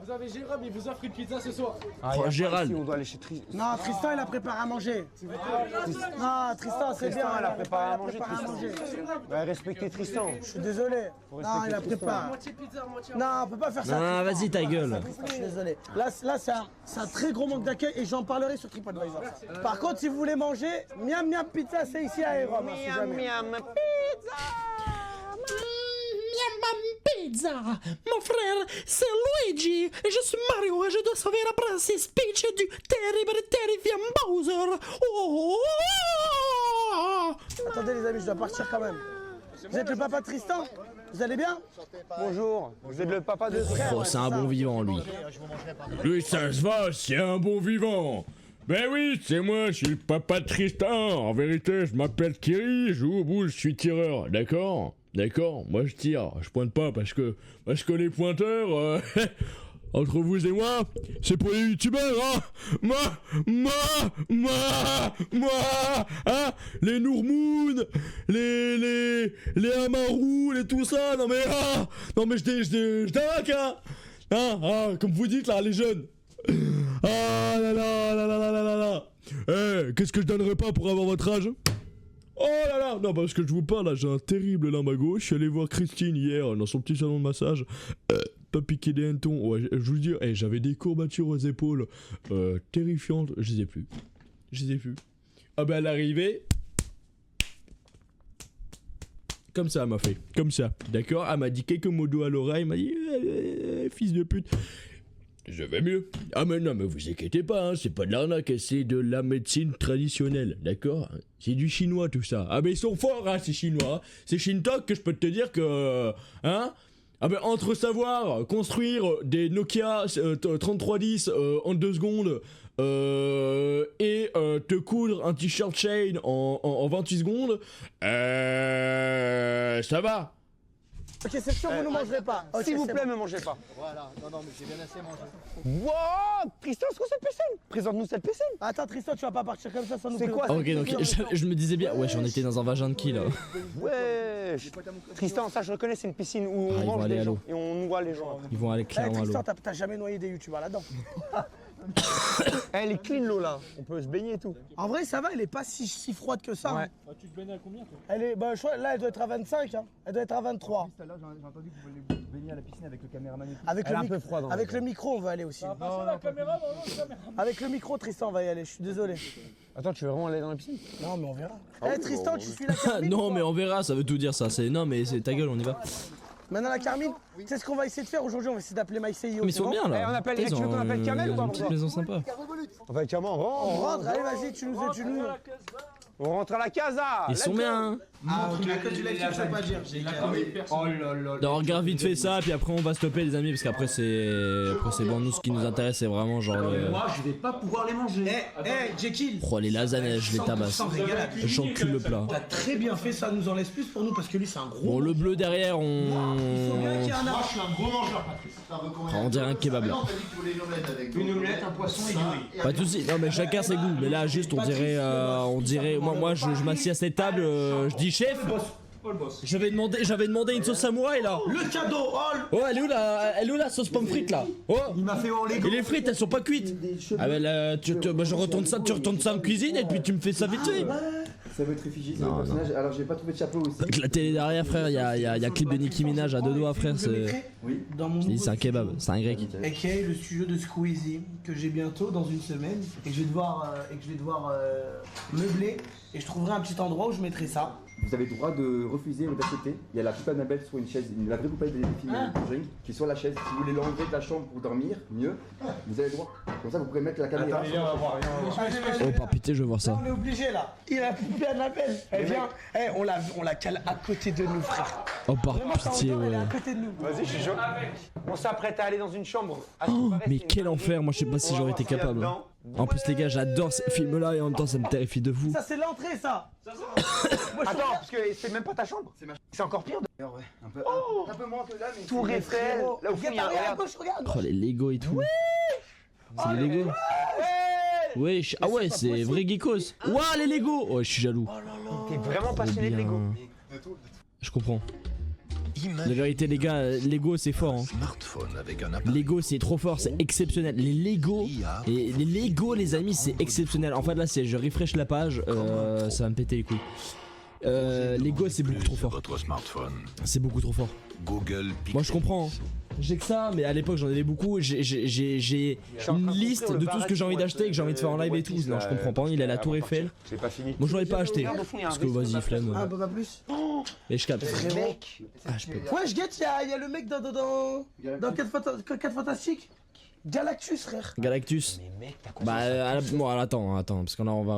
Vous avez Jérôme, il vous offre une pizza ce soir. Gérald. On doit aller chez Tristan. Non, Tristan, il a préparé à manger. Non, Tristan, c'est bien. Il a préparé à manger. Bah, respectez Tristan. Je suis désolé. Non, il a préparé. Non, on peut pas faire ça. Non, vas-y, ta gueule. Je suis désolé. Là, c'est un très gros manque d'accueil et j'en parlerai sur TripAdvisor. Par contre, si vous voulez manger, miam miam pizza, c'est ici à Rome. Miam miam pizza. Pizza. Mon frère, c'est Luigi. Et je suis Mario et je dois sauver la princesse Peach du terrible et terrifiant Bowser. Oh. Attendez les amis, je dois partir quand même. Vous êtes le papa de Tristan? Vous allez bien? Bonjour, vous êtes le papa de frère. Oh, c'est un bon vivant, lui. Lui, ça se va, c'est un bon vivant. Ben oui, c'est moi, je suis le papa de Tristan. En vérité, je m'appelle Thierry, je joue au boule, je suis tireur, d'accord? D'accord, moi je tire, je pointe pas parce que les pointeurs, entre vous et moi, c'est pour les youtubeurs, hein. Moi, hein, les Nourmoun, les Amarou, les tout ça, non mais je déraque, hein, comme vous dites là, les jeunes. Ah là là. Qu'est-ce que je donnerais pas pour avoir votre âge? Oh là là. Non, parce que je vous parle là, j'ai un terrible limbe à gauche. Je suis allé voir Christine hier dans son petit salon de massage. Pas piqué des hannetons. Ouais, je vous dis, j'avais des courbatures aux épaules terrifiantes. Je les ai plus. Ah bah à l'arrivée, comme ça elle m'a fait. Comme ça, d'accord. Elle m'a dit quelques mots doux à l'oreille. Elle m'a dit fils de pute. Je vais mieux. Ah mais non, mais vous inquiétez pas, hein, c'est pas de l'arnaque, c'est de la médecine traditionnelle, d'accord? C'est du chinois tout ça. Ah mais ils sont forts, hein, ces chinois. C'est Shintok que je peux te dire que... Hein? Ah ben entre savoir construire des Nokia 3310 en 2 secondes et te coudre un t-shirt chain en 28 secondes, ça va. Ok, c'est sûr, vous ne mangerez pas. Okay, s'il vous plaît, ne mangez pas. Voilà, non, mais j'ai bien assez mangé. Wow, Tristan, c'est quoi cette piscine? Présente-nous cette piscine. Attends, Tristan, tu vas pas partir comme ça sans nous. C'est quoi? Ok, donc je me disais bien, ouais, j'en étais dans un vagin de qui là? Ouais. Tristan, ça je reconnais, c'est une piscine où on mange des gens et on noie les gens. Ils vont aller clairement à l'eau. Tristan, t'as jamais noyé des youtubeurs là-dedans? Elle est clean l'eau là, on peut se baigner et tout. En vrai ça va, elle est pas si froide que ça. Ouais. Hein. Ah, tu te baignais à combien toi? Elle est, bah, là elle doit être à 25, hein. Elle doit être à 23. Tout à l'heure j'ai entendu que vous vouliez vous baigner à la piscine avec le caméraman et tout. Avec, elle est un peu froide, avec le micro on va aller aussi. La caméra, Avec le micro Tristan on va y aller, je suis désolé. Attends, tu veux vraiment aller dans la piscine? Non mais on verra. Tristan, tu suis la Carmine? Non mais on verra, ça veut tout dire ça. C'est non mais c'est ta gueule, on y va. Maintenant la Carmine, tu sais ce qu'on va essayer de faire aujourd'hui? On va essayer d'appeler MyCEO. Mais ils sont bien là. On appelle Kamel ou pas? Une petite maison sympa. On va avec Kamel, on rentre, allez vas-y, tu nous. On rentre à la casa. Ils sont bien. Ah ok, la du live, je sais pas dire. Oh là là. Non, regarde vite fait ça, puis après on va stopper les amis, parce qu'après c'est bon, nous ce qui nous intéresse c'est vraiment genre... Moi je vais pas pouvoir les manger. Jekyll. Oh les lasagnes, je les tabasse. J'encule le plat. T'as très bien fait, ça nous en laisse plus pour nous parce que lui c'est un gros... Bon le bleu derrière, Il faut bien qu'il y ait un Moi je suis un gros mangeur Patrice. on dirait un kebab là. Une omelette, un poisson et du riz. Pas de soucis, non mais chacun ses goûts, mais là juste on dirait, moi je m'assieds à cette table, je dis chef, j'avais demandé une sauce samouraï là. Le cadeau, oh elle est où la sauce pomme frite là? Oh Il m'a fait en Lego. et les frites elles sont pas cuites. Ah bah là, tu retournes ça en cuisine et puis tu me fais ça vite fait. Ça veut être réfugié, c'est un personnage. Alors j'ai pas trouvé de chapeau aussi. Avec la télé derrière frère, y a clip de Nicki Minaj à 2 doigts frère, c'est... Oui. Dans mon Je dis c'est un kebab, c'est un grec. A.K.A. le studio de Squeezie que j'ai bientôt dans une semaine et que je vais devoir meubler et je trouverai un petit endroit où je mettrai ça. Vous avez le droit de refuser ou d'accepter. Il y a la poupée Annabelle sur une chaise, la vraie poupée des films Conjuring qui est sur la chaise. Si vous voulez l'enlever de la chambre pour dormir, mieux, vous avez le droit. Comme ça vous pourrez mettre la caméra. Oh par pitié je veux voir ça. On est obligé là. Il a la poupée Annabelle. Elle vient. On la cale à côté de nous frère. Oh par pitié Elle est à ouais. côté de nous. Vas-y, je suis chaud. On s'apprête à aller dans une chambre. Oh, mais quel enfer, moi je sais pas si j'aurais été capable. En plus les gars j'adore ces films là et en même temps ça me terrifie de fou. Ça c'est l'entrée ça. Attends, parce que c'est même pas ta chambre. C'est encore pire. Ouais, un peu moins que là, mais. Tour Eiffel. Là au fond il y a un gauche, regarde. Oh les Lego et tout. C'est les Lego. Ouais, ah ouais, c'est vrai geekos. Ouah, les Lego. Oh, je suis jaloux. T'es vraiment passionné de Lego. Je comprends. La vérité, les gars, Lego c'est fort. Hein. Lego c'est trop fort, c'est exceptionnel. Les Lego, les amis, c'est exceptionnel. En fait, là, c'est je refresh la page, ça va me péter les couilles. Lego c'est beaucoup trop fort. C'est beaucoup trop fort. Moi je comprends. Hein. J'ai que ça, mais à l'époque j'en avais beaucoup. J'ai une liste de tout ce que j'ai envie d'acheter, que j'ai envie de faire en live et tout. Non, je comprends pas. Il a la Tour Eiffel. C'est pas fini. Moi je l'aurais pas acheté. Parce que vas-y, flemme. Ah, bah pas plus. Mais je capte. Ah, je peux. Ouais, je guette, il y a le mec dans 4 Fantastiques. Galactus, frère. Galactus. Bah bon, attends, parce que là on va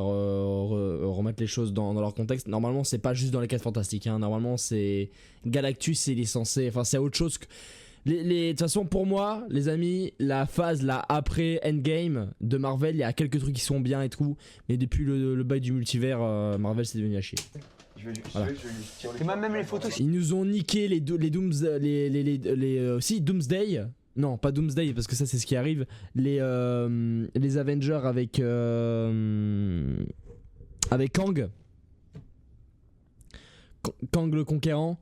remettre les choses dans leur contexte. Normalement c'est pas juste dans les 4 fantastiques, hein. Normalement c'est Galactus, il est censé, enfin c'est autre chose que de toute façon pour moi les amis, la phase là après Endgame de Marvel, il y a quelques trucs qui sont bien et tout, mais depuis le bail du multivers, Marvel c'est devenu à chier. Voilà. Même les photos. Ils nous ont niqué les Doomsday. Non, pas Doomsday parce que ça c'est ce qui arrive. Les Avengers avec Kang. Kang le Conquérant.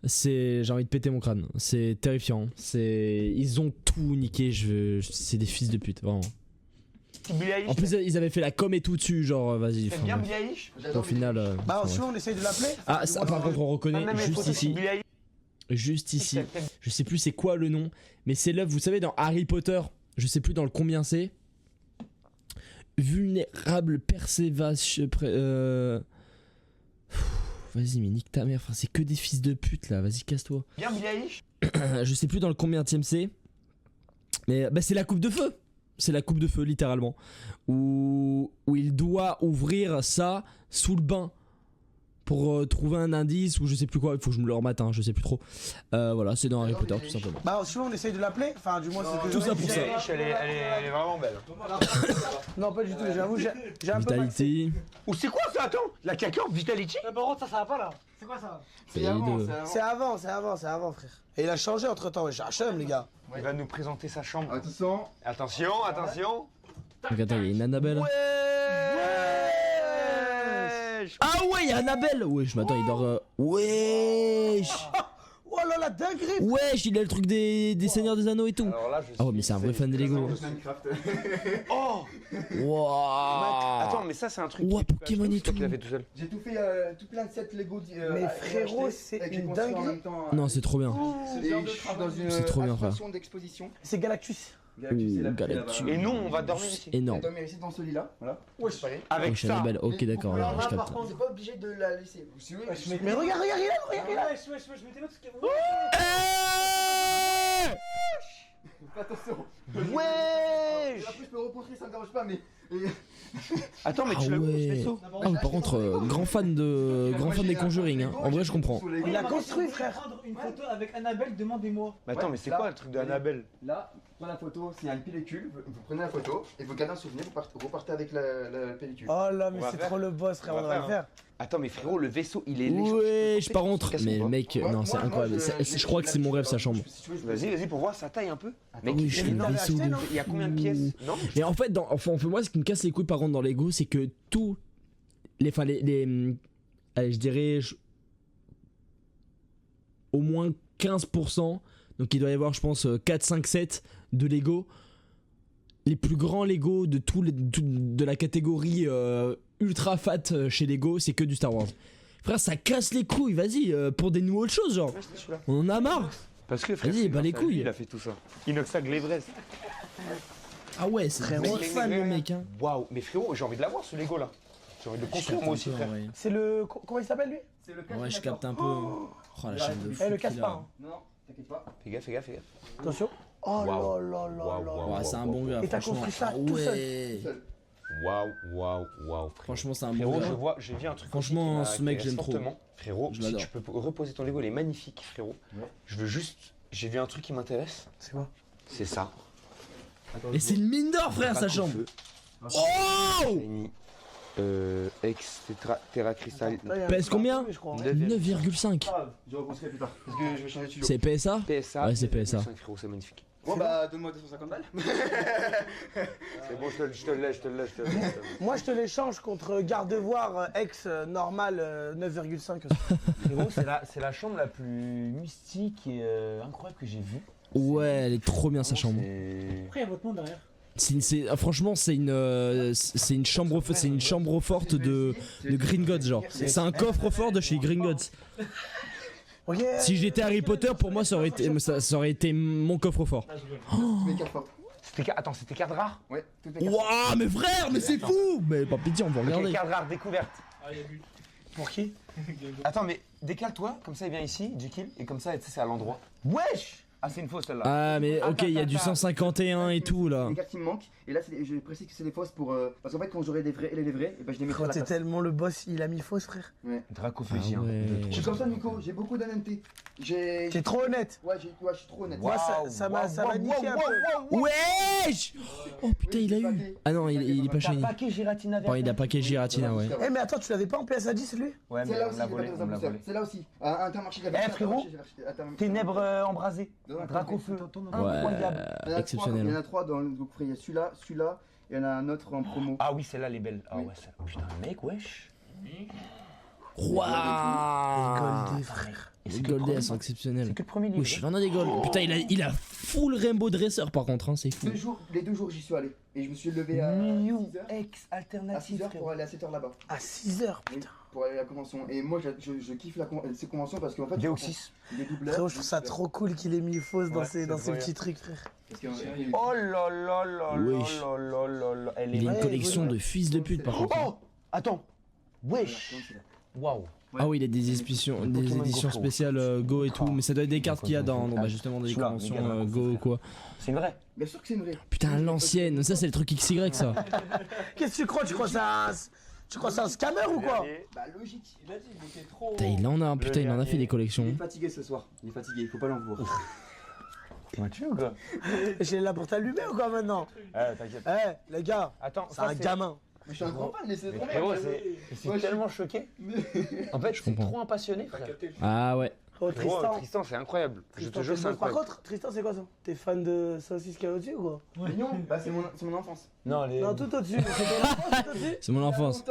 J'ai envie de péter mon crâne. C'est terrifiant. Ils ont tout niqué. C'est des fils de pute, vraiment. En plus ils avaient fait la com et tout dessus, genre vas-y. T'aimes bien Billie Eilish ? Au final. Bah souvent on essaye de l'appeler. Ah ça par contre on reconnaît juste ici. Je sais plus c'est quoi le nom, mais c'est l'œuvre, vous savez, dans Harry Potter, je sais plus dans le combien c'est. Vulnérable persévation. Vas-y, mais nique ta mère, enfin, c'est que des fils de pute là, vas-y, casse-toi. Bien Billie Eilish. Je sais plus dans le combienième c'est. Mais bah, c'est la coupe de feu. C'est la coupe de feu, littéralement. Où il doit ouvrir ça sous le bain. Pour trouver un indice ou je sais plus quoi, il faut que je me le remette, hein, je sais plus trop. Voilà, c'est dans Harry Potter tout simplement. Bah souvent on essaye de l'appeler, enfin du moins c'est tout ça pour ça. Elle est vraiment belle. Non pas du tout, j'avoue, j'ai un peu Vitality. Ou c'est quoi ça, attends? La caca Vitality? Mais par contre ça va pas là. C'est quoi ça? C'est avant frère. Et il a changé entre temps, j'ai HM les gars. Il va nous présenter sa chambre. Attention. Attention. Donc attends, il y a une Annabelle. Ah ouais, il y a Annabelle. Wesh, mais attends, il dort. Wesh. Oh là la dinguerie. Wesh, il a le truc des Seigneurs des Anneaux et tout. Ah ouais, mais c'est un vrai fan de Lego. Oh. Wow. Attends, mais ça c'est un truc. Ouah, Pokémon et tout. J'ai tout fait, tout plein de sets Lego. Mais frérot, c'est une dinguerie. Non, c'est trop bien. C'est trop bien, frère. d'exposition. C'est Galactus. Galactus. Et nous, on va dormir ici. Énorme. On va dormir ici dans ce lit-là, voilà. Avec ça. Annabelle, ok, d'accord. Là, par contre, c'est pas obligé de la laisser. Mais regarde, il est là. Je mettais l'autre qui Attention. Wesh. Après, je peux repontrer, ça me dérange pas, mais. Attends, mais tu l'as vu ce vaisseau? Ah oui, par contre, grand fan des Conjuring, hein. En vrai, je comprends. Il a construit, frère. Prendre une photo avec Annabelle, demandez-moi. Mais attends, mais c'est quoi le truc de Annabelle? Là, prenez la photo, c'est une pellicule, vous prenez la photo et vous gardez un souvenir, vous repartez avec la pellicule. Oh là, mais c'est trop le boss, frère, on va le faire. Attends, mais frérot, le vaisseau, il est léger. Ouais, par contre, mais mec, non, c'est incroyable. Je crois que c'est mon rêve, sa chambre. Vas-y, pour voir sa taille un peu. Mec, oui, je fais le vaisseau de. Il y a combien de pièces? Non. Mais en fait, moi, ce qui me casse les couilles par contre dans Lego, c'est que tous les, allez, je dirais au moins 15%. Donc il doit y avoir, je pense, 4-5 sets de Lego. Les plus grands Lego de la catégorie ultra fat chez Lego, c'est que du Star Wars. Frère, ça casse les couilles, vas-y, pour des nouvelles choses, genre. On en a marre. Parce que frère, vas-y, bah les couilles. Il a fait tout ça. Inoxag l'Everest. Ah ouais, c'est vraiment fan le mec, hein. Waouh, mais frérot, j'ai envie de l'avoir ce Lego là. J'ai envie de le construire moi aussi, frère. C'est le. Comment il s'appelle lui? C'est le ouais, je capte un peu. Oh la chaîne de fou. Eh, le casse pas. Non, t'inquiète pas. Fais gaffe. Attention. Oh là. C'est un bon gars. Et t'as construit ça tout seul. Waouh. Franchement, c'est un bon gars. Frérot, j'ai vu un truc. Franchement, ce mec, j'aime trop. Frérot, si tu peux reposer ton Lego, il est magnifique, frérot. Je veux juste. J'ai vu un truc qui m'intéresse. C'est quoi? C'est ça. Et c'est une mine d'or, frère, sa chambre. Oh! Terra Crystal. PS combien? 9,5. Je repousserai plus tard. Parce que je vais changer de studio. C'est PSA? PSA. Ouais, c'est PSA. Frérot, c'est magnifique. Bon bah donne-moi 250 balles. C'est bon, je te le laisse. Moi je te l'échange contre garde-voir ex normal 9,5 aussi. Mais bon, c'est la chambre la plus mystique et incroyable que j'ai vue. Ouais, elle est trop bien sa chambre. Après, il y a votre nom derrière. Franchement, c'est une chambre forte de Green Gods, genre. C'est un coffre fort de chez Green Gods. Si j'étais Harry Potter, pour moi, ça aurait été mon coffre fort. Attends, c'était cartes rares? Ouais, toutes les cartes. Waouh, mais frère, mais c'est fou! Mais pas pitié, on va regarder. Cartes rares découvertes. Ah, il y a but. Pour qui? Attends, mais décale-toi, comme ça il vient ici, Jekyll, et comme ça, tu sais, c'est à l'endroit. Wesh! Ah, c'est une fausse celle-là. Ah, mais ok, il y a du 151 et tout là. Les cartes qui me manquent, et là je précise que c'est des fausses pour. Parce qu'en fait, quand j'aurai les vrais, et ben je les mettrai à la T'es place. tellement le boss, il a mis fausse, frère. Ouais. Dracophagien. Je suis comme ça, Nico, j'ai beaucoup d'honnêteté. T'es trop honnête. Ouais, je suis trop honnête. Moi, ça m'a niqué un peu. Wesh! Oh putain, il a eu. Ah non, il est pas chez. T'as paquet Giratina Bon, il a paquet Giratina, ouais. Eh, mais attends, tu l'avais pas en PS10 lui? Ouais, mais on me l'a volé, on me l'a volé. C'est là aussi. Intermarché. Eh frérot, ténèbres embrasées. Dracofeu. Incroyable. Exceptionnel. Il y en a 3 dans le groupe. Il y a celui-là, et il y en a un autre en promo. Ah oui, celle-là, elle est belle. Ah ouais, ça. Putain, mec, wesh. Waouh! Goldé, frère. Les goldés, elles sont exceptionnelles. C'est que le premier livre. Wesh, il en a des golds. Putain, il a full Rainbow Dresser par contre, hein, c'est fou. Les 2 jours, j'y suis allé. Et je me suis levé à New 6h. X À alternative. 6h pour aller à 7h là-bas. À 6h, Oui, putain. pour aller à la convention. Et moi, je kiffe ces conventions parce qu'en fait. Deoxys. Les doubleurs. Frérot, je trouve ça trop cool qu'il ait mis fausse dans ses petits trucs, frère. Parce que, Oh là là là Wesh. là là là là. Elle Il a est une collection de fils de pute par contre. Oh! Attends. Wesh. Waouh. Ah oui, il a des éditions spéciales Go et tout, mais ça doit être des cartes qu'il y a dans bah, justement des conventions Go ou quoi. C'est une vraie. Bien sûr que c'est une vraie. Putain, l'ancienne, ça c'est le truc XY ça. Qu'est-ce que tu crois? Tu crois que c'est un scammer ou quoi? Bah logique. Il a dit, il était trop. Putain, il en a, putain, il en a fait des Il collections. est fatigué ce soir. Il est fatigué, il faut pas l'en vouloir. Tu ou quoi? J'ai là pour t'allumer ou quoi maintenant? T'inquiète. Eh, les gars, Attends, c'est un gamin. Mais je suis un grand fan, laissez Mais tomber. frérot, c'est tellement choqué. En fait, je suis comprends. trop impassionné, frère. Ah ouais. Oh, Tristan, Tristan. c'est incroyable. Je te Tristan, jure, t'es c'est bon. Par incroyable. contre, Tristan, c'est quoi ça? T'es fan de saucisse carottier ou quoi? Mignon. Bah c'est mon enfance. Non, Non, tout au-dessus. C'est ton enfance, tout au-dessus. C'est mon enfance.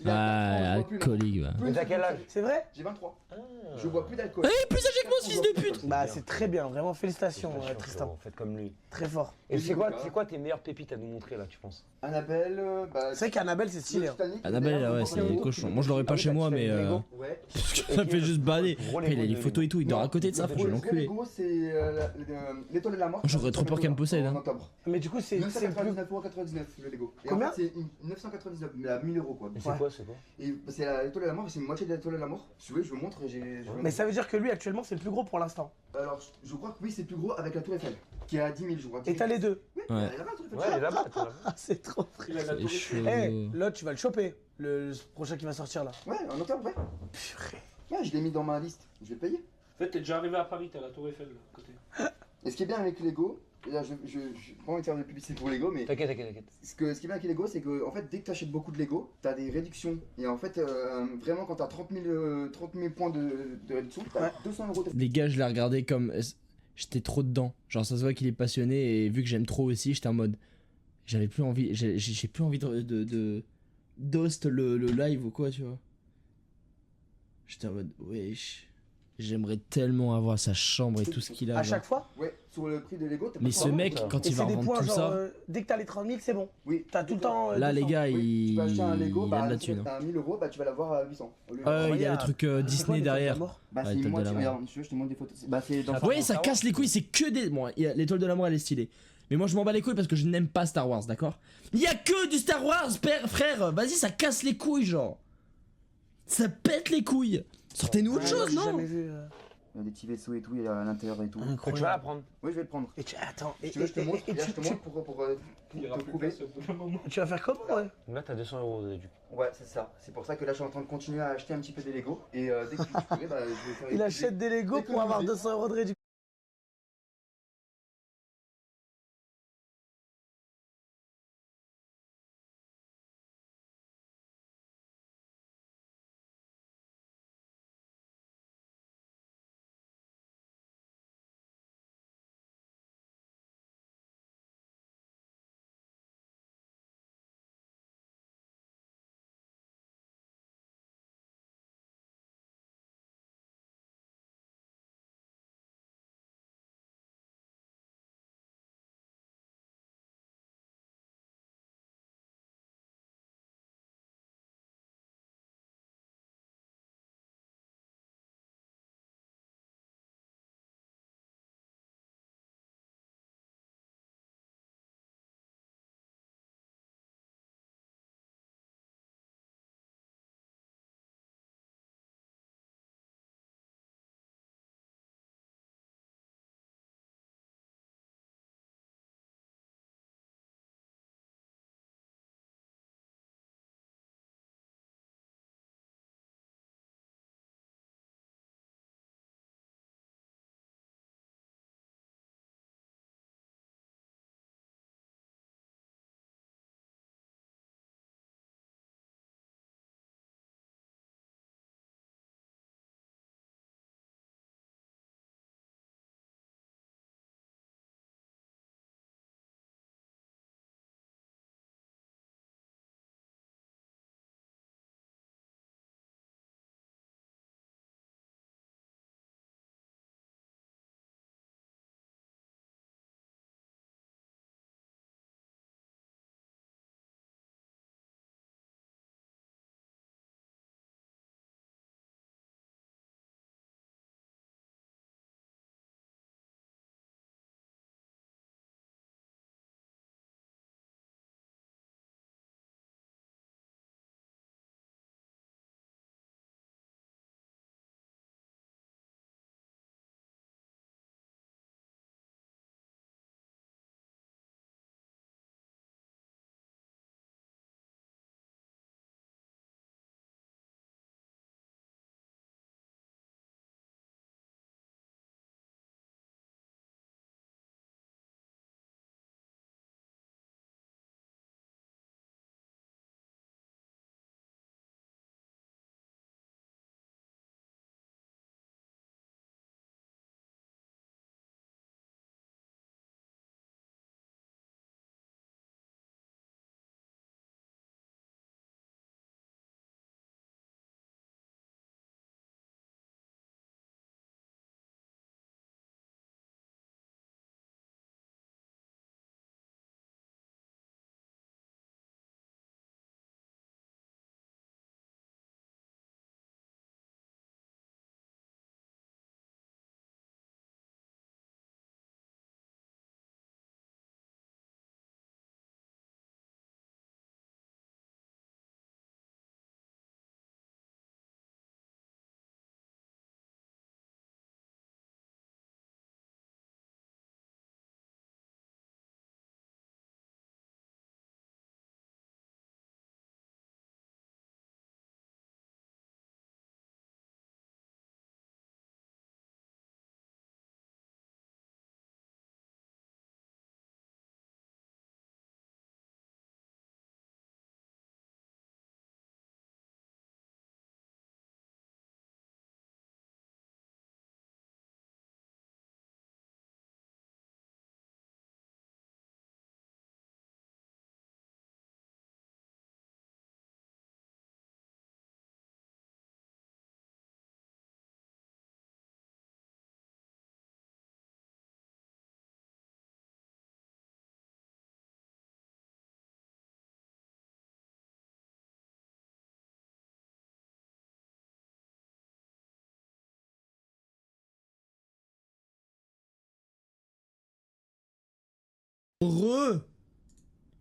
Ah, alcoolique, va. Mais t'as quel âge? C'est vrai? J'ai 23. Je bois plus d'alcool. Eh, plus âgé que moi, ce fils de pute! Bah, c'est très bien, vraiment félicitations, Tristan. Frérot, faites comme lui. Très fort. Et c'est quoi tes meilleures pépites à nous montrer là, tu penses? Annabelle, bah. C'est vrai qu'Annabelle, c'est stylé. hein. Annabelle, ouais, c'est cochon. Moi je l'aurais pas chez moi, mais. Ouais. Ça fait juste bader. Il a les photos et tout, il dort à côté de ça, frère, je vais l'enculer. Lego, c'est l'étoile de la mort. J'aurais trop peur qu'elle me possède, En hein. octobre. Mais du coup, c'est plus. 999,99€ le Lego. Et Combien en fait, c'est 999, mais à 1000 € quoi. Et c'est quoi, c'est quoi? Et c'est l'étoile de la mort, et c'est une moitié de l'étoile de la mort. Si vous voulez, je vous montre. Mais ça veut dire que lui, actuellement, c'est le plus gros pour l'instant. Alors, je crois que oui, c'est le plus gros avec la tour Eiffel, qui est à 10 000, je crois. Et t'as les deux. Oui, Ouais. il y a la tour Eiffel. Ouais, elle est là-bas, Ah, c'est trop frère. C'est chaud. Eh, l'autre, tu vas le choper. Le prochain qui va sortir là. Ouais, en octobre, ouais. Purée. Ouais, je l'ai mis dans ma liste. Je vais le payer. En fait, t'es déjà arrivé à Paris, t'as la Tour Eiffel là, à côté. Et ce qui est bien avec Lego, et là, je pas envie de faire de publicité pour Lego, mais T'inquiète. ce qui est bien avec Lego, c'est que en fait, dès que tu achètes beaucoup de Lego, tu as des réductions. Et en fait, vraiment, quand tu as 30 000 points de réduction, tu as 200 €. Les gars, je l'ai regardé comme. J'étais trop dedans. Genre, ça se voit qu'il est passionné et vu que j'aime trop aussi, j'étais en mode. J'avais plus envie. J'ai plus envie d'host le live ou quoi, tu vois. J'étais en mode, wesh. J'aimerais tellement avoir sa chambre et tout ce qu'il a. À genre. chaque fois? Ouais, sur le prix de Lego, t'as pas Mais de ce problème. mec, quand Et il va c'est des revendre points tout genre, ça. dès que t'as les 30 000, c'est bon. Oui, T'as tout le temps. Là, les 200. gars, Oui, tu vas acheter un Lego, il a bah, de la thune. t'as 1000 €, bah tu vas l'avoir à 800. Au lieu de- Il y a le Regarde. truc C'est quoi, Disney l'étoile de la derrière. mort Bah, Ouais, c'est une l'étoile de moitié, la mort. regarde, je te montre des photos. Bah, c'est dans Ouais, ça casse les couilles, c'est que des. Bon, l'étoile de la mort, elle est stylée. Mais moi, je m'en bats les couilles parce que je n'aime pas Star Wars, d'accord? Il y a que du Star Wars, frère. Vas-y, ça casse les couilles, genre. Ça pète les couilles. Sortez-nous autre Ouais, chose, j'ai non? jamais vu. Il y a des petits vaisseaux et tout, il y a à l'intérieur et tout. Tu vas la prendre. Oui, je vais le prendre. Et attends, Si tu veux, je te montre. Regarde, je te montre pour Il y aura te plus prouver. place au bout d'un moment. tu vas faire comment, ouais? Donc là, t'as 200 € de réduction. Ouais, c'est ça. C'est pour ça que là, je suis en train de continuer à acheter un petit peu des Lego. Et dès que je pourrai, bah, je vais faire. Il achète des Lego pour avoir 200 € de réduction.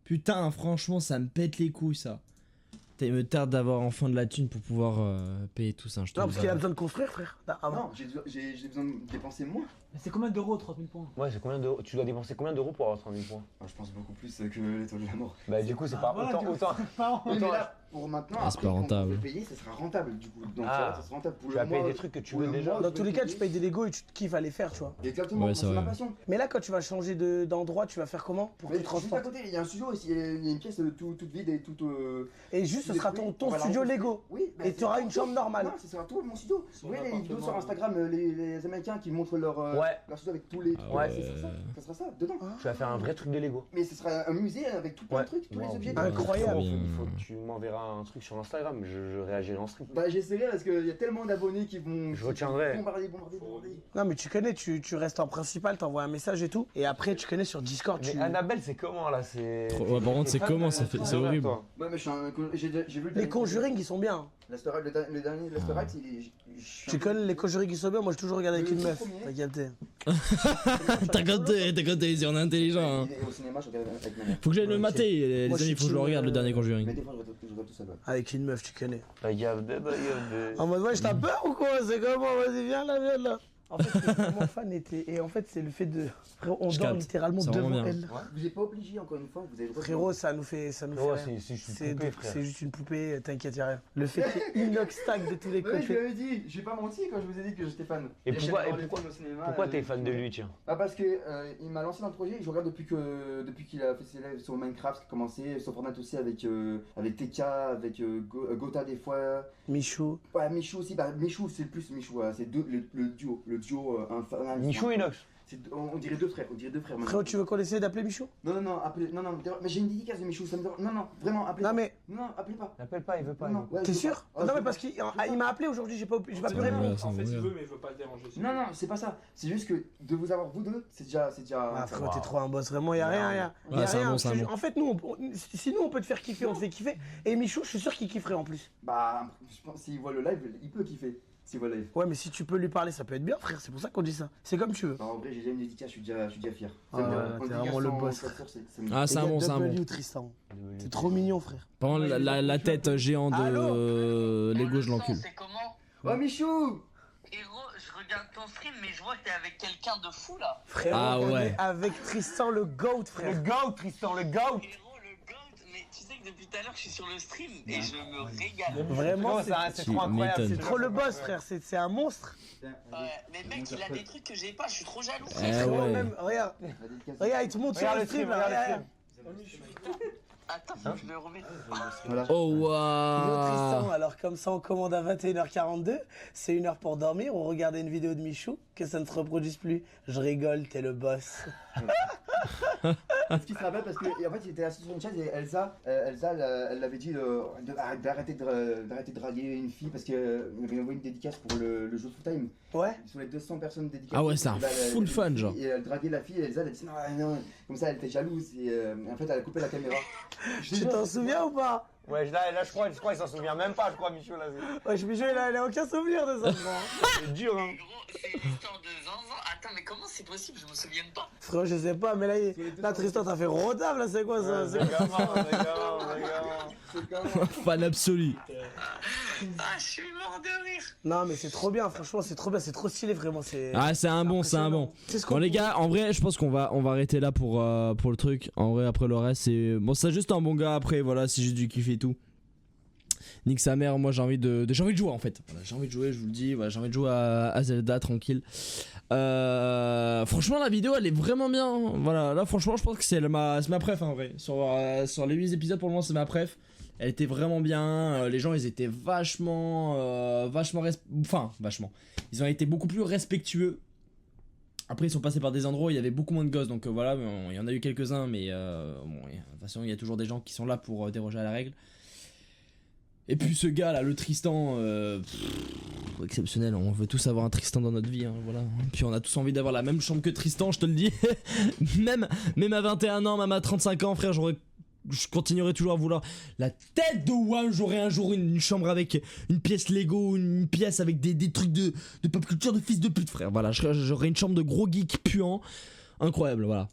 Putain, franchement, ça me pète les couilles, ça. Il me tarde d'avoir enfin de la thune pour pouvoir payer tout ça. Non, parce qu'il a besoin de construire, frère. Non, j'ai besoin de dépenser moins. Mais c'est combien d'euros 30 000 points? Ouais, c'est combien d'euros? Tu dois dépenser combien d'euros pour avoir 30 000 points? Je pense beaucoup plus que l'étoile de la mort. Bah, du coup, c'est pas autant. Mais là, pour maintenant, c'est pas rentable. Quand on payer, ça sera rentable du coup. Donc ça sera rentable pour tu vas payer des trucs que tu veux déjà. Dans tous les cas, tu payes des Lego et tu te kiffes à les faire, tu vois. Exactement, c'est ma passion. Mais là, quand tu vas changer d'endroit, tu vas faire comment pour que tu juste à côté, il y a un studio ici, il y a une pièce toute vide et toute. Et juste, ce sera ton studio Lego. Oui. Et tu auras une chambre normale. Non, ce sera tout mon studio. Vous voyez les vidéos sur Instagram, les Américains qui montrent leur studio avec tous les trucs. Ouais, ça sera ça, dedans. Tu vas faire un vrai truc de Lego. Mais ce sera un musée avec tout plein de trucs, tous les objets. Incroyable. Il faut que tu m'enverras un truc sur Instagram, je réagirai en stream. Bah j'essaierai parce qu'il y a tellement d'abonnés qui vont. Je retiendrai. Bombarder. Non mais tu connais, tu restes en principal, t'envoies un message et tout. Et après tu connais sur Discord. Mais Annabelle c'est comment là? Ouais, par contre c'est comment? C'est horrible. Ouais mais j'ai vu les Conjuring ils sont bien. Le dernier Lester Rights, tu connais les Conjuring qui sont bien? Moi j'ai toujours regardé avec une meuf. T'as capté. T'as capté, on est intelligent. Au cinéma, je regarde avec ma mère. Faut que j'aille le mater, les amis, faut que je le regarde le dernier Conjuring. Mais des fois, je regarde tout seul. Avec une meuf, tu connais. Regardez. En mode, ouais, je t'ai peur ou quoi? C'est comment? Vas-y, viens là. En fait, c'est vraiment fan et en fait, c'est le fait de. On dort littéralement devant elle. Vous n'êtes pas obligé, encore une fois. Frérot, ça nous fait rien. C'est juste une poupée, t'inquiète, y'a rien. Le fait qu'il y ait une stack de tous les côtés. Ouais, je l'avais dit, j'ai pas menti quand je vous ai dit que j'étais fan. Et pourquoi t'es fan de lui, tiens? Parce que il m'a lancé dans le projet, je regarde depuis qu'il a fait ses lives sur Minecraft, qui a commencé, sur Fortnite aussi avec TK, avec Gotha des fois. Michou. Ouais, Michou aussi, Michou c'est le plus Michou, c'est le duo. Michou et Inox. On dirait deux frères. Frérot, tu veux qu'on essaie d'appeler Michou? Non, mais j'ai une dédicace de Michou, ça me dérange. Non, vraiment, appelez pas. Non, appelez pas. N'appelle pas, il veut pas. T'es sûr? Non, mais parce qu'il m'a appelé aujourd'hui, j'ai pas pu répondre. En fait, il veut, mais il veut pas le déranger. Non, c'est pas ça. C'est juste que de vous avoir vous deux, c'est déjà. Ah, frérot, t'es trop un boss, vraiment, y'a rien. En fait, si nous on peut te faire kiffer, on te fait kiffer. Et Michou, je suis sûr qu'il kifferait en plus. Bah, je pense s'il voit le live, il peut kiffer. Ouais, mais si tu peux lui parler, ça peut être bien, frère. C'est pour ça qu'on dit ça. C'est comme tu veux. En vrai, j'ai déjà une dédicace, je suis déjà fier. T'es vraiment le boss. Ah, c'est un bon. Tristan. T'es trop mignon, frère. Par contre, la tête géante de Lego, je l'encule. C'est comment? Oh, Michou! Héros, je regarde ton stream, mais je vois que t'es avec quelqu'un de fou là. Frère, on est avec Tristan le GOAT, frère. Le GOAT, Tristan, le GOAT. Mais tu sais que depuis tout à l'heure je suis sur le stream et je me régale. Vraiment, c'est trop incroyable. C'est trop le boss, frère. C'est un monstre. Ouais, mais mec, il a des trucs que j'ai pas. Je suis trop jaloux. Même, regarde, il te montre sur le stream. Regarde. Attends, je le remets. Oh waouh. Tristan, alors comme ça on commande à 21h42, c'est 1h pour dormir, on regarde une vidéo de Michou, que ça ne se reproduise plus. Je rigole, t'es le boss. Ce qui se rappelle parce qu'en fait il était assis sur une chaise et Elsa elle l'avait dit d'arrêter de draguer une fille parce qu'elle avait envoyé une dédicace pour le jeu Full Time. Ouais. Sur les 200 personnes dédicacées. Ah ouais, c'est un full fan genre. Et elle draguait la fille et Elsa elle a dit non, comme ça elle était jalouse et en fait elle a coupé la caméra. Tu t'en souviens ou pas? Ouais, là je crois il s'en souvient même pas, je crois, Michou là. Ouais, Michou il a aucun souvenir de ça. C'est dur, hein. C'est une histoire de zinzin. Attends, mais comment c'est possible? Je me souviens pas. Frérot, je sais pas, mais là Tristan t'as fait rodave là, c'est quoi ça? C'est gamin. Fan absolu. Ah, je suis mort de rire. Non, mais c'est trop bien, franchement, c'est trop bien, c'est trop stylé, vraiment. Ah, c'est un bon. Bon, les gars, en vrai, je pense qu'on va arrêter là pour le truc. En vrai, après le reste, c'est. Bon, c'est juste un bon gars. Après, voilà, si j'ai du kiff et tout. Nique sa mère, moi j'ai envie de jouer en fait. Voilà, j'ai envie de jouer, je vous le dis. Voilà, j'ai envie de jouer à Zelda tranquille. Franchement, la vidéo elle est vraiment bien. Voilà, là, franchement, je pense que c'est ma préf en vrai. Sur les 8 épisodes, pour le moment, c'est ma préf. Elle était vraiment bien, les gens ils étaient vachement. Ils ont été beaucoup plus respectueux. Après ils sont passés par des endroits où il y avait beaucoup moins de gosses, donc voilà, il y en a eu quelques-uns, mais de toute façon il y a toujours des gens qui sont là pour déroger à la règle. Et puis ce gars là, le Tristan, exceptionnel, on veut tous avoir un Tristan dans notre vie, hein, voilà. Puis on a tous envie d'avoir la même chambre que Tristan, je te le dis. même à 21 ans, même à 35 ans, frère, je continuerai toujours à vouloir la tête de WAM. J'aurai un jour une chambre avec une pièce Lego, une pièce avec des trucs de pop culture de fils de pute, frère. Voilà, j'aurai une chambre de gros geek puant. Incroyable, voilà.